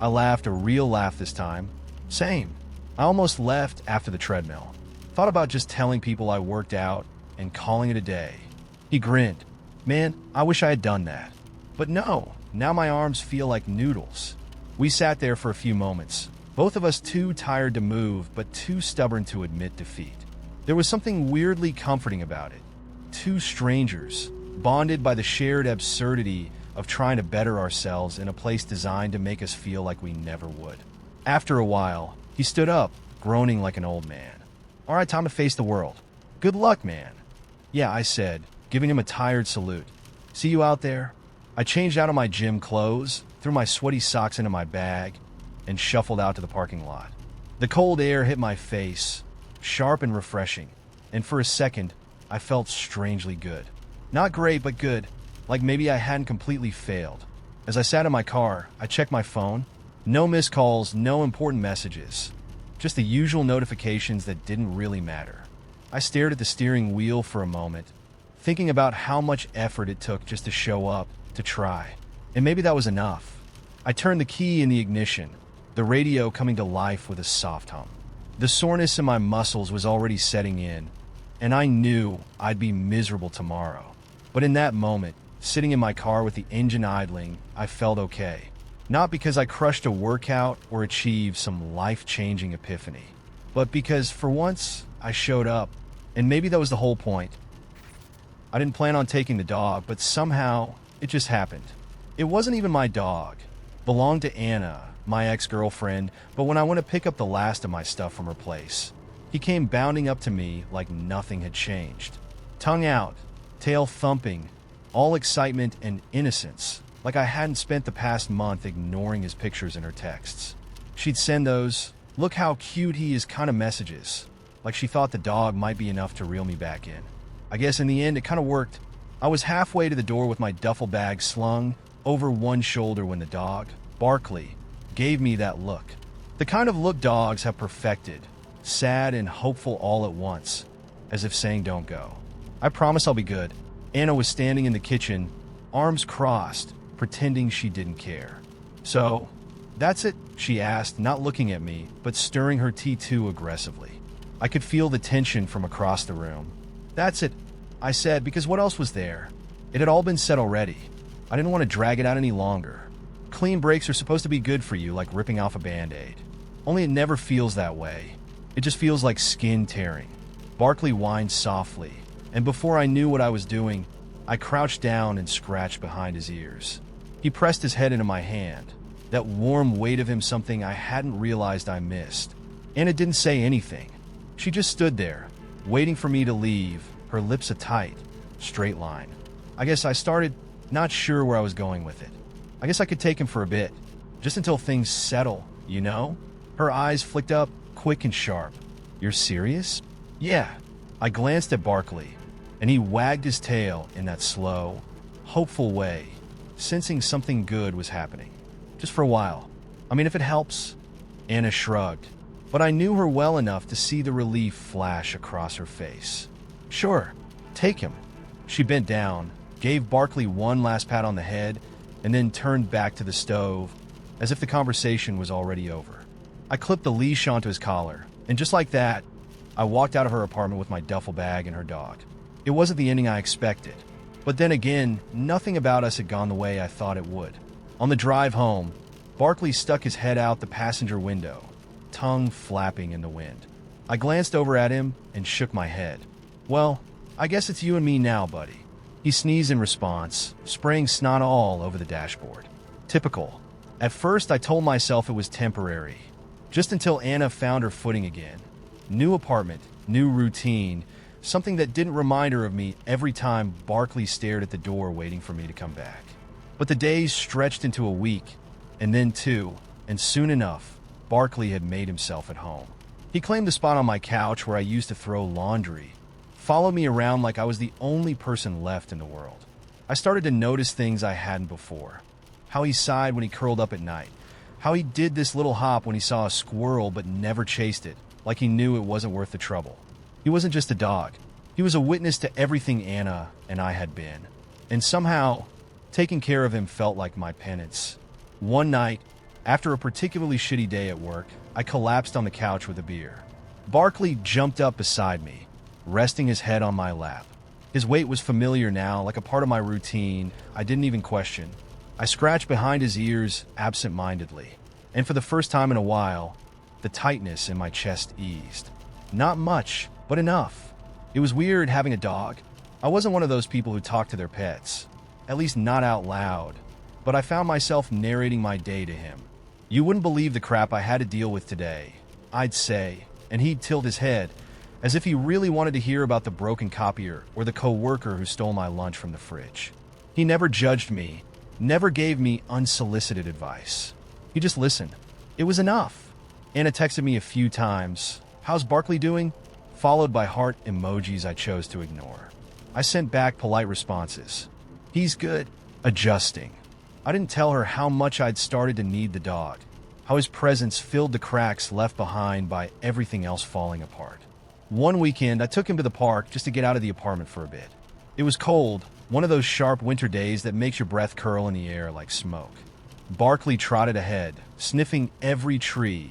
I laughed, a real laugh this time. Same. I almost left after the treadmill. Thought about just telling people I worked out and calling it a day. He grinned. Man, I wish I had done that. But no, now my arms feel like noodles. We sat there for a few moments, both of us too tired to move, but too stubborn to admit defeat. There was something weirdly comforting about it. Two strangers, bonded by the shared absurdity of trying to better ourselves in a place designed to make us feel like we never would. After a while, he stood up, groaning like an old man. "All right, time to face the world. Good luck, man." "Yeah," I said, giving him a tired salute. "See you out there." I changed out of my gym clothes, threw my sweaty socks into my bag, and shuffled out to the parking lot. The cold air hit my face, sharp and refreshing, and for a second, I felt strangely good. Not great, but good, like maybe I hadn't completely failed. As I sat in my car, I checked my phone. No missed calls, no important messages. Just the usual notifications that didn't really matter. I stared at the steering wheel for a moment, thinking about how much effort it took just to show up, to try. And maybe that was enough. I turned the key in the ignition, the radio coming to life with a soft hum. The soreness in my muscles was already setting in, and I knew I'd be miserable tomorrow. But in that moment, sitting in my car with the engine idling, I felt okay. Not because I crushed a workout or achieved some life-changing epiphany, but because, for once, I showed up. And maybe that was the whole point. I didn't plan on taking the dog, but somehow, it just happened. It wasn't even my dog. Belonged to Anna, my ex-girlfriend, but when I went to pick up the last of my stuff from her place, he came bounding up to me like nothing had changed. Tongue out, tail thumping, all excitement and innocence, like I hadn't spent the past month ignoring his pictures and her texts. She'd send those, "Look how cute he is" kind of messages, like she thought the dog might be enough to reel me back in. I guess in the end, it kind of worked. I was halfway to the door with my duffel bag slung over one shoulder when the dog, Barkley, gave me that look. The kind of look dogs have perfected, sad and hopeful all at once, as if saying, "Don't go. I promise I'll be good." Anna was standing in the kitchen, arms crossed, pretending she didn't care. "So, that's it?" she asked, not looking at me, but stirring her tea too aggressively. I could feel the tension from across the room. "That's it," I said, because what else was there? It had all been said already. I didn't want to drag it out any longer. Clean breaks are supposed to be good for you, like ripping off a Band-Aid. Only it never feels that way. It just feels like skin tearing. Barkley whined softly, and before I knew what I was doing, I crouched down and scratched behind his ears. He pressed his head into my hand, that warm weight of him something I hadn't realized I missed. Anna didn't say anything. She just stood there, waiting for me to leave, her lips a tight, straight line. I guess I started not sure where I was going with it. I guess I could take him for a bit, just until things settle, you know? Her eyes flicked up, quick and sharp. "You're serious?" "Yeah." I glanced at Barkley, and he wagged his tail in that slow, hopeful way, sensing something good was happening. "Just for a while. I mean, if it helps." Anna shrugged, but I knew her well enough to see the relief flash across her face. "Sure, take him." She bent down, gave Barkley one last pat on the head, and then turned back to the stove, as if the conversation was already over. I clipped the leash onto his collar, and just like that, I walked out of her apartment with my duffel bag and her dog. It wasn't the ending I expected, but then again, nothing about us had gone the way I thought it would. On the drive home, Barkley stuck his head out the passenger window, tongue flapping in the wind. I glanced over at him and shook my head. "Well, I guess it's you and me now, buddy." He sneezed in response, spraying snot all over the dashboard. Typical. At first, I told myself it was temporary, just until Anna found her footing again. New apartment, new routine, something that didn't remind her of me every time Barkley stared at the door waiting for me to come back. But the days stretched into a week, and then two, and soon enough, Barkley had made himself at home. He claimed the spot on my couch where I used to throw laundry, followed me around like I was the only person left in the world. I started to notice things I hadn't before. How he sighed when he curled up at night. How he did this little hop when he saw a squirrel but never chased it, like he knew it wasn't worth the trouble. He wasn't just a dog. He was a witness to everything Anna and I had been. And somehow, taking care of him felt like my penance. One night, after a particularly shitty day at work, I collapsed on the couch with a beer. Barkley jumped up beside me, resting his head on my lap. His weight was familiar now, like a part of my routine I didn't even question. I scratched behind his ears absent-mindedly, and for the first time in a while, the tightness in my chest eased. Not much, but enough. It was weird having a dog. I wasn't one of those people who talk to their pets, at least not out loud, but I found myself narrating my day to him. "You wouldn't believe the crap I had to deal with today," I'd say, and he'd tilt his head, as if he really wanted to hear about the broken copier or the co-worker who stole my lunch from the fridge. He never judged me, never gave me unsolicited advice. He just listened. It was enough. Anna texted me a few times, "How's Barkley doing?" followed by heart emojis I chose to ignore. I sent back polite responses. "He's good," adjusting. I didn't tell her how much I'd started to need the dog, how his presence filled the cracks left behind by everything else falling apart. One weekend, I took him to the park just to get out of the apartment for a bit. It was cold, one of those sharp winter days that makes your breath curl in the air like smoke. Barkley trotted ahead, sniffing every tree,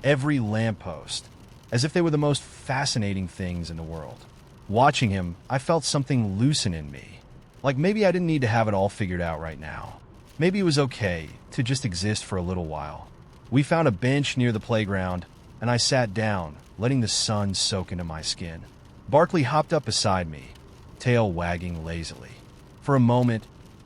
every lamppost, as if they were the most fascinating things in the world. Watching him, I felt something loosen in me, like maybe I didn't need to have it all figured out right now. Maybe it was okay to just exist for a little while. We found a bench near the playground, and I sat down, letting the sun soak into my skin. Barkley hopped up beside me, tail wagging lazily. For a moment,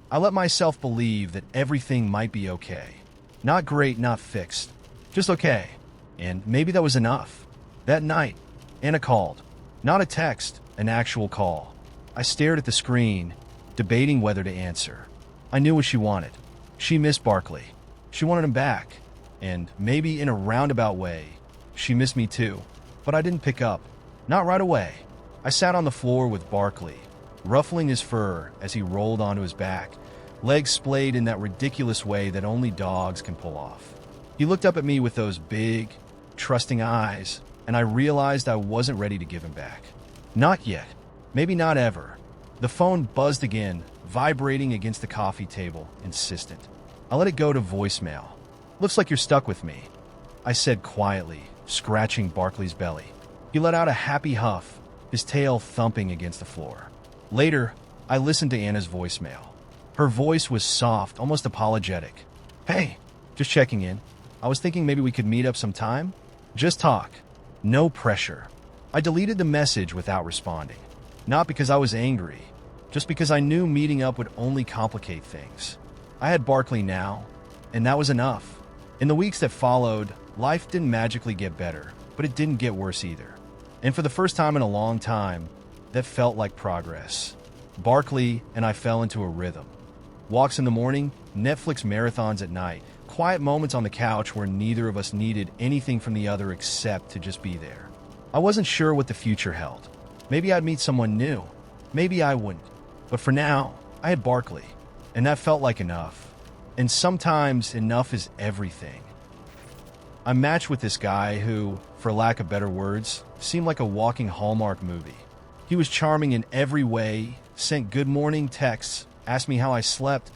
I let myself believe that everything might be okay. Not great, not fixed, just okay. And maybe that was enough. That night, Anna called. Not a text, an actual call. I stared at the screen, debating whether to answer. I knew what she wanted. She missed Barkley. She wanted him back. And maybe in a roundabout way, she missed me too. But I didn't pick up. Not right away. I sat on the floor with Barkley, ruffling his fur as he rolled onto his back, legs splayed in that ridiculous way that only dogs can pull off. He looked up at me with those big, trusting eyes, and I realized I wasn't ready to give him back. Not yet. Maybe not ever. The phone buzzed again, vibrating against the coffee table, insistent. I let it go to voicemail. "Looks like you're stuck with me," I said quietly, scratching Barkley's belly. He let out a happy huff, his tail thumping against the floor. Later, I listened to Anna's voicemail. Her voice was soft, almost apologetic. "Hey, just checking in. I was thinking maybe we could meet up sometime. Just talk. No pressure." I deleted the message without responding. Not because I was angry, just because I knew meeting up would only complicate things. I had Barkley now, and that was enough. In the weeks that followed, life didn't magically get better, but it didn't get worse either. And for the first time in a long time, that felt like progress. Barkley and I fell into a rhythm. Walks in the morning, Netflix marathons at night, quiet moments on the couch where neither of us needed anything from the other except to just be there. I wasn't sure what the future held. Maybe I'd meet someone new. Maybe I wouldn't. But for now, I had Barkley, and that felt like enough. And sometimes enough is everything. I matched with this guy who, for lack of better words, seemed like a walking Hallmark movie. He was charming in every way, sent good morning texts, asked me how I slept,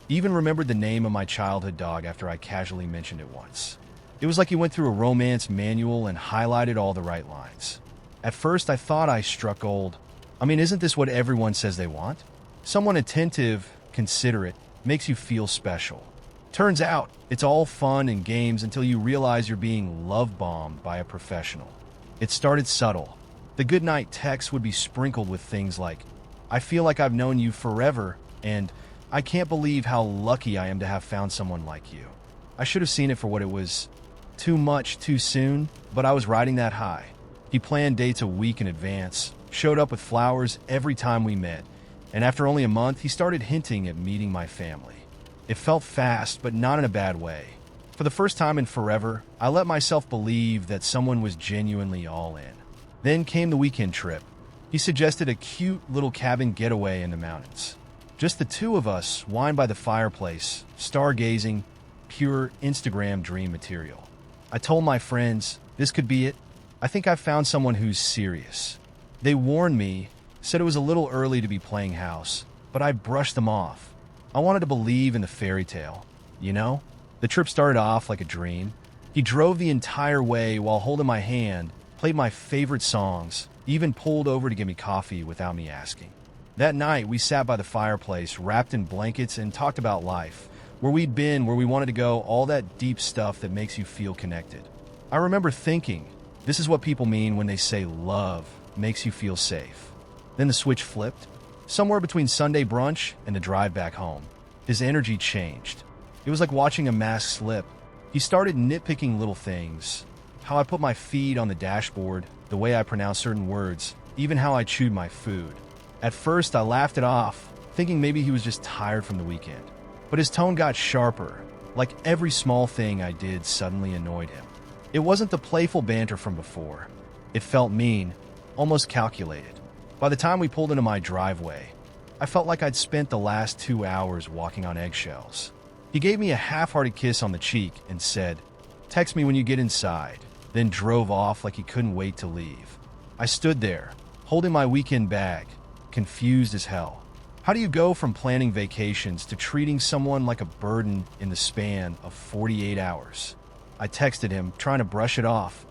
even remembered the name of my childhood dog after I casually mentioned it once. It was like he went through a romance manual and highlighted all the right lines. At first, I thought I struck gold. I mean, isn't this what everyone says they want? Someone attentive, considerate, makes you feel special. Turns out, it's all fun and games until you realize you're being love-bombed by a professional. It started subtle. The goodnight text would be sprinkled with things like, "I feel like I've known you forever," and "I can't believe how lucky I am to have found someone like you." I should have seen it for what it was. Too much, too soon, but I was riding that high. He planned dates a week in advance, showed up with flowers every time we met, and after only a month, he started hinting at meeting my family. It felt fast, but not in a bad way. For the first time in forever, I let myself believe that someone was genuinely all in. Then came the weekend trip. He suggested a cute little cabin getaway in the mountains. Just the two of us, wine by the fireplace, stargazing, pure Instagram dream material. I told my friends, this could be it. I think I've found someone who's serious. They warned me, said it was a little early to be playing house, but I brushed them off. I wanted to believe in the fairy tale, you know? The trip started off like a dream. He drove the entire way while holding my hand, played my favorite songs, even pulled over to get me coffee without me asking. That night, we sat by the fireplace, wrapped in blankets, and talked about life, where we'd been, where we wanted to go, all that deep stuff that makes you feel connected. I remember thinking, this is what people mean when they say love makes you feel safe. Then the switch flipped. Somewhere between Sunday brunch and the drive back home, his energy changed. It was like watching a mask slip. He started nitpicking little things. How I put my feet on the dashboard, the way I pronounced certain words, even how I chewed my food. At first, I laughed it off, thinking maybe he was just tired from the weekend. But his tone got sharper, like every small thing I did suddenly annoyed him. It wasn't the playful banter from before. It felt mean, almost calculated. By the time we pulled into my driveway, I felt like I'd spent the last 2 hours walking on eggshells. He gave me a half-hearted kiss on the cheek and said, "Text me when you get inside," then drove off like he couldn't wait to leave. I stood there, holding my weekend bag, confused as hell. How do you go from planning vacations to treating someone like a burden in the span of 48 hours? I texted him, trying to brush it off.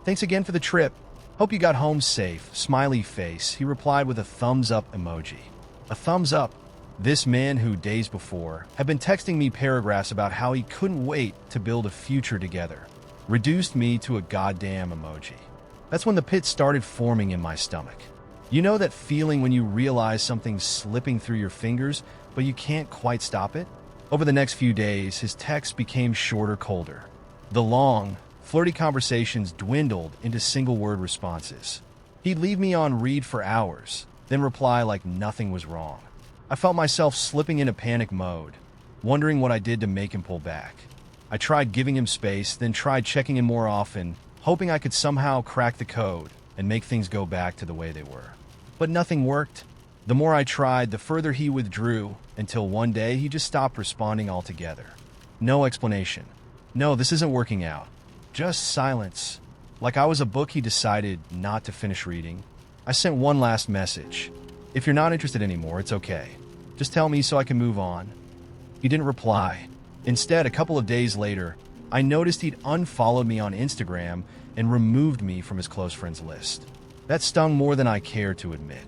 "Thanks again for the trip. Hope you got home safe," smiley face. He replied with a thumbs up emoji. A thumbs up. This man who days before had been texting me paragraphs about how he couldn't wait to build a future together, reduced me to a goddamn emoji. That's when the pit started forming in my stomach. You know that feeling when you realize something's slipping through your fingers, but you can't quite stop it? Over the next few days, his texts became shorter, colder. The long, flirty conversations dwindled into single-word responses. He'd leave me on read for hours, then reply like nothing was wrong. I felt myself slipping into panic mode, wondering what I did to make him pull back. I tried giving him space, then tried checking in more often, hoping I could somehow crack the code and make things go back to the way they were. But nothing worked. The more I tried, the further he withdrew, until one day he just stopped responding altogether. No explanation. No, this isn't working out. Just silence. like I was a book he decided not to finish reading. I sent one last message. If you're not interested anymore, it's okay. Just tell me so I can move on. He didn't reply. Instead, a couple of days later, I noticed he'd unfollowed me on Instagram and removed me from his close friends list. That stung more than I care to admit.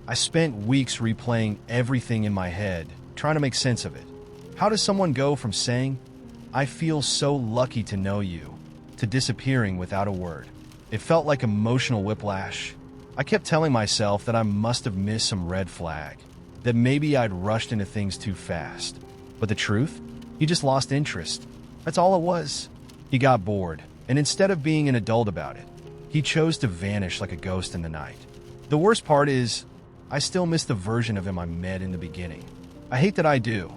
I spent weeks replaying everything in my head, trying to make sense of it. How does someone go from saying, "I feel so lucky to know you," to disappearing without a word? It felt like emotional whiplash. I kept telling myself that I must have missed some red flag, that maybe I'd rushed into things too fast. But the truth? He just lost interest. That's all it was. He got bored, and instead of being an adult about it, he chose to vanish like a ghost in the night. The worst part is, I still miss the version of him I met in the beginning. I hate that I do.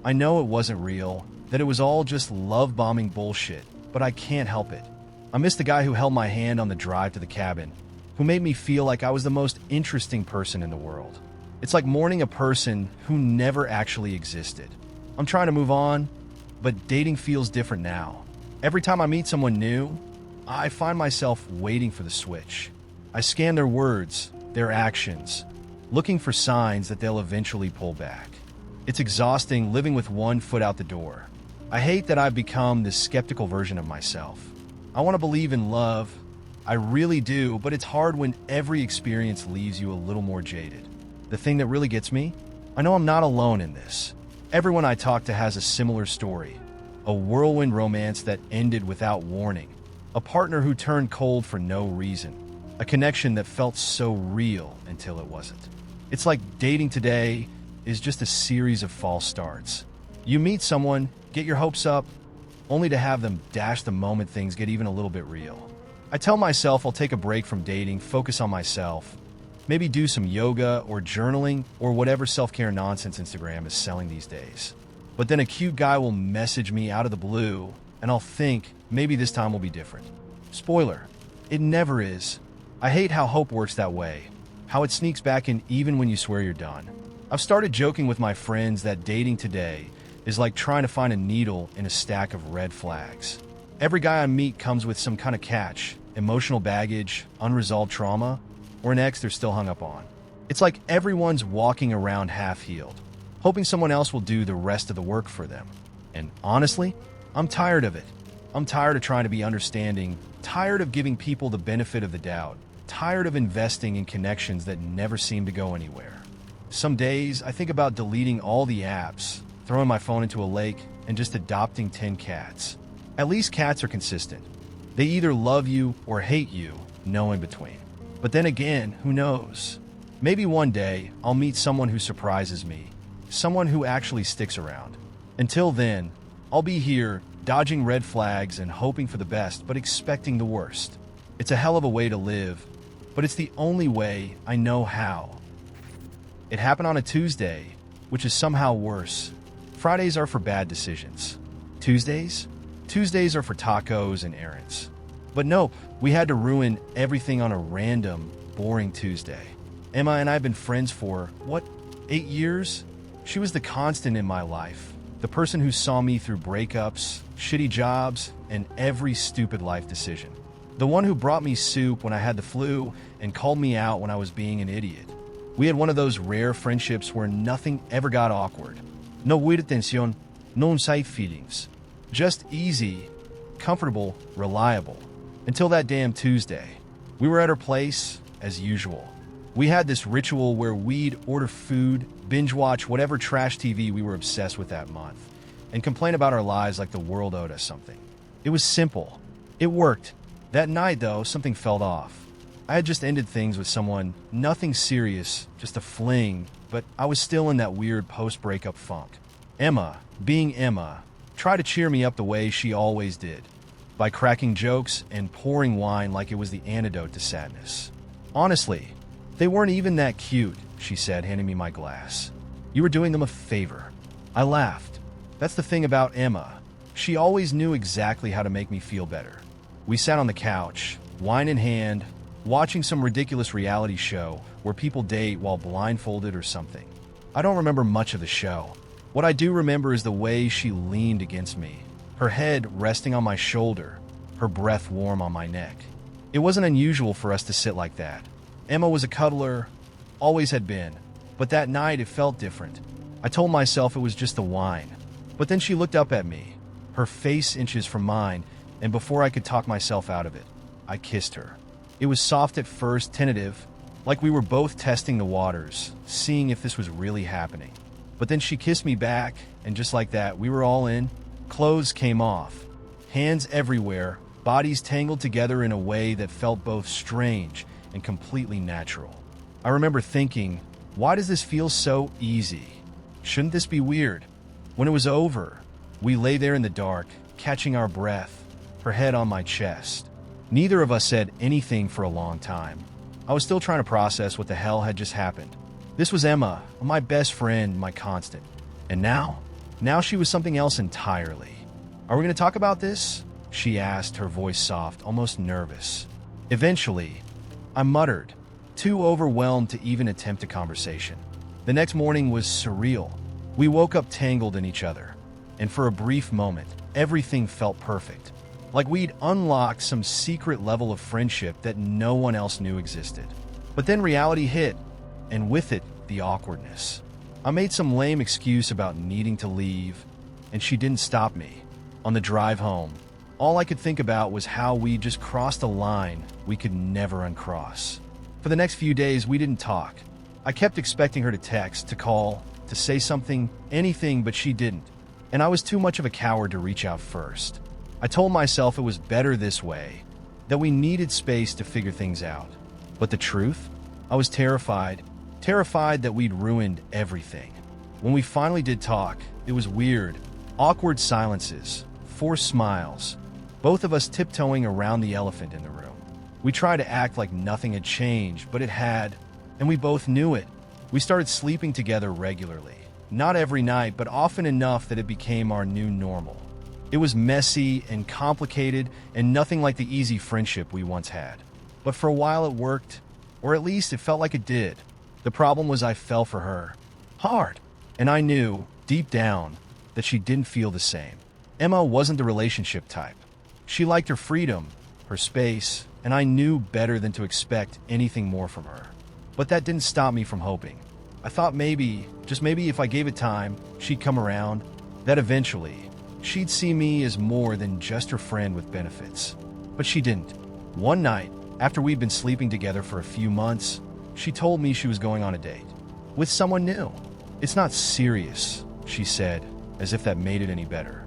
I know it wasn't real, that it was all just love-bombing bullshit, but I can't help it. I miss the guy who held my hand on the drive to the cabin, who made me feel like I was the most interesting person in the world. It's like mourning a person who never actually existed. I'm trying to move on, but dating feels different now. Every time I meet someone new, I find myself waiting for the switch. I scan their words, their actions, looking for signs that they'll eventually pull back. It's exhausting living with one foot out the door. I hate that I've become this skeptical version of myself. I want to believe in love. I really do, but it's hard when every experience leaves you a little more jaded. The thing that really gets me? I know I'm not alone in this. Everyone I talk to has a similar story. A whirlwind romance that ended without warning. A partner who turned cold for no reason. A connection that felt so real until it wasn't. It's like dating today is just a series of false starts. You meet someone, get your hopes up, only to have them dash the moment things get even a little bit real. I tell myself I'll take a break from dating, focus on myself, maybe do some yoga or journaling or whatever self-care nonsense Instagram is selling these days. But then a cute guy will message me out of the blue, and I'll think maybe this time will be different. Spoiler, it never is. I hate how hope works that way, how it sneaks back in even when you swear you're done. I've started joking with my friends that dating today is like trying to find a needle in a stack of red flags. Every guy I meet comes with some kind of catch, emotional baggage, unresolved trauma, or an ex they're still hung up on. It's like everyone's walking around half-healed, hoping someone else will do the rest of the work for them. And honestly, I'm tired of it. I'm tired of trying to be understanding, tired of giving people the benefit of the doubt, tired of investing in connections that never seem to go anywhere. Some days, I think about deleting all the apps, throwing my phone into a lake, and just adopting 10 cats. At least cats are consistent. They either love you or hate you, no in between. But then again, who knows? Maybe one day, I'll meet someone who surprises me, someone who actually sticks around. Until then, I'll be here, dodging red flags and hoping for the best, but expecting the worst. It's a hell of a way to live, but it's the only way I know how. It happened on a Tuesday, which is somehow worse. Fridays are for bad decisions. Tuesdays? Tuesdays are for tacos and errands. But nope, we had to ruin everything on a random, boring Tuesday. Emma and I have been friends for, 8 years? She was the constant in my life. The person who saw me through breakups, shitty jobs, and every stupid life decision. The one who brought me soup when I had the flu and called me out when I was being an idiot. We had one of those rare friendships where nothing ever got awkward. No weird tension, no side feelings. Just easy, comfortable, reliable. Until that damn Tuesday. We were at her place, as usual. We had this ritual where we'd order food, binge watch whatever trash TV we were obsessed with that month, and complain about our lives like the world owed us something. It was simple. It worked. That night, though, something felt off. I had just ended things with someone, nothing serious, just a fling, but I was still in that weird post-breakup funk. Emma, being Emma, tried to cheer me up the way she always did, by cracking jokes and pouring wine like it was the antidote to sadness. Honestly, they weren't even that cute, she said, handing me my glass. You were doing them a favor. I laughed. That's the thing about Emma. She always knew exactly how to make me feel better. We sat on the couch, wine in hand, watching some ridiculous reality show where people date while blindfolded or something. I don't remember much of the show. What I do remember is the way she leaned against me, her head resting on my shoulder, her breath warm on my neck. It wasn't unusual for us to sit like that. Emma was a cuddler, always had been, but that night it felt different. I told myself it was just the wine. But then she looked up at me, her face inches from mine, and before I could talk myself out of it, I kissed her. It was soft at first, tentative, like we were both testing the waters, seeing if this was really happening. But then she kissed me back, and just like that, we were all in. Clothes came off, hands everywhere, bodies tangled together in a way that felt both strange and completely natural. I remember thinking, why does this feel so easy? Shouldn't this be weird? When it was over, we lay there in the dark, catching our breath, her head on my chest. Neither of us said anything for a long time. I was still trying to process what the hell had just happened. This was Emma, my best friend, my constant. And now she was something else entirely. Are we going to talk about this? She asked, her voice soft, almost nervous. Eventually, I muttered, too overwhelmed to even attempt a conversation. The next morning was surreal. We woke up tangled in each other, and for a brief moment, everything felt perfect. Like we'd unlocked some secret level of friendship that no one else knew existed. But then reality hit, and with it, the awkwardness. I made some lame excuse about needing to leave, and she didn't stop me. On the drive home, all I could think about was how we just crossed a line we could never uncross. For the next few days, we didn't talk. I kept expecting her to text, to call, to say something, anything, but she didn't. And I was too much of a coward to reach out first. I told myself it was better this way, that we needed space to figure things out. But the truth? I was terrified that we'd ruined everything. When we finally did talk, it was weird. Awkward silences, forced smiles, both of us tiptoeing around the elephant in the room. We tried to act like nothing had changed, but it had, and we both knew it. We started sleeping together regularly. Not every night, but often enough that it became our new normal. It was messy and complicated and nothing like the easy friendship we once had. But for a while it worked, or at least it felt like it did. The problem was I fell for her. Hard. And I knew, deep down, that she didn't feel the same. Emma wasn't the relationship type. She liked her freedom, her space, and I knew better than to expect anything more from her. But that didn't stop me from hoping. I thought maybe, just maybe if I gave it time, she'd come around, that eventually, she'd see me as more than just her friend with benefits. But she didn't. One night, after we'd been sleeping together for a few months, she told me she was going on a date. With someone new. It's not serious, she said, as if that made it any better.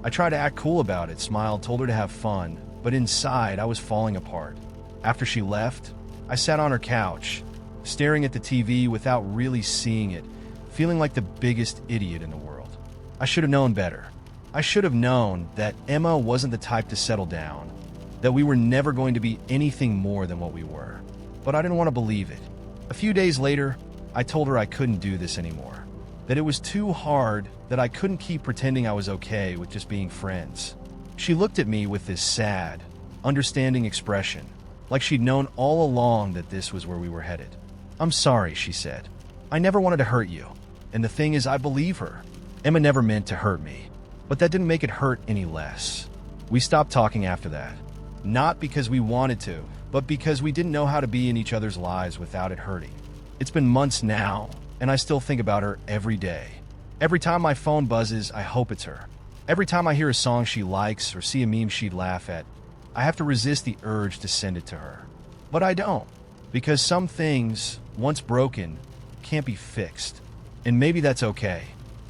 I tried to act cool about it, smiled, told her to have fun, but inside I was falling apart. After she left, I sat on her couch, staring at the TV without really seeing it, feeling like the biggest idiot in the world. I should have known better. I should have known that Emma wasn't the type to settle down, that we were never going to be anything more than what we were. But I didn't want to believe it. A few days later, I told her I couldn't do this anymore, that it was too hard, that I couldn't keep pretending I was okay with just being friends. She looked at me with this sad, understanding expression, like she'd known all along that this was where we were headed. I'm sorry, she said. I never wanted to hurt you. And the thing is, I believe her. Emma never meant to hurt me. But that didn't make it hurt any less. We stopped talking after that. Not because we wanted to, but because we didn't know how to be in each other's lives without it hurting. It's been months now, and I still think about her every day. Every time my phone buzzes, I hope it's her. Every time I hear a song she likes or see a meme she'd laugh at, I have to resist the urge to send it to her. But I don't, because some things, once broken, can't be fixed. And maybe that's okay.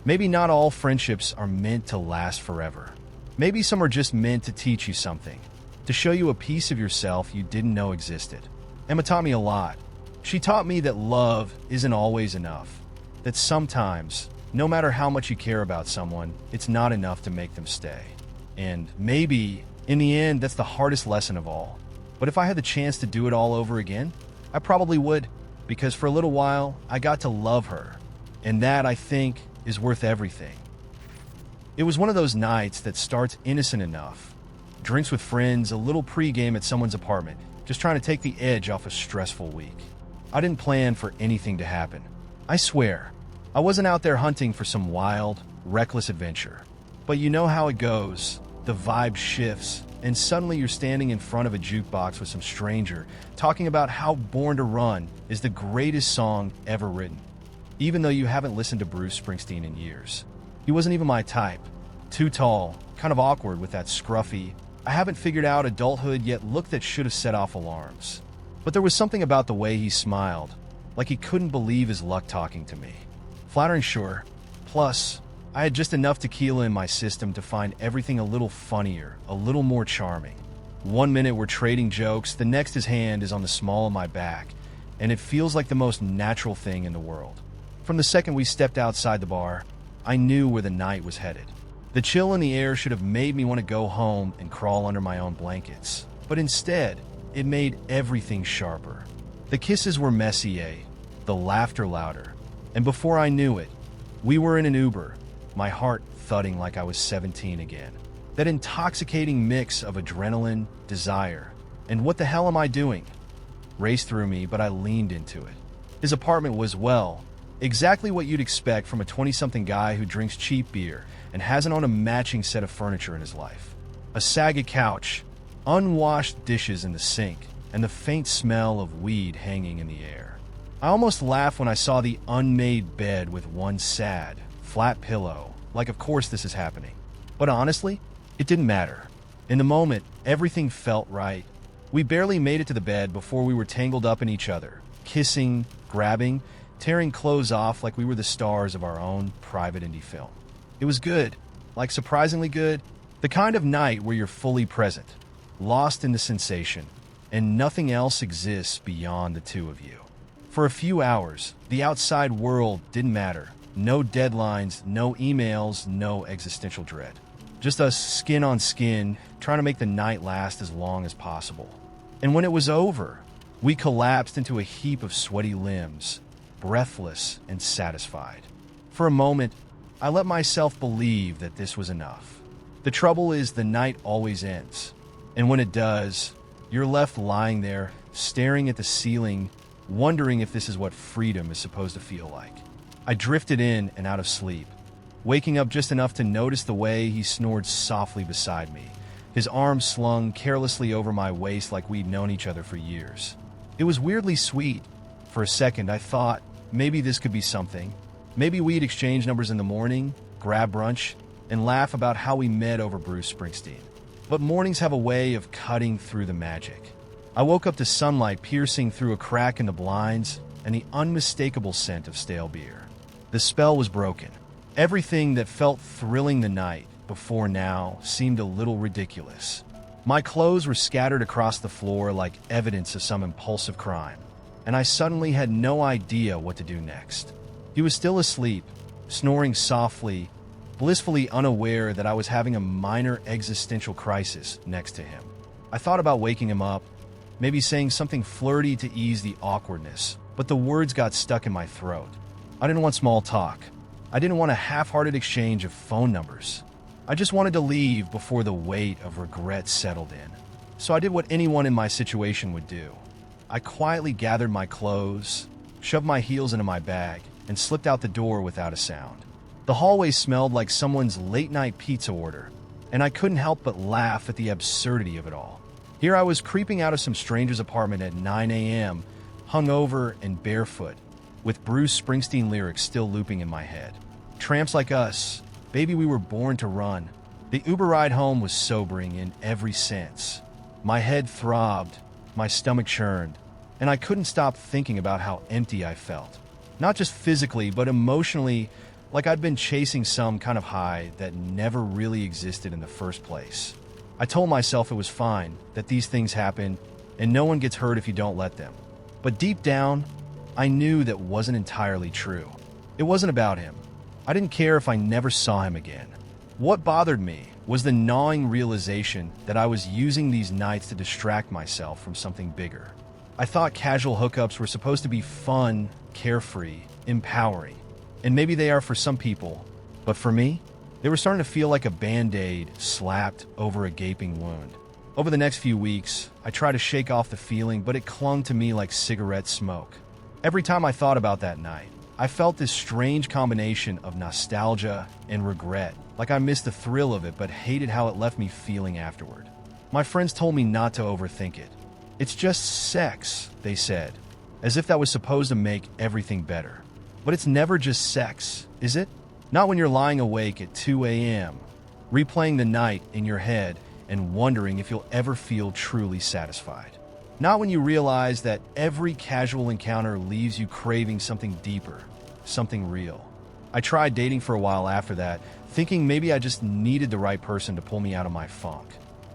Maybe not all friendships are meant to last forever. Maybe some are just meant to teach you something, to show you a piece of yourself you didn't know existed. Emma taught me a lot. She taught me that love isn't always enough, that sometimes, no matter how much you care about someone, it's not enough to make them stay. And maybe, in the end, that's the hardest lesson of all. But if I had the chance to do it all over again, I probably would, because for a little while, I got to love her. And that, I think, is worth everything. It was one of those nights that starts innocent enough. Drinks with friends, a little pregame at someone's apartment, just trying to take the edge off a stressful week. I didn't plan for anything to happen. I swear, I wasn't out there hunting for some wild, reckless adventure. But you know how it goes. The vibe shifts, and suddenly you're standing in front of a jukebox with some stranger talking about how Born to Run is the greatest song ever written, even though you haven't listened to Bruce Springsteen in years. He wasn't even my type. Too tall, kind of awkward with that scruffy, I haven't figured out adulthood yet look that should have set off alarms. But there was something about the way he smiled, like he couldn't believe his luck talking to me. Flattering, sure. Plus, I had just enough tequila in my system to find everything a little funnier, a little more charming. One minute we're trading jokes, the next his hand is on the small of my back, and it feels like the most natural thing in the world. From the second we stepped outside the bar, I knew where the night was headed. The chill in the air should have made me want to go home and crawl under my own blankets, but instead, it made everything sharper. The kisses were messier, the laughter louder, and before I knew it, we were in an Uber, my heart thudding like I was 17 again. That intoxicating mix of adrenaline, desire, and what the hell am I doing? Raced through me, but I leaned into it. His apartment was, well, exactly what you'd expect from a 20-something guy who drinks cheap beer and hasn't owned a matching set of furniture in his life. A saggy couch, unwashed dishes in the sink, and the faint smell of weed hanging in the air. I almost laughed when I saw the unmade bed with one sad, flat pillow, like of course this is happening. But honestly, it didn't matter. In the moment, everything felt right. We barely made it to the bed before we were tangled up in each other, kissing, grabbing, tearing clothes off like we were the stars of our own private indie film. It was good, like surprisingly good, the kind of night where you're fully present, lost in the sensation, and nothing else exists beyond the two of you. For a few hours, the outside world didn't matter. No deadlines, no emails, no existential dread. Just us skin on skin, trying to make the night last as long as possible. And when it was over, we collapsed into a heap of sweaty limbs, breathless and satisfied. For a moment, I let myself believe that this was enough. The trouble is the night always ends. And when it does, you're left lying there, staring at the ceiling, wondering if this is what freedom is supposed to feel like. I drifted in and out of sleep, waking up just enough to notice the way he snored softly beside me, his arms slung carelessly over my waist like we'd known each other for years. It was weirdly sweet. For a second, I thought maybe this could be something. Maybe we'd exchange numbers in the morning, grab brunch, and laugh about how we met over Bruce Springsteen. But mornings have a way of cutting through the magic. I woke up to sunlight piercing through a crack in the blinds and the unmistakable scent of stale beer. The spell was broken. Everything that felt thrilling the night before now seemed a little ridiculous. My clothes were scattered across the floor like evidence of some impulsive crime, and I suddenly had no idea what to do next. He was still asleep, snoring softly, blissfully unaware that I was having a minor existential crisis next to him. I thought about waking him up, maybe saying something flirty to ease the awkwardness, but the words got stuck in my throat. I didn't want small talk. I didn't want a half-hearted exchange of phone numbers. I just wanted to leave before the weight of regret settled in. So I did what anyone in my situation would do. I quietly gathered my clothes, shoved my heels into my bag, and slipped out the door without a sound. The hallway smelled like someone's late-night pizza order, and I couldn't help but laugh at the absurdity of it all. Here I was creeping out of some stranger's apartment at 9 a.m., hungover and barefoot, with Bruce Springsteen lyrics still looping in my head. Tramps like us, baby, we were born to run. The Uber ride home was sobering in every sense. My head throbbed, my stomach churned, and I couldn't stop thinking about how empty I felt. Not just physically, but emotionally, like I'd been chasing some kind of high that never really existed in the first place. I told myself it was fine, that these things happen, and no one gets hurt if you don't let them. But deep down, I knew that wasn't entirely true. It wasn't about him. I didn't care if I never saw him again. What bothered me was the gnawing realization that I was using these nights to distract myself from something bigger. I thought casual hookups were supposed to be fun, carefree, empowering. And maybe they are for some people, but for me, they were starting to feel like a Band-Aid slapped over a gaping wound. Over the next few weeks, I tried to shake off the feeling, but it clung to me like cigarette smoke. Every time I thought about that night, I felt this strange combination of nostalgia and regret, like I missed the thrill of it but hated how it left me feeling afterward. My friends told me not to overthink it. It's just sex, they said, as if that was supposed to make everything better. But it's never just sex, is it? Not when you're lying awake at 2 a.m., replaying the night in your head and wondering if you'll ever feel truly satisfied. Not when you realize that every casual encounter leaves you craving something deeper, something real. I tried dating for a while after that, thinking maybe I just needed the right person to pull me out of my funk.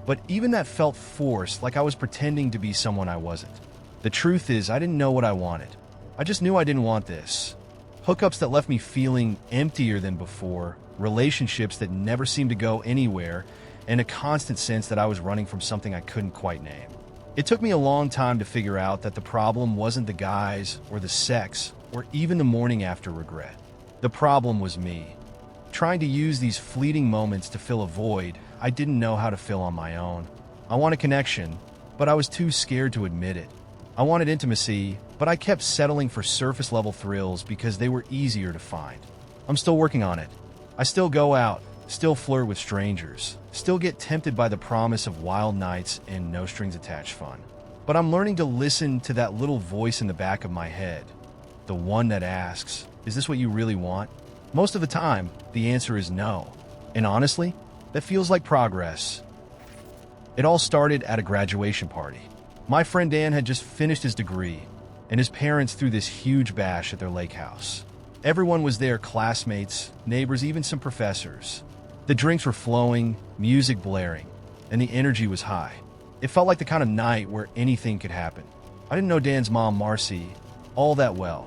But even that felt forced, like I was pretending to be someone I wasn't. The truth is, I didn't know what I wanted. I just knew I didn't want this. Hookups that left me feeling emptier than before, relationships that never seemed to go anywhere, and a constant sense that I was running from something I couldn't quite name. It took me a long time to figure out that the problem wasn't the guys or the sex or even the morning after regret. The problem was me. Trying to use these fleeting moments to fill a void I didn't know how to fill on my own. I wanted connection, but I was too scared to admit it. I wanted intimacy, but I kept settling for surface-level thrills because they were easier to find. I'm still working on it. I still go out, still flirt with strangers, still get tempted by the promise of wild nights and no-strings-attached fun. But I'm learning to listen to that little voice in the back of my head, the one that asks, "Is this what you really want?" Most of the time, the answer is no. And honestly, that feels like progress. It all started at a graduation party. My friend Dan had just finished his degree, and his parents threw this huge bash at their lake house. Everyone was there, classmates, neighbors, even some professors. The drinks were flowing, music blaring, and the energy was high. It felt like the kind of night where anything could happen. I didn't know Dan's mom, Marcy, all that well.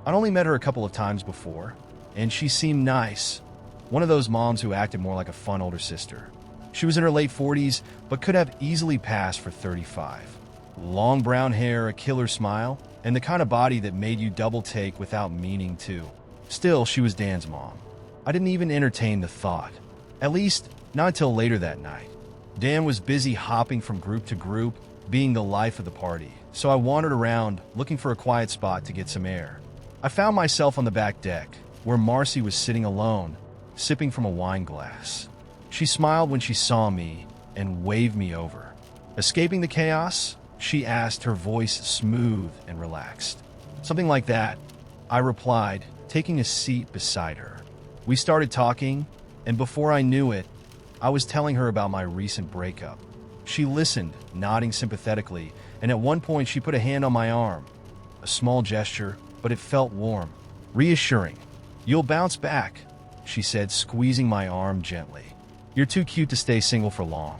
I'd only met her a couple of times before, and she seemed nice. One of those moms who acted more like a fun older sister. She was in her late 40s, but could have easily passed for 35. Long brown hair, a killer smile, and the kind of body that made you double take without meaning to. Still, she was Dan's mom. I didn't even entertain the thought. At least, not until later that night. Dan was busy hopping from group to group, being the life of the party, so I wandered around, looking for a quiet spot to get some air. I found myself on the back deck, where Marcy was sitting alone, sipping from a wine glass. She smiled when she saw me and waved me over. Escaping the chaos, she asked, her voice smooth and relaxed. "Something like that," I replied, taking a seat beside her. We started talking, and before I knew it, I was telling her about my recent breakup. She listened, nodding sympathetically, and at one point she put a hand on my arm. A small gesture, but it felt warm, reassuring. "You'll bounce back," she said, squeezing my arm gently. "You're too cute to stay single for long."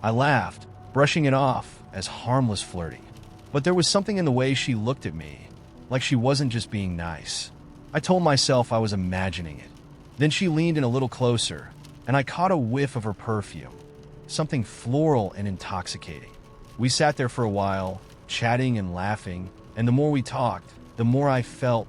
I laughed, brushing it off as harmless flirting. But there was something in the way she looked at me, like she wasn't just being nice. I told myself I was imagining it. Then she leaned in a little closer, and I caught a whiff of her perfume, something floral and intoxicating. We sat there for a while, chatting and laughing, and the more we talked, the more I felt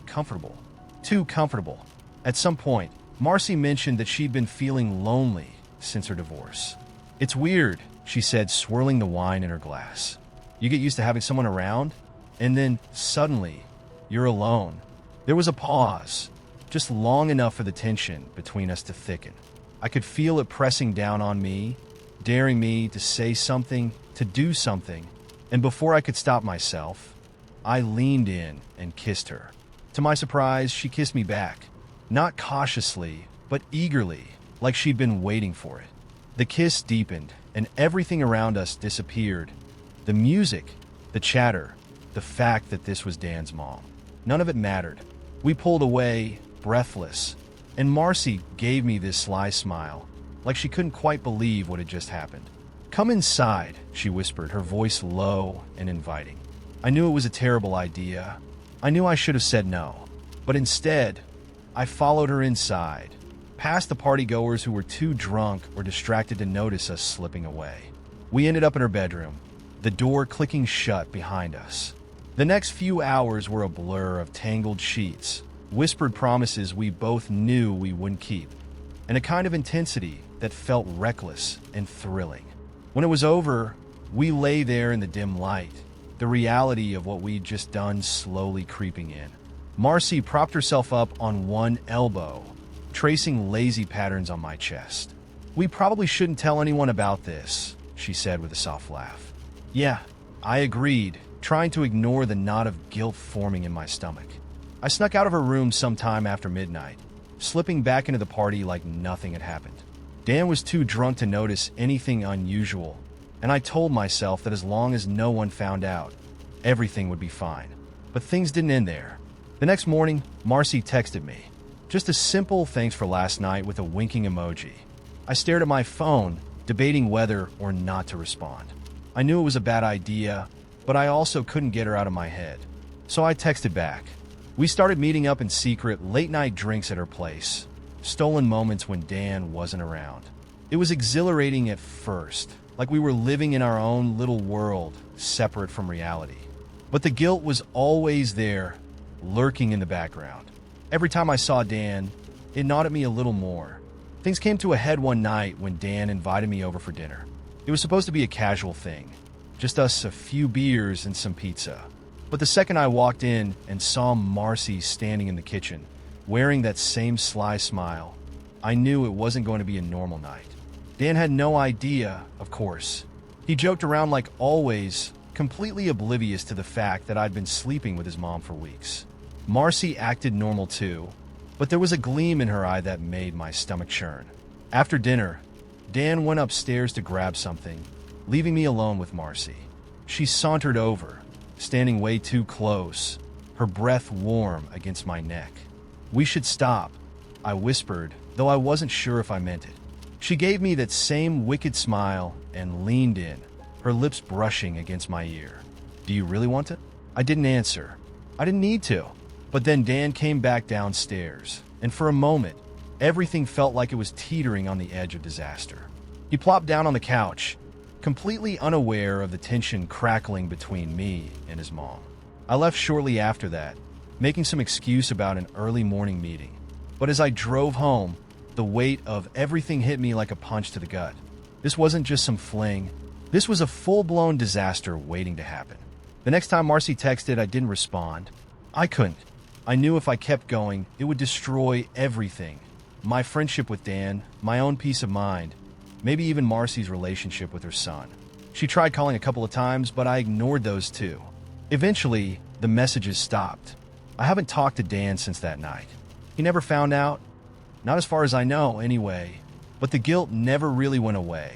comfortable. Too comfortable. At some point, Marcy mentioned that she'd been feeling lonely since her divorce. "It's weird," she said, swirling the wine in her glass. "You get used to having someone around, and then suddenly, you're alone." There was a pause, just long enough for the tension between us to thicken. I could feel it pressing down on me, daring me to say something, to do something, and before I could stop myself, I leaned in and kissed her. To my surprise, she kissed me back, not cautiously, but eagerly, like she'd been waiting for it. The kiss deepened, and everything around us disappeared. The music, the chatter, the fact that this was Dan's mom. None of it mattered. We pulled away, breathless, and Marcy gave me this sly smile, like she couldn't quite believe what had just happened. "Come inside," she whispered, her voice low and inviting. I knew it was a terrible idea. I knew I should have said no. But instead, I followed her inside, past the partygoers who were too drunk or distracted to notice us slipping away. We ended up in her bedroom, the door clicking shut behind us. The next few hours were a blur of tangled sheets, whispered promises we both knew we wouldn't keep, and a kind of intensity that felt reckless and thrilling. When it was over, we lay there in the dim light, the reality of what we'd just done slowly creeping in. Marcy propped herself up on one elbow, tracing lazy patterns on my chest. "We probably shouldn't tell anyone about this," she said with a soft laugh. Yeah, I agreed, trying to ignore the knot of guilt forming in my stomach. I snuck out of her room sometime after midnight, slipping back into the party like nothing had happened. Dan was too drunk to notice anything unusual, and I told myself that as long as no one found out, everything would be fine. But things didn't end there. The next morning, Marcy texted me. Just a simple thanks for last night with a winking emoji. I stared at my phone, debating whether or not to respond. I knew it was a bad idea, but I also couldn't get her out of my head. So I texted back. We started meeting up in secret late-night drinks at her place. Stolen moments when Dan wasn't around. It was exhilarating at first, like we were living in our own little world, separate from reality. But the guilt was always there, lurking in the background. Every time I saw Dan, it gnawed at me a little more. Things came to a head one night when Dan invited me over for dinner. It was supposed to be a casual thing, just us, a few beers and some pizza. But the second I walked in and saw Marcy standing in the kitchen, wearing that same sly smile, I knew it wasn't going to be a normal night. Dan had no idea, of course. He joked around like always, completely oblivious to the fact that I'd been sleeping with his mom for weeks. Marcy acted normal too, but there was a gleam in her eye that made my stomach churn. After dinner, Dan went upstairs to grab something, leaving me alone with Marcy. She sauntered over, standing way too close, her breath warm against my neck. We should stop, I whispered, though I wasn't sure if I meant it. She gave me that same wicked smile and leaned in, her lips brushing against my ear. Do you really want to? I didn't answer. I didn't need to. But then Dan came back downstairs, and for a moment, everything felt like it was teetering on the edge of disaster. He plopped down on the couch, completely unaware of the tension crackling between me and his mom. I left shortly after that, making some excuse about an early morning meeting. But as I drove home, the weight of everything hit me like a punch to the gut. This wasn't just some fling. This was a full-blown disaster waiting to happen. The next time Marcy texted, I didn't respond. I couldn't. I knew if I kept going, it would destroy everything. My friendship with Dan, my own peace of mind, maybe even Marcy's relationship with her son. She tried calling a couple of times, but I ignored those too. Eventually, the messages stopped. I haven't talked to Dan since that night. He never found out. Not as far as I know, anyway. But the guilt never really went away.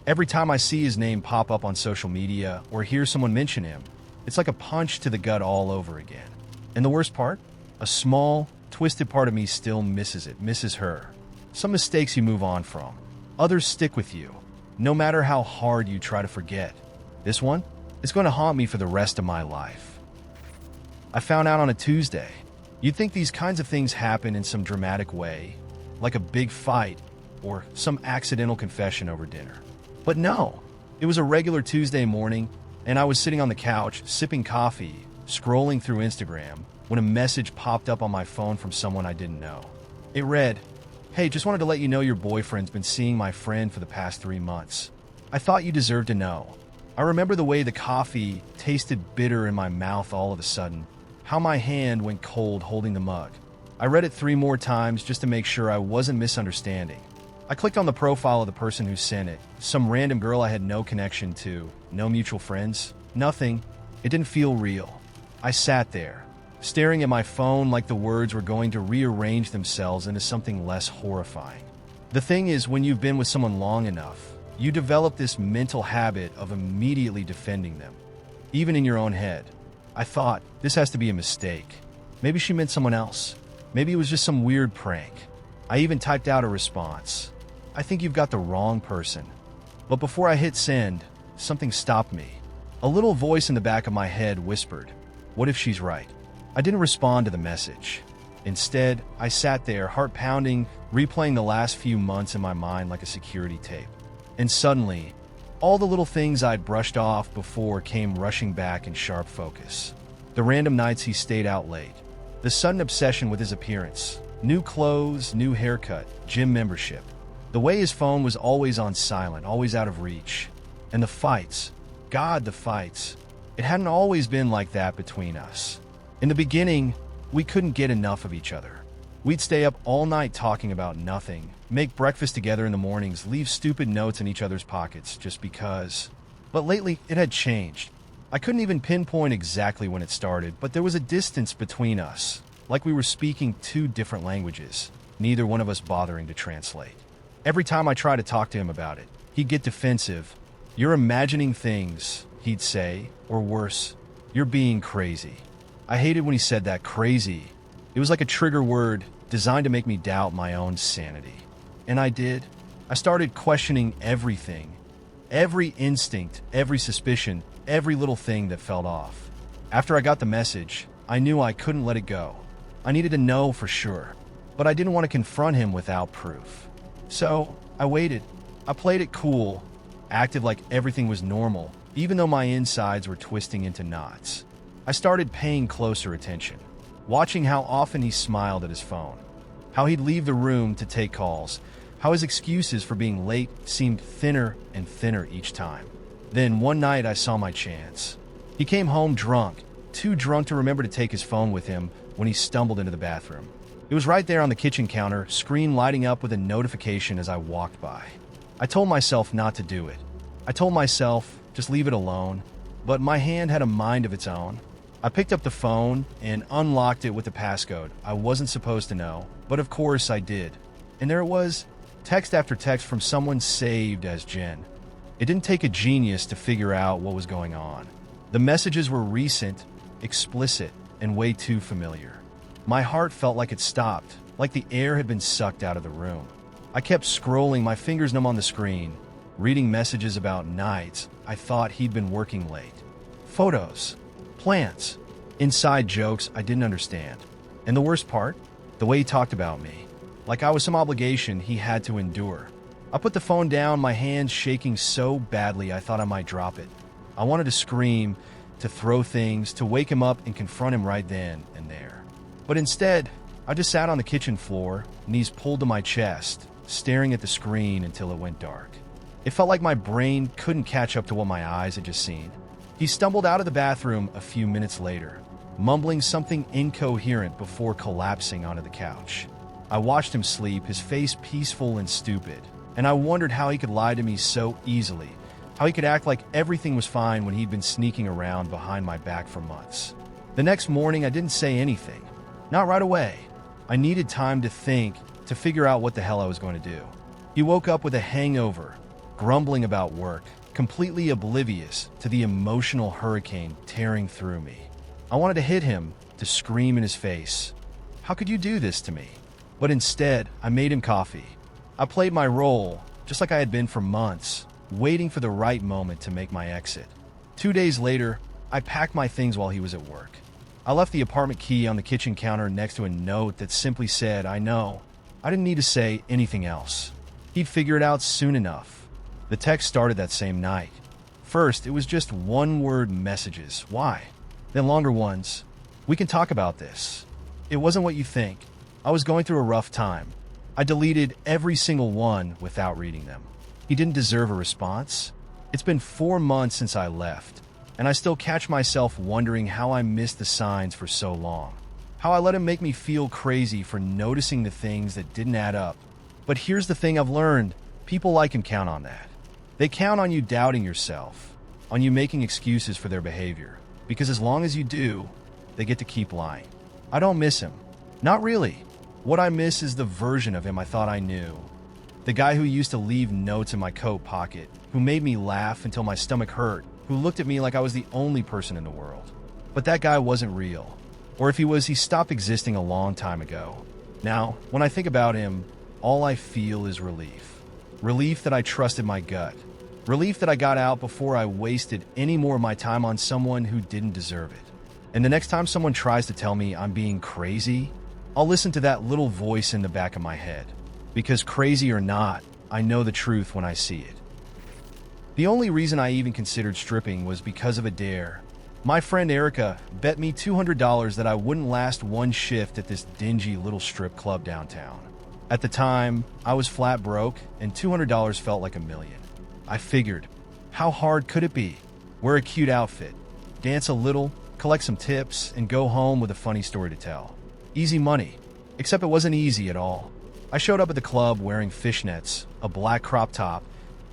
Every time I see his name pop up on social media or hear someone mention him, it's like a punch to the gut all over again. And the worst part? A small, twisted part of me still misses it, misses her. Some mistakes you move on from. Others stick with you, no matter how hard you try to forget. This one is going to haunt me for the rest of my life. I found out on a Tuesday. You'd think these kinds of things happen in some dramatic way, like a big fight or some accidental confession over dinner. But no, it was a regular Tuesday morning, and I was sitting on the couch, sipping coffee, scrolling through Instagram, when a message popped up on my phone from someone I didn't know. It read, "Hey, just wanted to let you know your boyfriend's been seeing my friend for the past 3 months. I thought you deserved to know." I remember the way the coffee tasted bitter in my mouth all of a sudden, how my hand went cold holding the mug. I read it 3 more times just to make sure I wasn't misunderstanding. I clicked on the profile of the person who sent it, some random girl I had no connection to, no mutual friends, nothing. It didn't feel real. I sat there, staring at my phone like the words were going to rearrange themselves into something less horrifying. The thing is, when you've been with someone long enough, you develop this mental habit of immediately defending them, even in your own head. I thought, this has to be a mistake. Maybe she meant someone else. Maybe it was just some weird prank. I even typed out a response. I think you've got the wrong person. But before I hit send, something stopped me. A little voice in the back of my head whispered, "What if she's right?" I didn't respond to the message. Instead, I sat there, heart pounding, replaying the last few months in my mind like a security tape. And suddenly, all the little things I'd brushed off before came rushing back in sharp focus. The random nights he stayed out late, the sudden obsession with his appearance, new clothes, new haircut, gym membership, the way his phone was always on silent, always out of reach, and the fights. God, the fights. It hadn't always been like that between us. In the beginning, we couldn't get enough of each other. We'd stay up all night talking about nothing, make breakfast together in the mornings, leave stupid notes in each other's pockets just because. But lately, it had changed. I couldn't even pinpoint exactly when it started, but there was a distance between us, like we were speaking two different languages, neither one of us bothering to translate. Every time I tried to talk to him about it, he'd get defensive. "You're imagining things," he'd say, or worse, "You're being crazy." I hated when he said that, crazy. It was like a trigger word designed to make me doubt my own sanity. And I did. I started questioning everything. Every instinct, every suspicion, every little thing that felt off. After I got the message, I knew I couldn't let it go. I needed to know for sure, but I didn't want to confront him without proof. So I waited. I played it cool, acted like everything was normal, even though my insides were twisting into knots. I started paying closer attention, watching how often he smiled at his phone, how he'd leave the room to take calls, how his excuses for being late seemed thinner and thinner each time. Then one night I saw my chance. He came home drunk, too drunk to remember to take his phone with him when he stumbled into the bathroom. It was right there on the kitchen counter, screen lighting up with a notification as I walked by. I told myself not to do it. I told myself, just leave it alone. But my hand had a mind of its own. I picked up the phone and unlocked it with a passcode I wasn't supposed to know, but of course I did. And there it was, text after text from someone saved as Jen. It didn't take a genius to figure out what was going on. The messages were recent, explicit, and way too familiar. My heart felt like it stopped, like the air had been sucked out of the room. I kept scrolling, my fingers numb on the screen, reading messages about nights I thought he'd been working late. Photos, plans, inside jokes I didn't understand. And the worst part? The way he talked about me. Like I was some obligation he had to endure. I put the phone down, my hands shaking so badly I thought I might drop it. I wanted to scream, to throw things, to wake him up and confront him right then and there. But instead, I just sat on the kitchen floor, knees pulled to my chest, staring at the screen until it went dark. It felt like my brain couldn't catch up to what my eyes had just seen. He stumbled out of the bathroom a few minutes later, mumbling something incoherent before collapsing onto the couch. I watched him sleep, his face peaceful and stupid, and I wondered how he could lie to me so easily, how he could act like everything was fine when he'd been sneaking around behind my back for months. The next morning, I didn't say anything. Not right away. I needed time to think, to figure out what the hell I was going to do. He woke up with a hangover, grumbling about work, completely oblivious to the emotional hurricane tearing through me. I wanted to hit him, to scream in his face. How could you do this to me? But instead, I made him coffee. I played my role, just like I had been for months, waiting for the right moment to make my exit. 2 days later, I packed my things while he was at work. I left the apartment key on the kitchen counter next to a note that simply said, "I know." I didn't need to say anything else. He'd figure it out soon enough. The text started that same night. First, it was just one-word messages. Why? Then longer ones. "We can talk about this. It wasn't what you think. I was going through a rough time." I deleted every single one without reading them. He didn't deserve a response. It's been 4 months since I left, and I still catch myself wondering how I missed the signs for so long. How I let him make me feel crazy for noticing the things that didn't add up. But here's the thing I've learned. People like him count on that. They count on you doubting yourself, on you making excuses for their behavior, because as long as you do, they get to keep lying. I don't miss him. Not really. What I miss is the version of him I thought I knew. The guy who used to leave notes in my coat pocket, who made me laugh until my stomach hurt, who looked at me like I was the only person in the world. But that guy wasn't real. Or if he was, he stopped existing a long time ago. Now, when I think about him, all I feel is relief. Relief that I trusted my gut. Relief that I got out before I wasted any more of my time on someone who didn't deserve it. And the next time someone tries to tell me I'm being crazy, I'll listen to that little voice in the back of my head. Because crazy or not, I know the truth when I see it. The only reason I even considered stripping was because of a dare. My friend Erica bet me $200 that I wouldn't last one shift at this dingy little strip club downtown. At the time, I was flat broke, and $200 felt like $1 million. I figured, how hard could it be? Wear a cute outfit, dance a little, collect some tips, and go home with a funny story to tell. Easy money. Except it wasn't easy at all. I showed up at the club wearing fishnets, a black crop top,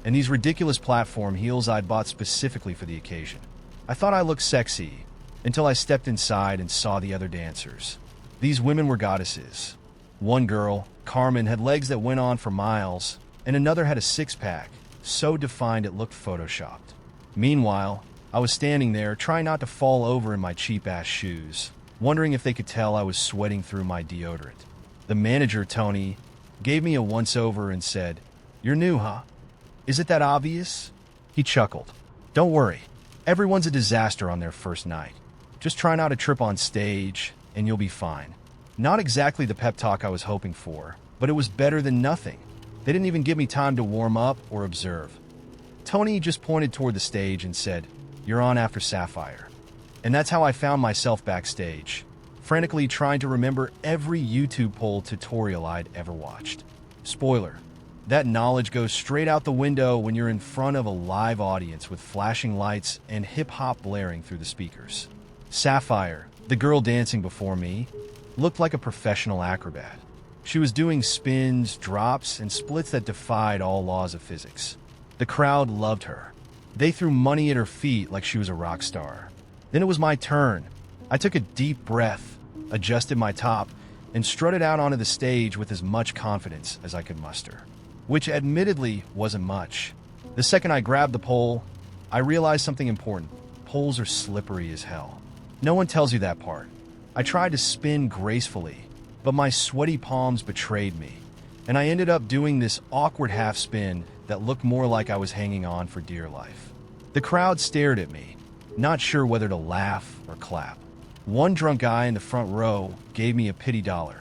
and these ridiculous platform heels I'd bought specifically for the occasion. I thought I looked sexy until I stepped inside and saw the other dancers. These women were goddesses. One girl, Carmen, had legs that went on for miles, and another had a six-pack, so defined it looked photoshopped. Meanwhile, I was standing there, trying not to fall over in my cheap-ass shoes, wondering if they could tell I was sweating through my deodorant. The manager, Tony, gave me a once-over and said, "You're new, huh? Is it that obvious?" He chuckled. "Don't worry. Everyone's a disaster on their first night. Just try not to trip on stage, and you'll be fine." Not exactly the pep talk I was hoping for, but it was better than nothing. They didn't even give me time to warm up or observe. Tony just pointed toward the stage and said, "You're on after Sapphire." And that's how I found myself backstage, frantically trying to remember every YouTube poll tutorial I'd ever watched. Spoiler, that knowledge goes straight out the window when you're in front of a live audience with flashing lights and hip-hop blaring through the speakers. Sapphire, the girl dancing before me, looked like a professional acrobat. She was doing spins, drops, and splits that defied all laws of physics. The crowd loved her. They threw money at her feet like she was a rock star. Then it was my turn. I took a deep breath, adjusted my top, and strutted out onto the stage with as much confidence as I could muster. Which admittedly wasn't much. The second I grabbed the pole, I realized something important. Poles are slippery as hell. No one tells you that part. I tried to spin gracefully, but my sweaty palms betrayed me, and I ended up doing this awkward half spin that looked more like I was hanging on for dear life. The crowd stared at me, not sure whether to laugh or clap. One drunk guy in the front row gave me a pity dollar.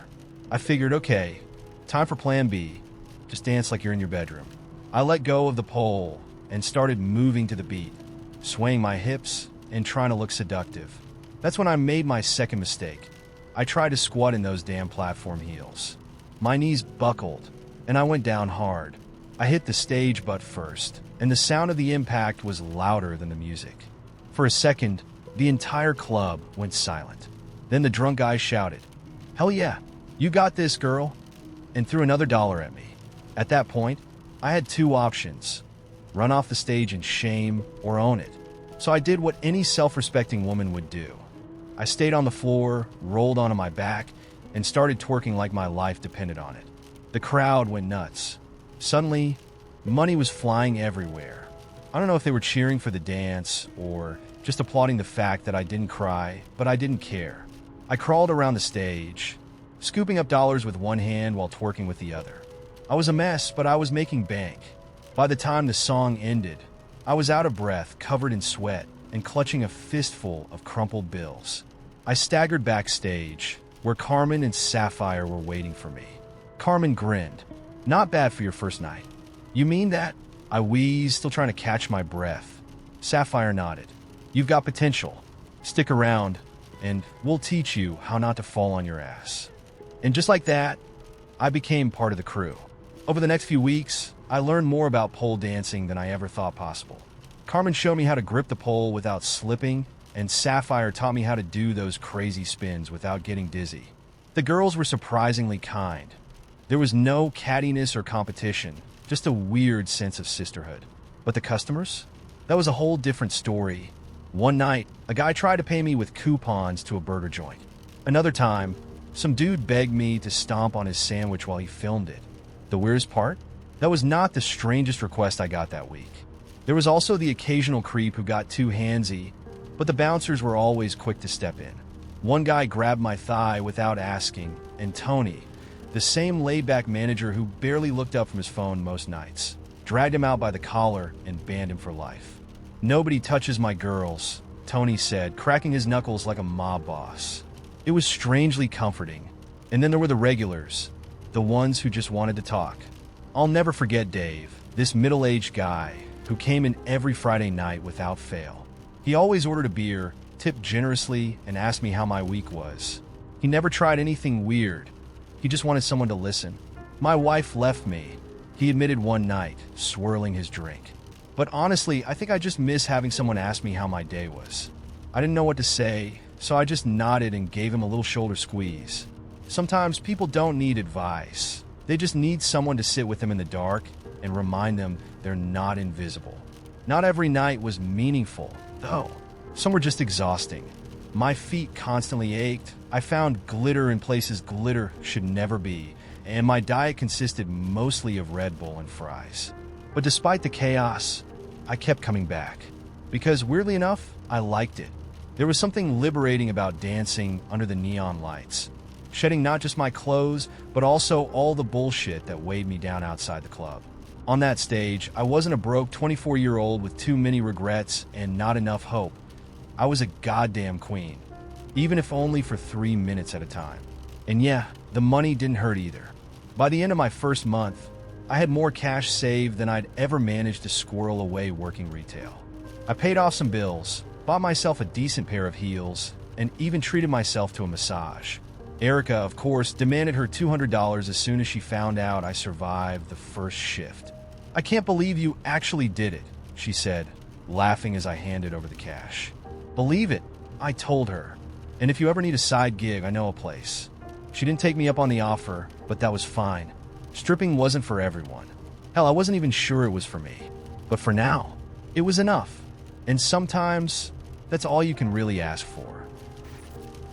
I figured, okay, time for plan B. Just dance like you're in your bedroom. I let go of the pole and started moving to the beat, swaying my hips and trying to look seductive. That's when I made my second mistake. I tried to squat in those damn platform heels. My knees buckled, and I went down hard. I hit the stage butt first, and the sound of the impact was louder than the music. For a second, the entire club went silent. Then the drunk guy shouted, "Hell yeah, you got this, girl," and threw another dollar at me. At that point, I had two options: run off the stage in shame or own it. So I did what any self-respecting woman would do. I stayed on the floor, rolled onto my back, and started twerking like my life depended on it. The crowd went nuts. Suddenly, money was flying everywhere. I don't know if they were cheering for the dance or just applauding the fact that I didn't cry, but I didn't care. I crawled around the stage, scooping up dollars with one hand while twerking with the other. I was a mess, but I was making bank. By the time the song ended, I was out of breath, covered in sweat, and clutching a fistful of crumpled bills. I staggered backstage, where Carmen and Sapphire were waiting for me. Carmen grinned. "Not bad for your first night." "You mean that?" I wheezed, still trying to catch my breath. Sapphire nodded. "You've got potential. Stick around, and we'll teach you how not to fall on your ass." And just like that, I became part of the crew. Over the next few weeks, I learned more about pole dancing than I ever thought possible. Carmen showed me how to grip the pole without slipping, and Sapphire taught me how to do those crazy spins without getting dizzy. The girls were surprisingly kind. There was no cattiness or competition, just a weird sense of sisterhood. But the customers? That was a whole different story. One night, a guy tried to pay me with coupons to a burger joint. Another time, some dude begged me to stomp on his sandwich while he filmed it. The weirdest part? That was not the strangest request I got that week. There was also the occasional creep who got too handsy, but the bouncers were always quick to step in. One guy grabbed my thigh without asking, and Tony, the same laid-back manager who barely looked up from his phone most nights, dragged him out by the collar and banned him for life. "Nobody touches my girls," Tony said, cracking his knuckles like a mob boss. It was strangely comforting. And then there were the regulars, the ones who just wanted to talk. I'll never forget Dave, this middle-aged guy who came in every Friday night without fail. He always ordered a beer, tipped generously, and asked me how my week was. He never tried anything weird. He just wanted someone to listen. My wife left me, he admitted one night, swirling his drink. But honestly, I think I just miss having someone ask me how my day was. I didn't know what to say, so I just nodded and gave him a little shoulder squeeze. Sometimes people don't need advice. They just need someone to sit with them in the dark and remind them they're not invisible. Not every night was meaningful, though. Some were just exhausting. My feet constantly ached. I found glitter in places glitter should never be, and my diet consisted mostly of Red Bull and fries. But despite the chaos, I kept coming back. Because weirdly enough, I liked it. There was something liberating about dancing under the neon lights, shedding not just my clothes, but also all the bullshit that weighed me down outside the club. On that stage, I wasn't a broke 24-year-old with too many regrets and not enough hope. I was a goddamn queen, even if only for 3 minutes at a time. And yeah, the money didn't hurt either. By the end of my first month, I had more cash saved than I'd ever managed to squirrel away working retail. I paid off some bills, bought myself a decent pair of heels, and even treated myself to a massage. Erica, of course, demanded her $200 as soon as she found out I survived the first shift. "I can't believe you actually did it," she said, laughing as I handed over the cash. "Believe it," I told her. "And if you ever need a side gig, I know a place." She didn't take me up on the offer, but that was fine. Stripping wasn't for everyone. Hell, I wasn't even sure it was for me. But for now, it was enough. And sometimes, that's all you can really ask for.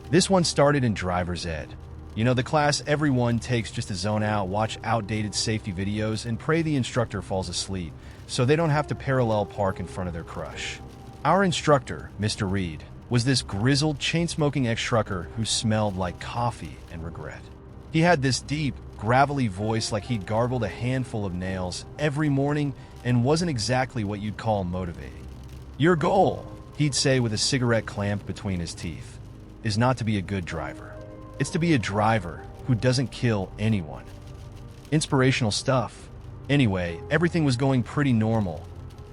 This one started in driver's ed. You know, the class everyone takes just to zone out, watch outdated safety videos, and pray the instructor falls asleep so they don't have to parallel park in front of their crush. Our instructor, Mr. Reed, was this grizzled, chain-smoking ex-trucker who smelled like coffee and regret. He had this deep, gravelly voice like he'd gargled a handful of nails every morning and wasn't exactly what you'd call motivating. "Your goal," he'd say with a cigarette clamped between his teeth, "is not to be a good driver. It's to be a driver who doesn't kill anyone." Inspirational stuff. Anyway, everything was going pretty normal,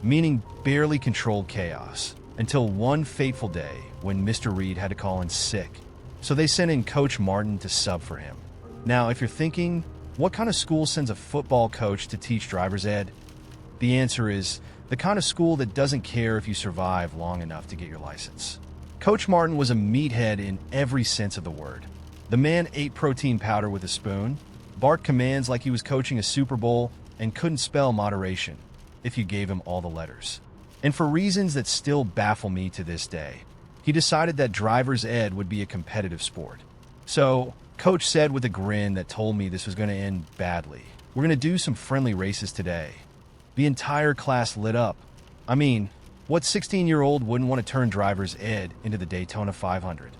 meaning barely controlled chaos, until one fateful day when Mr. Reed had to call in sick. So they sent in Coach Martin to sub for him. Now, if you're thinking, what kind of school sends a football coach to teach driver's ed? The answer is the kind of school that doesn't care if you survive long enough to get your license. Coach Martin was a meathead in every sense of the word. The man ate protein powder with a spoon, barked commands like he was coaching a Super Bowl, and couldn't spell moderation if you gave him all the letters. And for reasons that still baffle me to this day, he decided that driver's ed would be a competitive sport. So, Coach said with a grin that told me this was going to end badly, "We're going to do some friendly races today." The entire class lit up. I mean, what 16-year-old wouldn't want to turn driver's ed into the Daytona 500?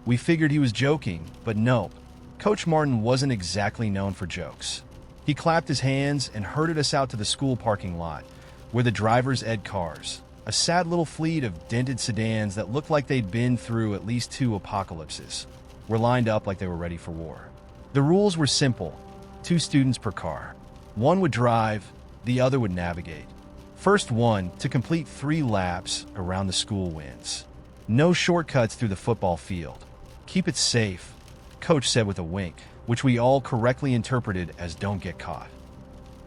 We figured he was joking, but nope. Coach Martin wasn't exactly known for jokes. He clapped his hands and herded us out to the school parking lot, where the driver's ed cars, a sad little fleet of dented sedans that looked like they'd been through at least 2 apocalypses, were lined up like they were ready for war. The rules were simple: 2 students per car. One would drive, the other would navigate. First one to complete 3 laps around the school wins. No shortcuts through the football field. Keep it safe, Coach said with a wink, which we all correctly interpreted as "don't get caught."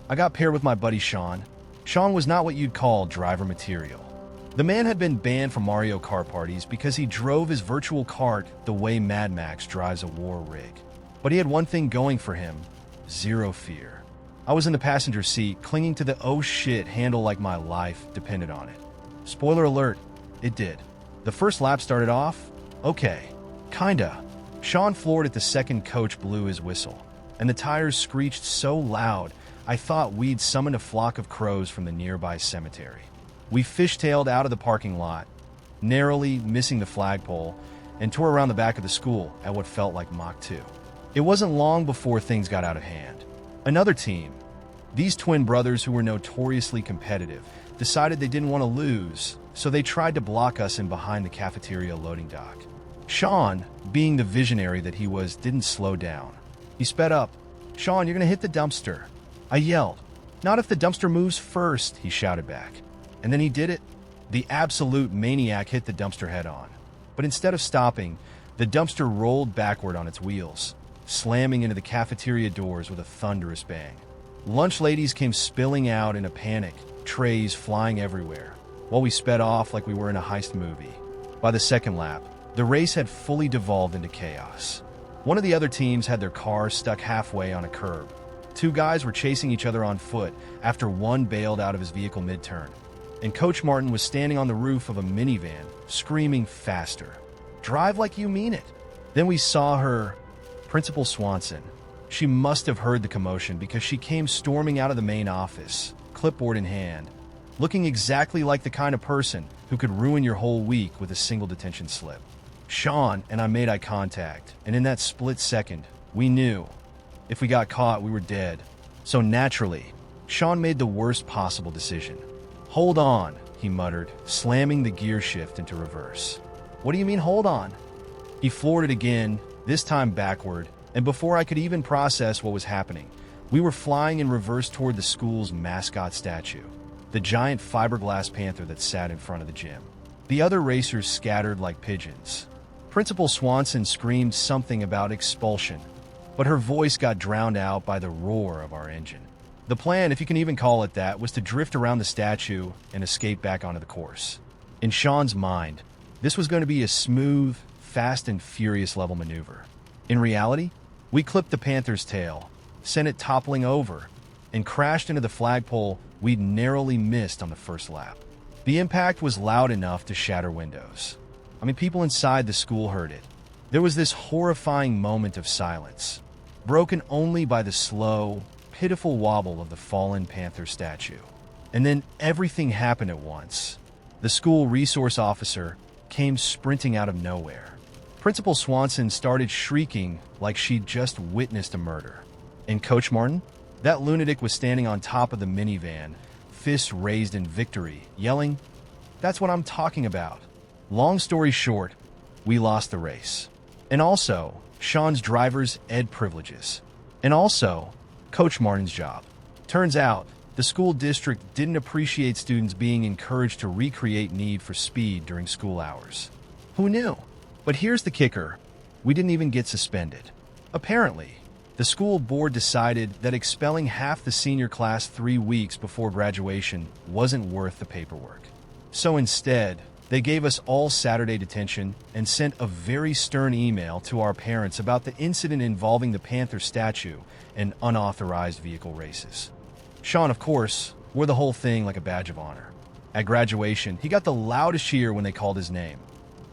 I got paired with my buddy Sean. Sean was not what you'd call driver material. The man had been banned from Mario Kart parties because he drove his virtual cart the way Mad Max drives a war rig. But he had one thing going for him: zero fear. I was in the passenger seat, clinging to the oh shit handle like my life depended on it. Spoiler alert, it did. The first lap started off okay. Kinda. Sean floored it the second Coach blew his whistle, and the tires screeched so loud I thought we'd summoned a flock of crows from the nearby cemetery. We fishtailed out of the parking lot, narrowly missing the flagpole, and tore around the back of the school at what felt like Mach 2. It wasn't long before things got out of hand. Another team, these twin brothers who were notoriously competitive, decided they didn't want to lose, so they tried to block us in behind the cafeteria loading dock. Sean, being the visionary that he was, didn't slow down. He sped up. "Sean, you're going to hit the dumpster." I yelled. "Not if the dumpster moves first," he shouted back. And then he did it. The absolute maniac hit the dumpster head on. But instead of stopping, the dumpster rolled backward on its wheels, slamming into the cafeteria doors with a thunderous bang. Lunch ladies came spilling out in a panic, trays flying everywhere, while we sped off like we were in a heist movie. By the second lap, the race had fully devolved into chaos. One of the other teams had their car stuck halfway on a curb. Two guys were chasing each other on foot after one bailed out of his vehicle mid-turn. And Coach Martin was standing on the roof of a minivan, screaming faster. Drive like you mean it. Then we saw her, Principal Swanson. She must have heard the commotion because she came storming out of the main office, clipboard in hand, looking exactly like the kind of person who could ruin your whole week with a single detention slip. Sean and I made eye contact, and in that split second, we knew if we got caught, we were dead. So naturally, Sean made the worst possible decision. Hold on, he muttered, slamming the gear shift into reverse. What do you mean, hold on? He floored it again, this time backward, and before I could even process what was happening, we were flying in reverse toward the school's mascot statue, the giant fiberglass panther that sat in front of the gym. The other racers scattered like pigeons. Principal Swanson screamed something about expulsion, but her voice got drowned out by the roar of our engine. The plan, if you can even call it that, was to drift around the statue and escape back onto the course. In Sean's mind, this was going to be a smooth, fast and furious level maneuver. In reality, we clipped the panther's tail, sent it toppling over, and crashed into the flagpole we'd narrowly missed on the first lap. The impact was loud enough to shatter windows. I mean, people inside the school heard it. There was this horrifying moment of silence, broken only by the slow, pitiful wobble of the fallen panther statue. And then everything happened at once. The school resource officer came sprinting out of nowhere. Principal Swanson started shrieking like she'd just witnessed a murder. And Coach Martin? That lunatic was standing on top of the minivan, fists raised in victory, yelling, "That's what I'm talking about." Long story short, we lost the race. And also, Sean's driver's ed privileges. And also, Coach Martin's job. Turns out, the school district didn't appreciate students being encouraged to recreate need for speed during school hours. Who knew? But here's the kicker. We didn't even get suspended. Apparently, the school board decided that expelling half the senior class 3 weeks before graduation wasn't worth the paperwork. So instead, they gave us all Saturday detention and sent a very stern email to our parents about the incident involving the Panther statue and unauthorized vehicle races. Sean, of course, wore the whole thing like a badge of honor. At graduation, he got the loudest cheer when they called his name,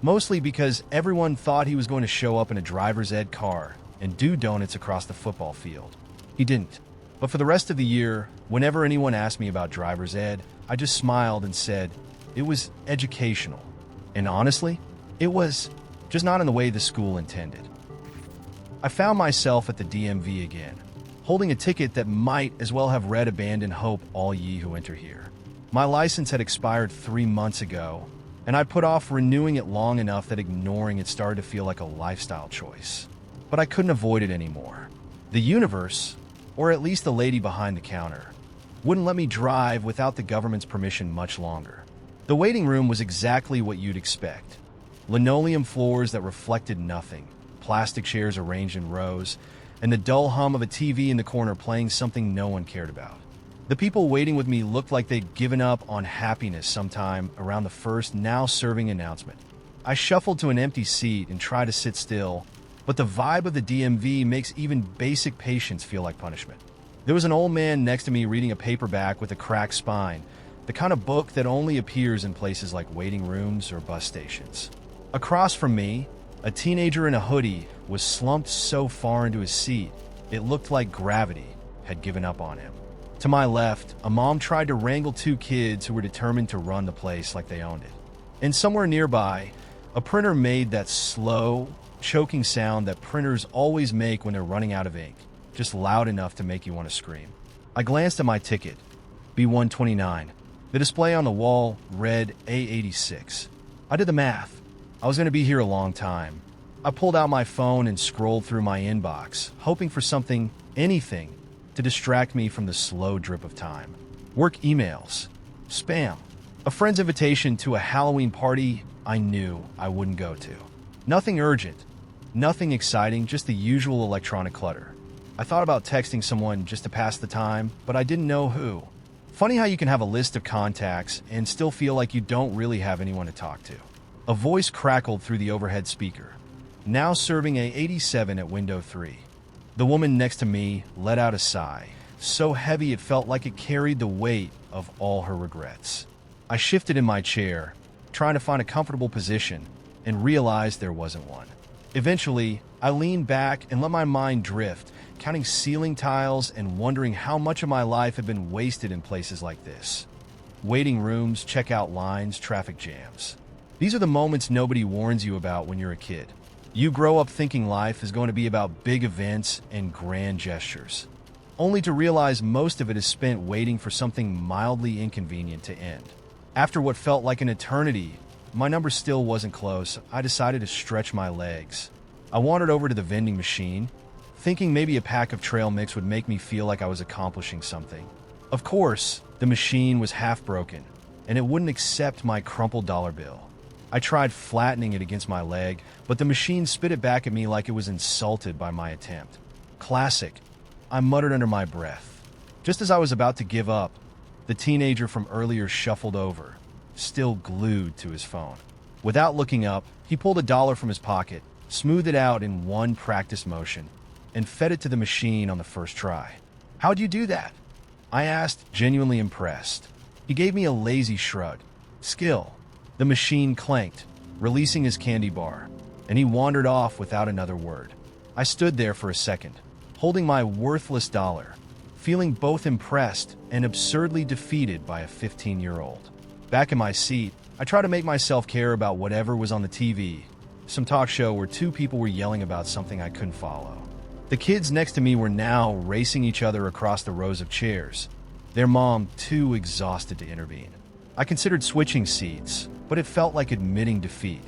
mostly because everyone thought he was going to show up in a driver's ed car and do donuts across the football field. He didn't. But for the rest of the year, whenever anyone asked me about driver's ed, I just smiled and said it was educational. And honestly, it was, just not in the way the school intended. I found myself at the DMV again, holding a ticket that might as well have read "Abandon hope, all ye who enter here." My license had expired 3 months ago, and I put off renewing it long enough that ignoring it started to feel like a lifestyle choice. But I couldn't avoid it anymore. The universe, or at least the lady behind the counter, wouldn't let me drive without the government's permission much longer. The waiting room was exactly what you'd expect. Linoleum floors that reflected nothing, plastic chairs arranged in rows, and the dull hum of a TV in the corner playing something no one cared about. The people waiting with me looked like they'd given up on happiness sometime around the first now serving announcement. I shuffled to an empty seat and tried to sit still, but the vibe of the DMV makes even basic patience feel like punishment. There was an old man next to me reading a paperback with a cracked spine, the kind of book that only appears in places like waiting rooms or bus stations. Across from me, a teenager in a hoodie was slumped so far into his seat, it looked like gravity had given up on him. To my left, a mom tried to wrangle 2 kids who were determined to run the place like they owned it. And somewhere nearby, a printer made that slow, choking sound that printers always make when they're running out of ink, just loud enough to make you want to scream. I glanced at my ticket, B129. The display on the wall read A86. I did the math. I was going to be here a long time. I pulled out my phone and scrolled through my inbox, hoping for something, anything, to distract me from the slow drip of time. Work emails, spam, a friend's invitation to a Halloween party I knew I wouldn't go to. Nothing urgent, nothing exciting, just the usual electronic clutter. I thought about texting someone just to pass the time, but I didn't know who. Funny how you can have a list of contacts and still feel like you don't really have anyone to talk to. A voice crackled through the overhead speaker. now serving a 87 at window 3. The woman next to me let out a sigh, so heavy it felt like it carried the weight of all her regrets. I shifted in my chair, trying to find a comfortable position, and realized there wasn't one. Eventually, I leaned back and let my mind drift, counting ceiling tiles and wondering how much of my life had been wasted in places like this. Waiting rooms, checkout lines, traffic jams. These are the moments nobody warns you about when you're a kid. You grow up thinking life is going to be about big events and grand gestures, only to realize most of it is spent waiting for something mildly inconvenient to end. After what felt like an eternity, my number still wasn't close. I decided to stretch my legs. I wandered over to the vending machine, thinking maybe a pack of trail mix would make me feel like I was accomplishing something. Of course, the machine was half broken, and it wouldn't accept my crumpled dollar bill. I tried flattening it against my leg, but the machine spit it back at me like it was insulted by my attempt. Classic, I muttered under my breath. Just as I was about to give up, the teenager from earlier shuffled over, still glued to his phone. Without looking up, he pulled $1 from his pocket, smoothed it out in one practice motion, and fed it to the machine on the first try. "How'd you do that?" I asked, genuinely impressed. He gave me a lazy shrug. "Skill." The machine clanked, releasing his candy bar, and he wandered off without another word. I stood there for a second, holding my worthless dollar, feeling both impressed and absurdly defeated by a 15-year-old. Back in my seat, I tried to make myself care about whatever was on the TV, some talk show where two people were yelling about something I couldn't follow. The kids next to me were now racing each other across the rows of chairs, their mom too exhausted to intervene. I considered switching seats, but it felt like admitting defeat.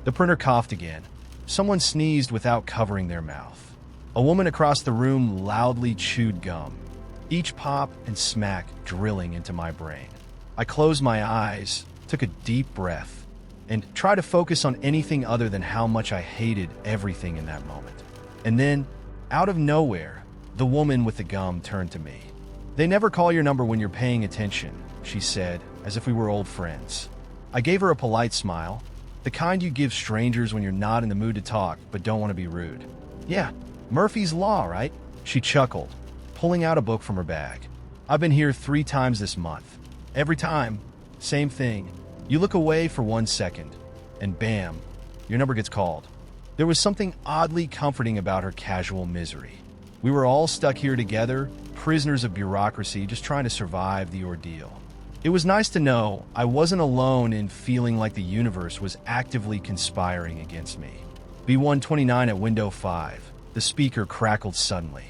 The printer coughed again. Someone sneezed without covering their mouth. A woman across the room loudly chewed gum, each pop and smack drilling into my brain. I closed my eyes, took a deep breath, and tried to focus on anything other than how much I hated everything in that moment. And then, out of nowhere, the woman with the gum turned to me. "They never call your number when you're paying attention," she said, as if we were old friends. I gave her a polite smile, the kind you give strangers when you're not in the mood to talk but don't want to be rude. "Yeah, Murphy's Law, right?" She chuckled, pulling out a book from her bag. "I've been here 3 times this month. Every time, same thing. You look away for 1 second, and bam, your number gets called." There was something oddly comforting about her casual misery. We were all stuck here together, prisoners of bureaucracy, just trying to survive the ordeal. It was nice to know I wasn't alone in feeling like the universe was actively conspiring against me. B129 at window 5. The speaker crackled suddenly.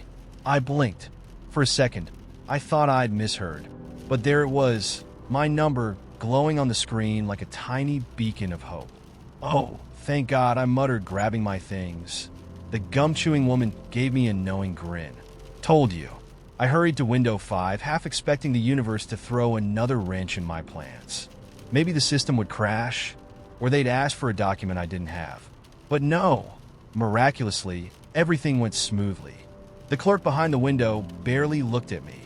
I blinked. For a second, I thought I'd misheard. But there it was, my number glowing on the screen like a tiny beacon of hope. "Oh, thank God," I muttered, grabbing my things. The gum-chewing woman gave me a knowing grin. "Told you." I hurried to window 5, half expecting the universe to throw another wrench in my plans. Maybe the system would crash, or they'd ask for a document I didn't have. But no, miraculously, everything went smoothly. The clerk behind the window barely looked at me,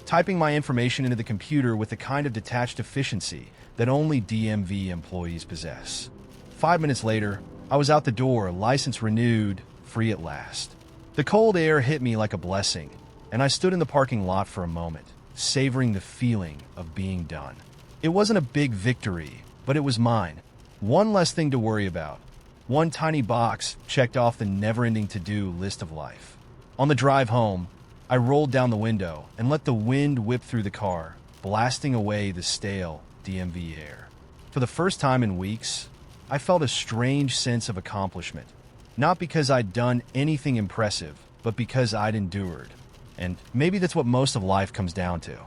typing my information into the computer with the kind of detached efficiency that only DMV employees possess. 5 minutes later, I was out the door, license renewed, free at last. The cold air hit me like a blessing, and I stood in the parking lot for a moment, savoring the feeling of being done. It wasn't a big victory, but it was mine. One less thing to worry about. One tiny box checked off the never-ending to-do list of life. On the drive home, I rolled down the window and let the wind whip through the car, blasting away the stale DMV air. For the first time in weeks, I felt a strange sense of accomplishment. Not because I'd done anything impressive, but because I'd endured. And maybe that's what most of life comes down to.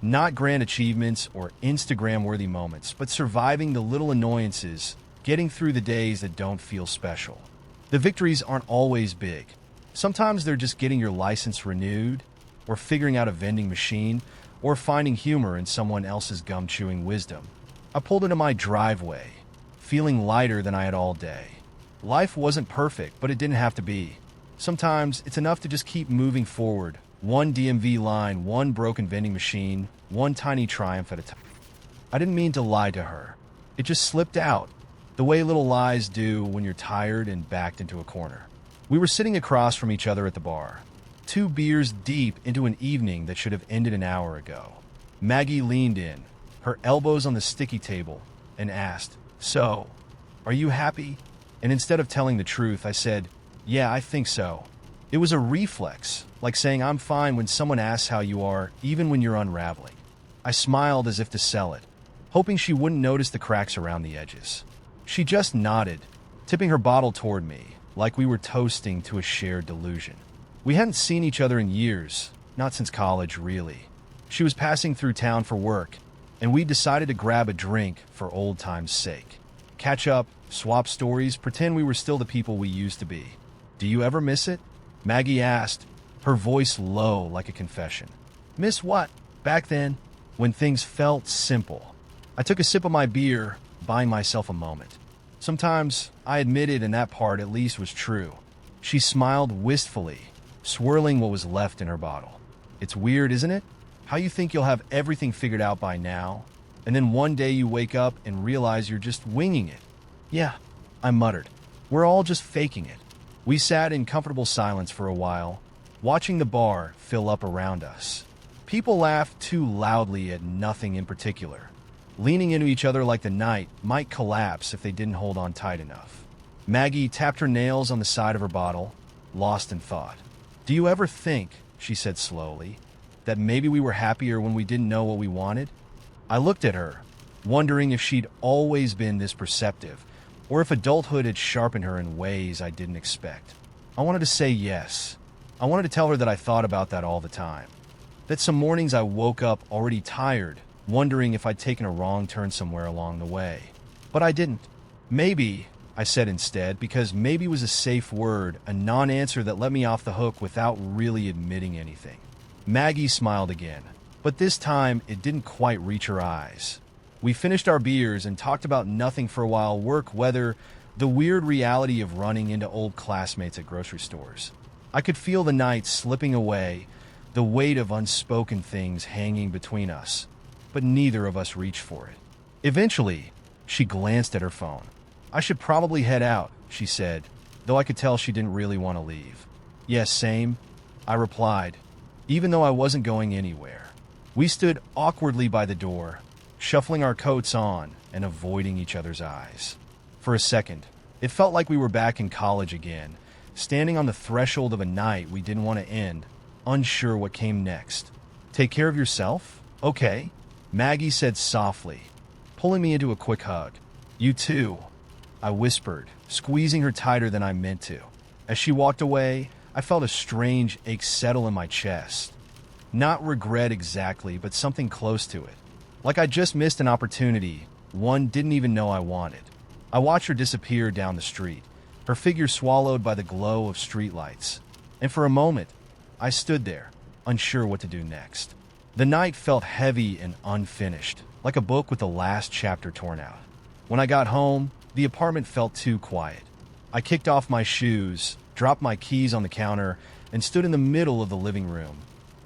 Not grand achievements or Instagram-worthy moments, but surviving the little annoyances, getting through the days that don't feel special. The victories aren't always big. Sometimes they're just getting your license renewed, or figuring out a vending machine, or finding humor in someone else's gum-chewing wisdom. I pulled into my driveway, feeling lighter than I had all day. Life wasn't perfect, but it didn't have to be. Sometimes it's enough to just keep moving forward. One DMV line, one broken vending machine, one tiny triumph at a time. I didn't mean to lie to her. It just slipped out. the way little lies do when you're tired and backed into a corner. We were sitting across from each other at the bar, 2 beers deep into an evening that should have ended an hour ago. Maggie leaned in, her elbows on the sticky table, and asked, "So, are you happy?" And instead of telling the truth, I said, "Yeah, I think so." It was a reflex, like saying I'm fine when someone asks how you are, even when you're unraveling. I smiled as if to sell it, hoping she wouldn't notice the cracks around the edges. She just nodded, tipping her bottle toward me, like we were toasting to a shared delusion. We hadn't seen each other in years, not since college, really. She was passing through town for work, and we decided to grab a drink for old time's sake. Catch up, swap stories, pretend we were still the people we used to be. "Do you ever miss it?" Maggie asked, her voice low like a confession. "Miss what?" "Back then, when things felt simple." I took a sip of my beer, buying myself a moment. Sometimes I admitted, and that part at least was true. She smiled wistfully, swirling what was left in her bottle. "It's weird, isn't it? How you think you'll have everything figured out by now, and then one day you wake up and realize you're just winging it." "Yeah," I muttered. "We're all just faking it." We sat in comfortable silence for a while, watching the bar fill up around us. People laughed too loudly at nothing in particular, leaning into each other like the night might collapse if they didn't hold on tight enough. Maggie tapped her nails on the side of her bottle, lost in thought. "Do you ever think," she said slowly, "that maybe we were happier when we didn't know what we wanted?" I looked at her, wondering if she'd always been this perceptive, or if adulthood had sharpened her in ways I didn't expect. I wanted to say yes. I wanted to tell her that I thought about that all the time. That some mornings I woke up already tired, wondering if I'd taken a wrong turn somewhere along the way. But I didn't. "Maybe," I said instead, because maybe was a safe word, a non-answer that let me off the hook without really admitting anything. Maggie smiled again, but this time it didn't quite reach her eyes. We finished our beers and talked about nothing for a while: work, weather, the weird reality of running into old classmates at grocery stores. I could feel the night slipping away, the weight of unspoken things hanging between us, but neither of us reached for it. Eventually, she glanced at her phone. "I should probably head out," she said, though I could tell she didn't really want to leave. "Yes, same," I replied, even though I wasn't going anywhere. We stood awkwardly by the door, shuffling our coats on and avoiding each other's eyes. For a second, it felt like we were back in college again, standing on the threshold of a night we didn't want to end, unsure what came next. "Take care of yourself? Okay," Maggie said softly, pulling me into a quick hug. "You too," I whispered, squeezing her tighter than I meant to. As she walked away, I felt a strange ache settle in my chest. Not regret exactly, but something close to it. Like I just missed an opportunity, one didn't even know I wanted. I watched her disappear down the street, her figure swallowed by the glow of streetlights. And for a moment, I stood there, unsure what to do next. The night felt heavy and unfinished, like a book with the last chapter torn out. When I got home, the apartment felt too quiet. I kicked off my shoes, dropped my keys on the counter, and stood in the middle of the living room,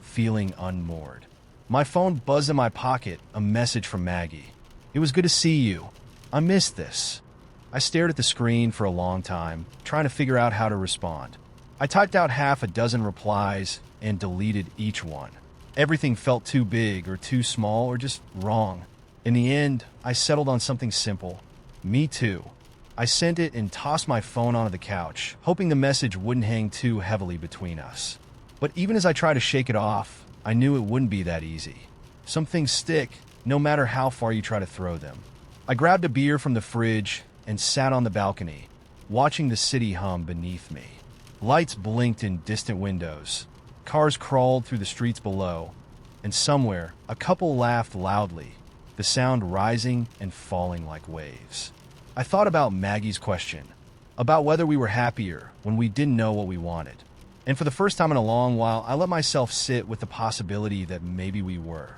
feeling unmoored. My phone buzzed in my pocket, a message from Maggie. "It was good to see you. I missed this." I stared at the screen for a long time, trying to figure out how to respond. I typed out half a dozen replies and deleted each one. Everything felt too big or too small or just wrong. In the end, I settled on something simple. "Me too." I sent it and tossed my phone onto the couch, hoping the message wouldn't hang too heavily between us. But even as I tried to shake it off, I knew it wouldn't be that easy. Some things stick, no matter how far you try to throw them. I grabbed a beer from the fridge and sat on the balcony, watching the city hum beneath me. Lights blinked in distant windows. Cars crawled through the streets below, and somewhere, a couple laughed loudly, the sound rising and falling like waves. I thought about Maggie's question, about whether we were happier when we didn't know what we wanted. And for the first time in a long while, I let myself sit with the possibility that maybe we were.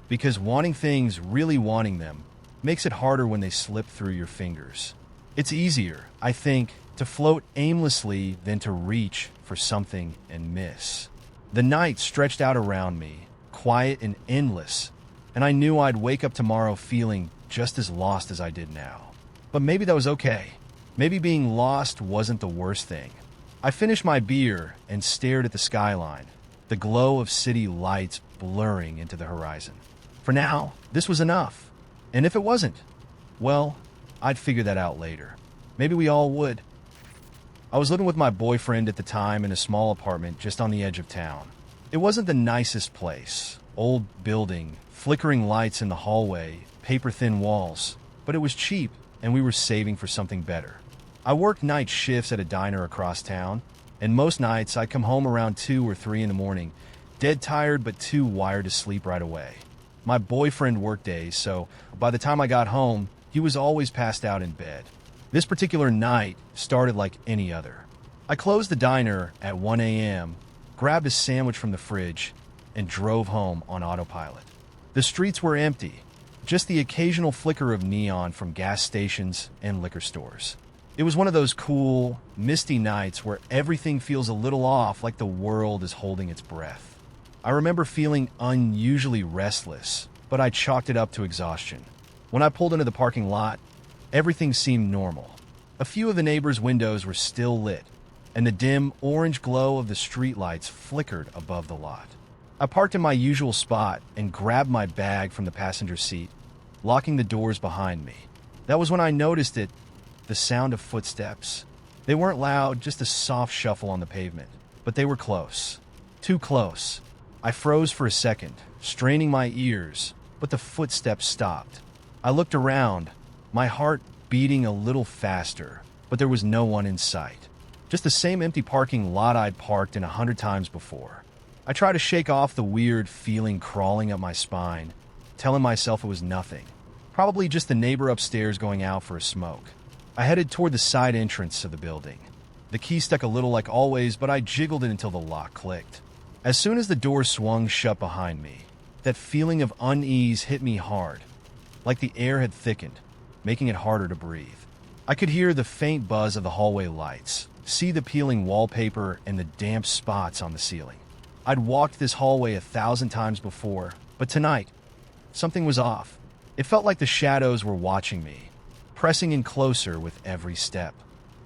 Because wanting things, really wanting them, makes it harder when they slip through your fingers. It's easier, I think, to float aimlessly than to reach for something and miss. The night stretched out around me, quiet and endless, and I knew I'd wake up tomorrow feeling just as lost as I did now. But maybe that was okay. Maybe being lost wasn't the worst thing. I finished my beer and stared at the skyline, the glow of city lights blurring into the horizon. For now, this was enough. And if it wasn't, well, I'd figure that out later. Maybe we all would. I was living with my boyfriend at the time in a small apartment just on the edge of town. It wasn't the nicest place. Old building, flickering lights in the hallway, paper-thin walls. But it was cheap, and we were saving for something better. I worked night shifts at a diner across town, and most nights I'd come home around 2 or 3 in the morning, dead tired but too wired to sleep right away. My boyfriend worked days, so by the time I got home, he was always passed out in bed. This particular night started like any other. I closed the diner at 1 a.m., grabbed a sandwich from the fridge, and drove home on autopilot. The streets were empty, just the occasional flicker of neon from gas stations and liquor stores. It was one of those cool, misty nights where everything feels a little off, like the world is holding its breath. I remember feeling unusually restless, but I chalked it up to exhaustion. When I pulled into the parking lot, everything seemed normal. A few of the neighbors' windows were still lit, and the dim orange glow of the streetlights flickered above the lot. I parked in my usual spot and grabbed my bag from the passenger seat, locking the doors behind me. That was when I noticed it, the sound of footsteps. They weren't loud, just a soft shuffle on the pavement, but they were close. Too close. I froze for a second, straining my ears, but the footsteps stopped. I looked around, my heart beating a little faster, but there was no one in sight. Just the same empty parking lot I'd parked in 100 times before. I tried to shake off the weird feeling crawling up my spine, telling myself it was nothing. Probably just the neighbor upstairs going out for a smoke. I headed toward the side entrance of the building. The key stuck a little like always, but I jiggled it until the lock clicked. As soon as the door swung shut behind me, that feeling of unease hit me hard, like the air had thickened, making it harder to breathe. I could hear the faint buzz of the hallway lights, see the peeling wallpaper and the damp spots on the ceiling. I'd walked this hallway 1,000 times before, but tonight, something was off. It felt like the shadows were watching me, pressing in closer with every step.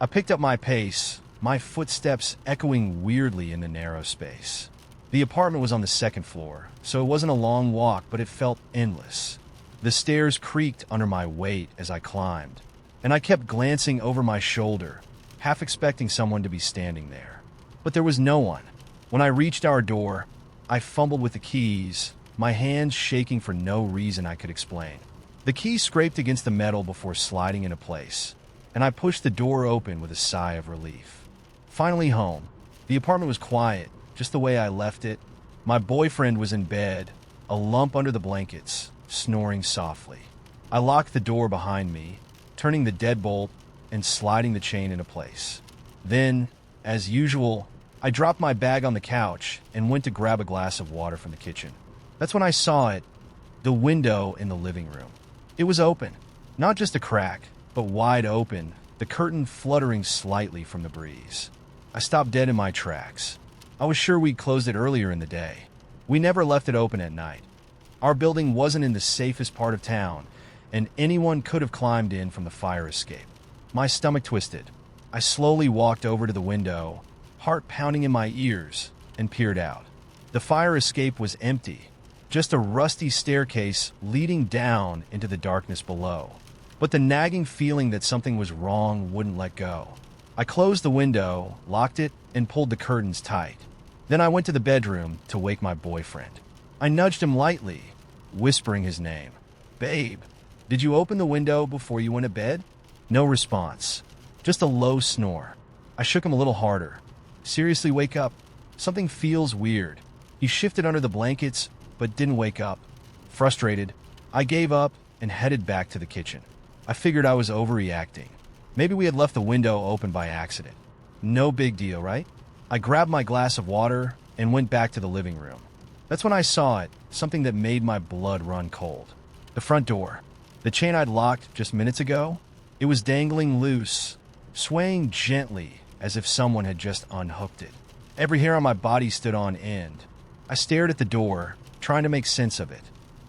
I picked up my pace, my footsteps echoing weirdly in the narrow space. The apartment was on the second floor, so it wasn't a long walk, but it felt endless. The stairs creaked under my weight as I climbed, and I kept glancing over my shoulder, half expecting someone to be standing there. But there was no one. When I reached our door, I fumbled with the keys, my hands shaking for no reason I could explain. The key scraped against the metal before sliding into place, and I pushed the door open with a sigh of relief. Finally home. The apartment was quiet, just the way I left it. My boyfriend was in bed, a lump under the blankets, snoring softly. I locked the door behind me, turning the deadbolt and sliding the chain into place. Then, as usual, I dropped my bag on the couch and went to grab a glass of water from the kitchen. That's when I saw it, the window in the living room. It was open, not just a crack, but wide open, the curtain fluttering slightly from the breeze. I stopped dead in my tracks. I was sure we'd closed it earlier in the day. We never left it open at night. Our building wasn't in the safest part of town, and anyone could have climbed in from the fire escape. My stomach twisted. I slowly walked over to the window, heart pounding in my ears, and peered out. The fire escape was empty, just a rusty staircase leading down into the darkness below. But the nagging feeling that something was wrong wouldn't let go. I closed the window, locked it, and pulled the curtains tight. Then I went to the bedroom to wake my boyfriend. I nudged him lightly, whispering his name. "Babe, did you open the window before you went to bed?" No response, just a low snore. I shook him a little harder. "Seriously, wake up. Something feels weird." He shifted under the blankets, but didn't wake up. Frustrated, I gave up and headed back to the kitchen. I figured I was overreacting. Maybe we had left the window open by accident. No big deal, right? I grabbed my glass of water and went back to the living room. That's when I saw it, something that made my blood run cold. The front door. The chain I'd locked just minutes ago, it was dangling loose, swaying gently as if someone had just unhooked it. Every hair on my body stood on end. I stared at the door, trying to make sense of it.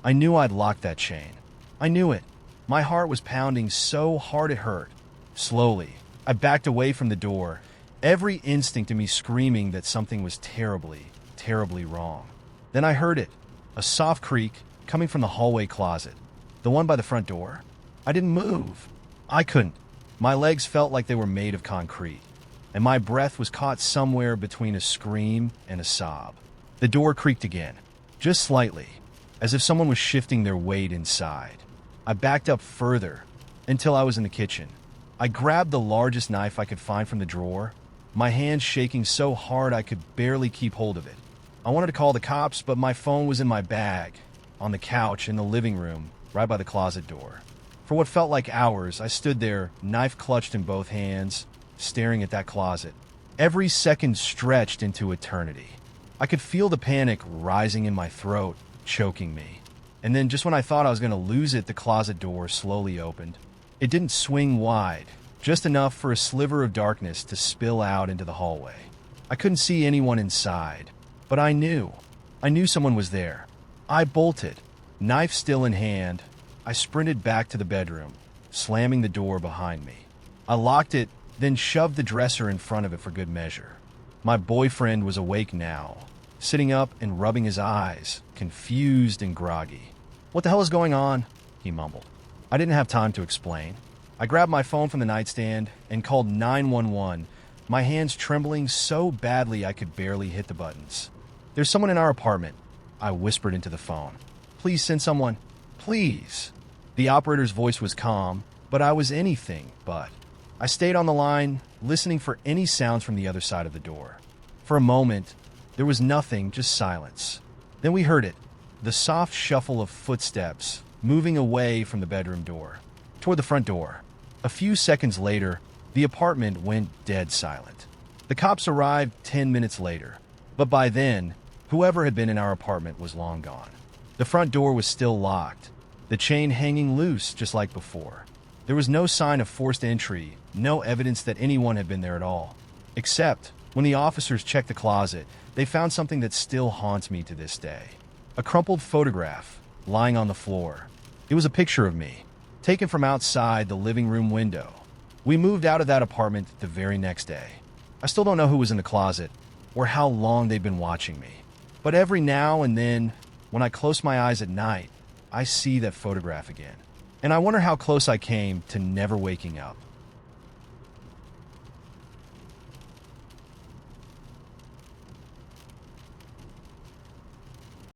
I knew I'd locked that chain. I knew it. My heart was pounding so hard it hurt. Slowly, I backed away from the door, every instinct in me screaming that something was terribly, terribly wrong. Then I heard it, a soft creak coming from the hallway closet, the one by the front door. I didn't move. I couldn't. My legs felt like they were made of concrete, and my breath was caught somewhere between a scream and a sob. The door creaked again, just slightly, as if someone was shifting their weight inside. I backed up further until I was in the kitchen. I grabbed the largest knife I could find from the drawer, my hands shaking so hard I could barely keep hold of it. I wanted to call the cops, but my phone was in my bag, on the couch in the living room, right by the closet door. For what felt like hours, I stood there, knife clutched in both hands, staring at that closet. Every second stretched into eternity. I could feel the panic rising in my throat, choking me. And then just when I thought I was going to lose it, the closet door slowly opened. It didn't swing wide, just enough for a sliver of darkness to spill out into the hallway. I couldn't see anyone inside, but I knew someone was there. I bolted, knife still in hand. I sprinted back to the bedroom, slamming the door behind me. I locked it, then shoved the dresser in front of it for good measure. My boyfriend was awake now, sitting up and rubbing his eyes, confused and groggy. "What the hell is going on?" he mumbled. I didn't have time to explain. I grabbed my phone from the nightstand and called 911, my hands trembling so badly I could barely hit the buttons. "There's someone in our apartment," I whispered into the phone. "Please send someone. Please." The operator's voice was calm, but I was anything but. I stayed on the line, listening for any sounds from the other side of the door. For a moment, there was nothing, just silence. Then we heard it, the soft shuffle of footsteps moving away from the bedroom door, toward the front door. A few seconds later, the apartment went dead silent. The cops arrived 10 minutes later, but by then, whoever had been in our apartment was long gone. The front door was still locked, the chain hanging loose just like before. There was no sign of forced entry, no evidence that anyone had been there at all. Except, when the officers checked the closet, they found something that still haunts me to this day. A crumpled photograph lying on the floor. It was a picture of me, taken from outside the living room window. We moved out of that apartment the very next day. I still don't know who was in the closet, or how long they've been watching me. But every now and then, when I close my eyes at night, I see that photograph again. And I wonder how close I came to never waking up.